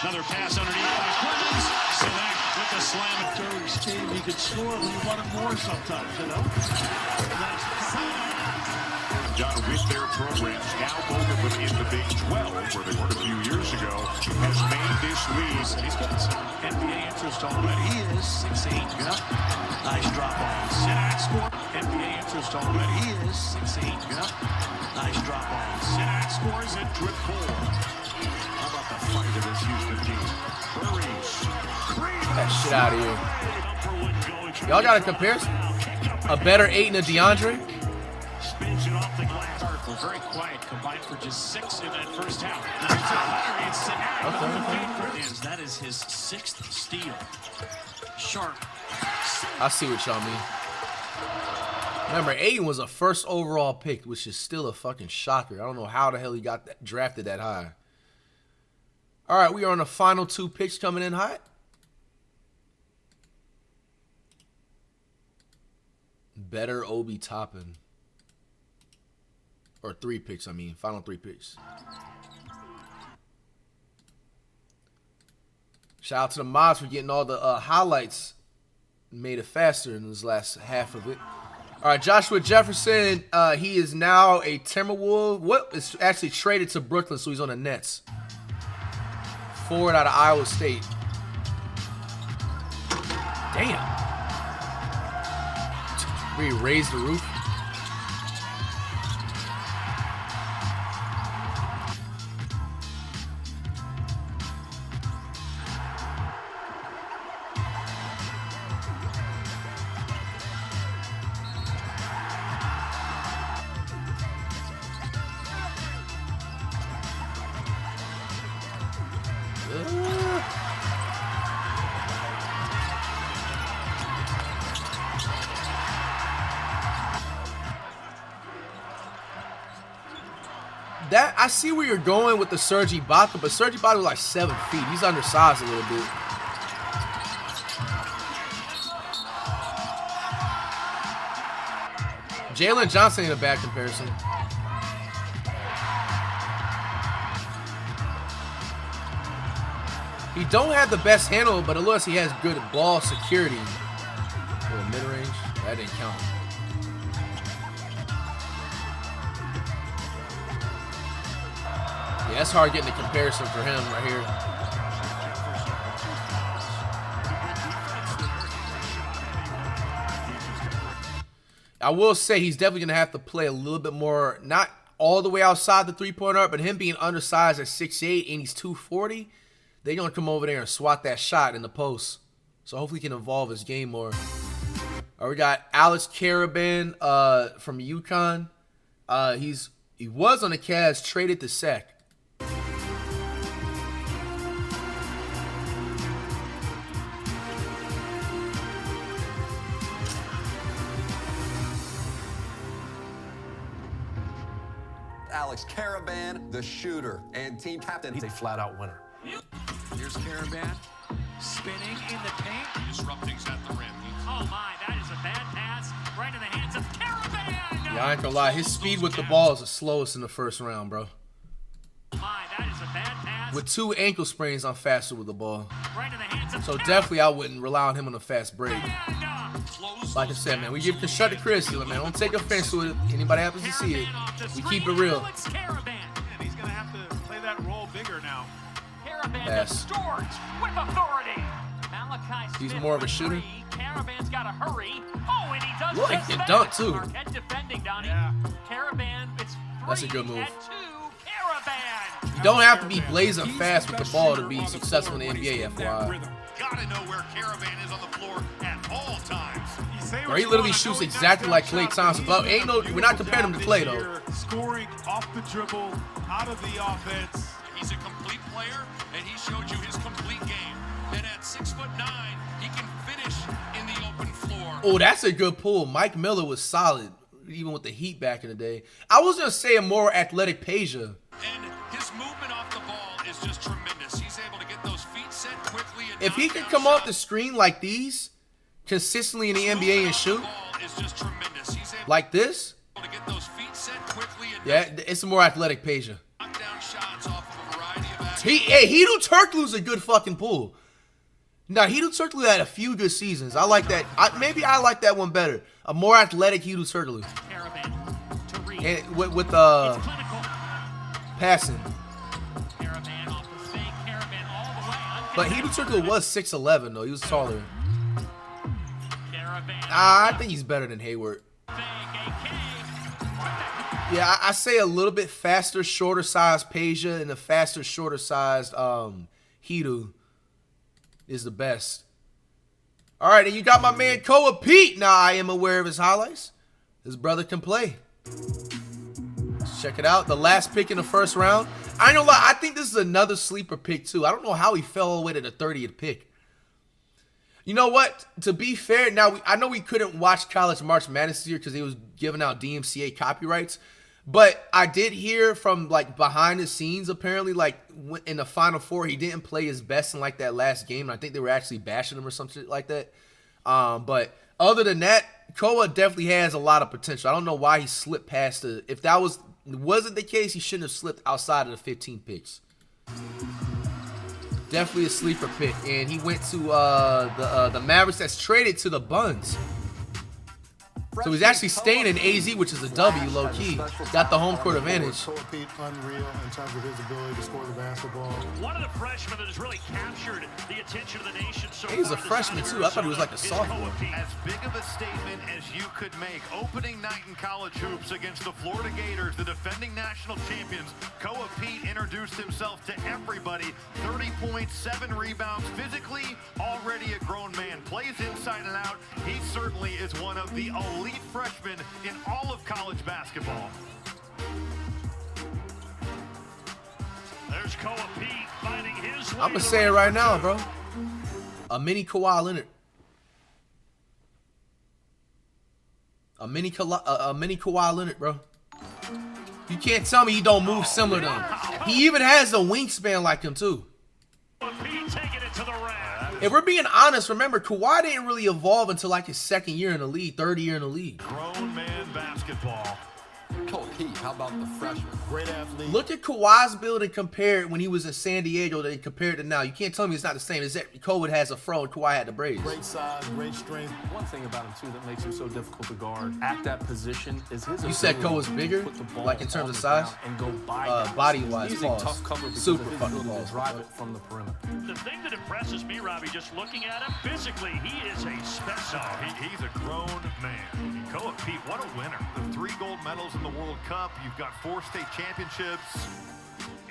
Another pass underneath by Clemens. Sinak with the slam at Curry's game. He could score when you want him more sometimes, you know. Done with their programs. Now both of them in the Big 12, where they were a few years ago, has made this lead. He's got some NBA interest on him. He is 6'8". Yep. Nice drop off. Sinak scored. NBA interest on him. He is 6'8". Yep. Nice drop off. Sinak scores at trip 4. How about the fight of this Houston team? Get that shit out of here. Y'all got a comparison? A better Ayton and DeAndre? Spins it off the glass. We're very quiet, combined for just 6 in that first half. Okay. That is his 6th steal. Sharp. I see what y'all mean. Remember, Ayton was a first overall pick, which is still a fucking shocker. I don't know how the hell he got drafted that high. All right, we are on the final 2 picks coming in hot. Better Obi Toppin. Or 3 picks, I mean. Final 3 picks. Shout out to the mods for getting all the highlights. Made it faster in this last half of it. All right, Joshua Jefferson. He is now a Timberwolves. What is actually traded to Brooklyn, so he's on the Nets. Forward out of Iowa State. Damn. We raised the roof. That I see where you're going with the Serge Ibaka, but Serge Ibaka was like 7 feet. He's undersized a little bit. Jalen Johnson ain't a bad comparison. He don't have the best handle, but it looks he has good ball security. Little mid-range. That didn't count. Yeah, that's hard getting a comparison for him right here. I will say he's definitely going to have to play a little bit more, not all the way outside the three-point arc, but him being undersized at 6'8" and he's 240, they're going to come over there and swat that shot in the post. So hopefully he can evolve his game more. All right, we got Alex Caravan from UConn. He was on the Cavs, traded to SEC. Alex Caravan, the shooter, and team captain. He's a flat-out winner. Here's Caravan spinning in the paint. Disrupting's at the rim. Oh my, that is a bad pass right in the hands of Caravan. Yeah, I ain't gonna lie. His speed with the ball is the slowest in the first round, bro. My, that is a bad pass. With 2 ankle sprains, I'm faster with the ball. Right in the hands of So definitely I wouldn't rely on him on a fast break. Like I said, man, we give constructive criticism, man. Don't take offense to it. Anybody happens to see it. We keep it real. And he's going to have to play that role bigger now. Yes. With authority. He's more of a shooter. Caravan's got to hurry. Oh, and he does Look, he can dunk too. Marquette defending, Donnie. Caravan, it's 3 That's a good move. at 2. Caravan. You don't have to be blazing fast with the ball to be successful in the NBA, FYI. gotta know where Caravan is on the floor at all times. Bro, he literally shoots exactly like Klay Thompson, but ain't no, we're not comparing him to Klay though. Scoring off the dribble, out of the offense. He's a complete player, and he showed you his complete game. And at 6'9", he can finish in the open floor. Oh, that's a good pull. Mike Miller was solid, even with the Heat back in the day. I was gonna say a more athletic Peja. And his movement off the ball is just tremendous. He's able to get those feet set quickly. And If he could come off the screen like these consistently in the NBA and shoot like this, yeah, it's a more athletic Peja. Hedo Turkoglu's a good fucking pull. Now, Hedo Turkoglu had a few good seasons. I like that. Maybe I like that one better. A more athletic Hedo Turkoglu. And with passing. But Hedo Turkoglu was 6'11", though. He was taller. I think he's better than Hayward. Yeah, I say a little bit faster, shorter sized Peja and a faster, shorter sized Hedo is the best. All right, and you got my man Koa Pete. Now I am aware of his highlights. His brother can play. Let's check it out. The last pick in the first round. I ain't gonna lie, I think this is another sleeper pick too. I don't know how he fell all the way to the 30th pick. You know what? To be fair, now I know we couldn't watch College March Madness this year because they was giving out DMCA copyrights. But I did hear from like behind the scenes, apparently, like in the Final Four, he didn't play his best in like that last game. And I think they were actually bashing him or something like that. But other than that, Koa definitely has a lot of potential. I don't know why he slipped past the. If that wasn't the case, he shouldn't have slipped outside of the 15 picks. Definitely a sleeper pick, and he went to the Mavericks that's traded to the Buns. So he's actually staying in AZ, which is a W, low-key. Got the home court advantage. Unreal in terms of his ability to score the basketball. One of the freshmen that has really captured the attention of the nation so far. He's a freshman, too. I thought he was like a sophomore. As big of a statement as you could make. Opening night in college hoops against the Florida Gators, the defending national champions. Koa Pete introduced himself to everybody. 30 points, 7 rebounds. Physically, already a grown man. Plays inside and out. He certainly is one of the elite freshmen in all of college basketball. There's Koa Pete finding his way. I'm going to say it right now, bro. A mini Kawhi Leonard. A mini Kawhi Leonard, bro. You can't tell me he don't move similar to him. He even has a wingspan like him, too. If we're being honest, remember, Kawhi didn't really evolve until like his second year in the league, third year in the league. Grown man basketball. Koa Pete, how about the freshman? Great athlete. Look at Kawhi's build and compare it when he was in San Diego and compare it to now. You can't tell me it's not the same. Is that Kobe has a fro and Kawhi had the braids? Great size, great strength. One thing about him, too, that makes him so difficult to guard at that position is his You said Kobe's bigger, like in terms of size? And go body-wise, he's a tough cover because super of his fucking ability balls. to drive it from the perimeter. The thing that impresses me, Robbie, just looking at him, physically, he is a specimen. He's a grown man. Koa Pete, what a winner. The 3 gold medals in the World Cup. You've got 4 state championships.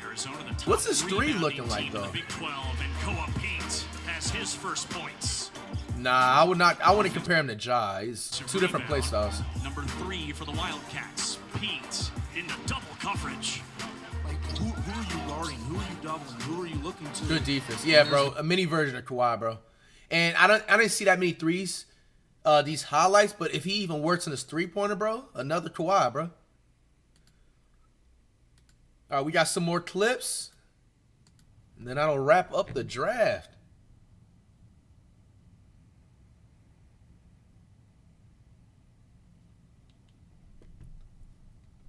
Arizona, the top What's his three looking like, team in though? the Big 12, and Koa Pete has his first points. Nah, I would not. I wouldn't compare him to Ja. He's two different play styles. Number 3 for the Wildcats, Pete, in the double coverage. Like, who are you guarding? Who are you doubling? Who are you looking to? Good defense. Yeah, bro. A mini version of Kawhi, bro. And I didn't see that many threes, these highlights, but if he even works in his three-pointer, bro, another Kawhi, bro. All right, we got some more clips. And then that'll wrap up the draft.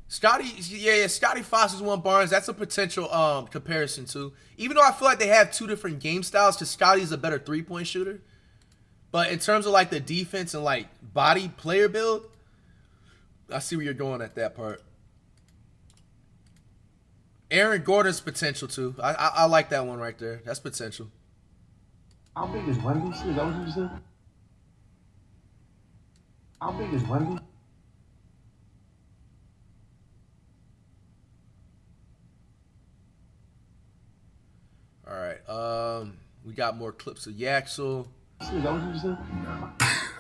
Scotty Foster's one Barnes. That's a potential comparison too. Even though I feel like they have two different game styles, because Scotty's a better three-point shooter. But in terms of like the defense and like body player build, I see where you're going at that part. Aaron Gordon's potential too. I like that one right there. That's potential. How big is Wendy? Is that what you said? How big is Wendy? All right. We got more clips of Yaxel. Is that what you said?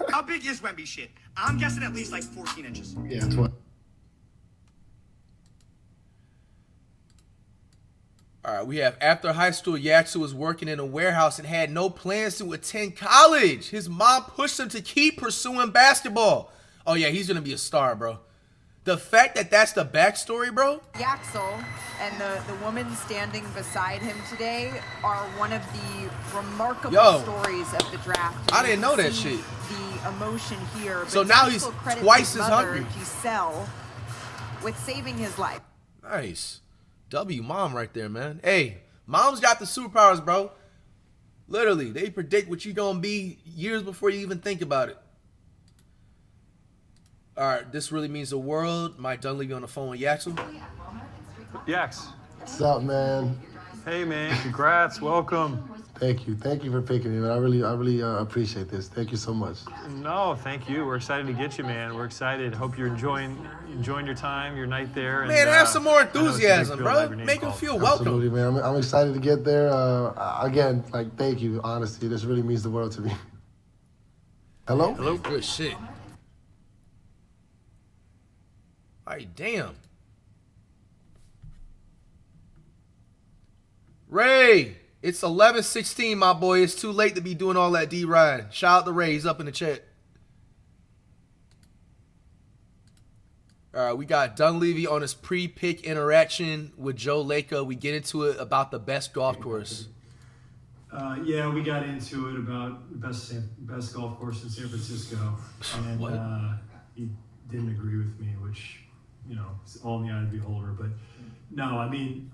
How big is Wemby shit? I'm guessing at least like 14 inches. Yeah, 20. All right, we have after high school, Yaxel was working in a warehouse and had no plans to attend college. His mom pushed him to keep pursuing basketball. Oh, yeah, he's going to be a star, bro. The fact that that's the backstory, bro. Yaxel and the woman standing beside him today are one of the remarkable stories of the draft. I didn't know that shit. The emotion here. So now he's twice as hungry. Giselle, with saving his life. Nice. W mom right there, man. Hey, mom's got the superpowers, bro. Literally, they predict what you're going to be years before you even think about it. All right, this really means the world. Mike Dunleavy on the phone with Yaxel. Yax. What's up, man? Hey, man. Congrats. Welcome. Thank you. Thank you for picking me, man. I really appreciate this. Thank you so much. No, thank you. We're excited to get you, man. We're excited. Hope you're enjoying your time, your night there. Man, have some more enthusiasm, bro. Make him feel welcome. Absolutely, man. I'm excited to get there. Again, like, thank you. Honestly, this really means the world to me. Hello? Hello? Good shit. Ay, damn. Ray, it's 11:16, my boy. It's too late to be doing all that D-Ride. Shout out to Ray. He's up in the chat. All right, we got Dunleavy on his pre-pick interaction with Joe Lacob. We get into it about the best golf course. Yeah, we got into it about the best golf course in San Francisco. And he didn't agree with me, which, you know, it's all in the eye of the beholder. But no, I mean,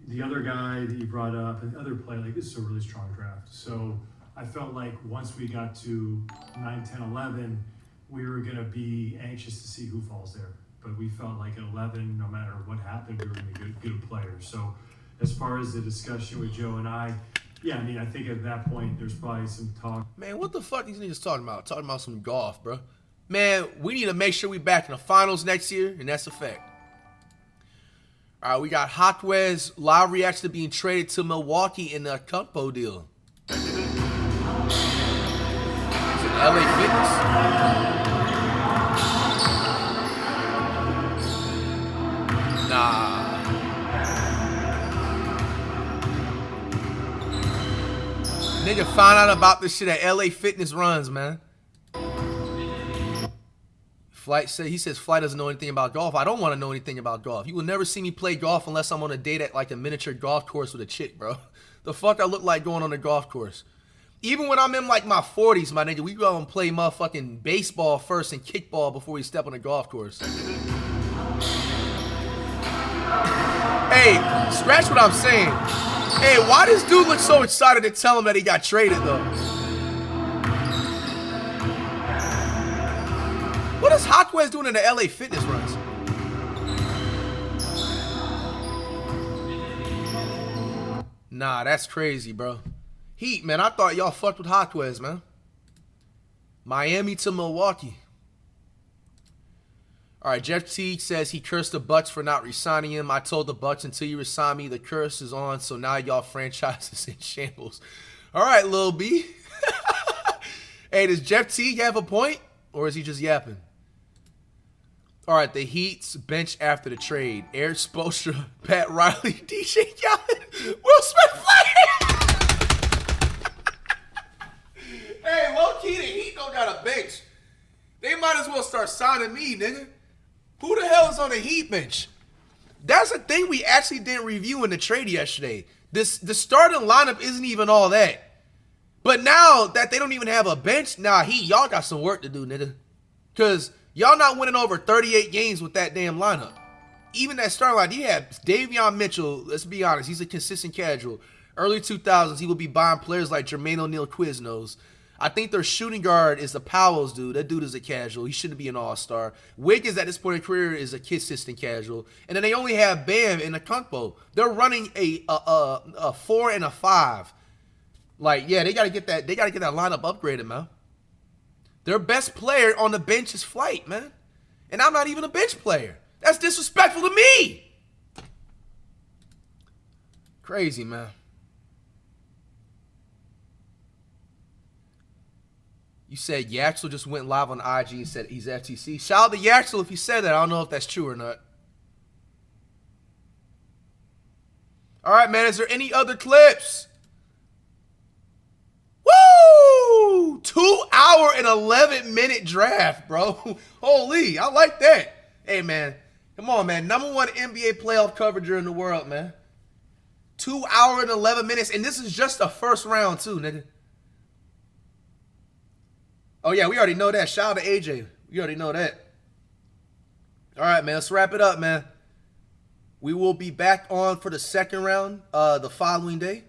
the other guy that you brought up, and other play, like, this is a really strong draft. So I felt like once we got to 9, 10, 11, we were going to be anxious to see who falls there. But we felt like at 11, no matter what happened, we were going to get good players. So as far as the discussion with Joe and I, yeah, I mean, I think at that point, there's probably some talk. Man, what the fuck these niggas talking about? Talking about some golf, bro. Man, we need to make sure we back in the finals next year, and that's a fact. All right, we got Hawkwez live reaction to being traded to Milwaukee in the Kumpo deal. Is it LA Fitness? Nah. Nigga found out about this shit at LA Fitness runs, man. Flight says Flight doesn't know anything about golf. I don't want to know anything about golf. You will never see me play golf unless I'm on a date at like a miniature golf course with a chick, bro. The fuck I look like going on a golf course. Even when I'm in like my 40s, my nigga, we go and play motherfucking baseball first and kickball before we step on a golf course. Hey, scratch what I'm saying. Hey, why does dude look so excited to tell him that he got traded though? What is Hawkwez doing in the LA Fitness runs? Nah, that's crazy, bro. Heat, man, I thought y'all fucked with Hawkwez, man. Miami to Milwaukee. All right, Jeff Teague says he cursed the Bucks for not re-signing him. I told the Bucks until you resign me, the curse is on, so now y'all franchise is in shambles. All right, Lil B. Hey, does Jeff Teague have a point, or is he just yapping? All right, the Heat's bench after the trade. Eric Spoelstra, Pat Riley, DJ Khaled, Will Smith Hey, low-key, the Heat don't got a bench. They might as well start signing me, nigga. Who the hell is on the Heat bench? That's a thing we actually didn't review in the trade yesterday. The starting lineup isn't even all that. But now that they don't even have a bench, nah, Heat, y'all got some work to do, nigga. Because y'all not winning over 38 games with that damn lineup. Even that starting line, you have Davion Mitchell, let's be honest, he's a consistent casual. Early 2000s, he will be buying players like Jermaine O'Neal Quiznos. I think their shooting guard is the Powell's dude. That dude is a casual. He shouldn't be an all-star. Wiggins at this point in career is a consistent casual. And then they only have Bam in the Kumpo. They're running a 4 and a 5. Like, yeah, they gotta get that lineup upgraded, man. Their best player on the bench is Flight, man. And I'm not even a bench player. That's disrespectful to me. Crazy, man. You said Yaxel just went live on IG and said he's FTC. Shout out to Yaxel if he said that. I don't know if that's true or not. All right, man. Is there any other clips? Woo! 2 hour and 11-minute draft, bro. Holy, I like that. Hey, man. Come on, man. #1 NBA playoff coverage in the world, man. 2 hour and 11 minutes. And this is just the first round, too, nigga. Oh, yeah, we already know that. Shout out to AJ. We already know that. All right, man. Let's wrap it up, man. We will be back on for the second round the following day.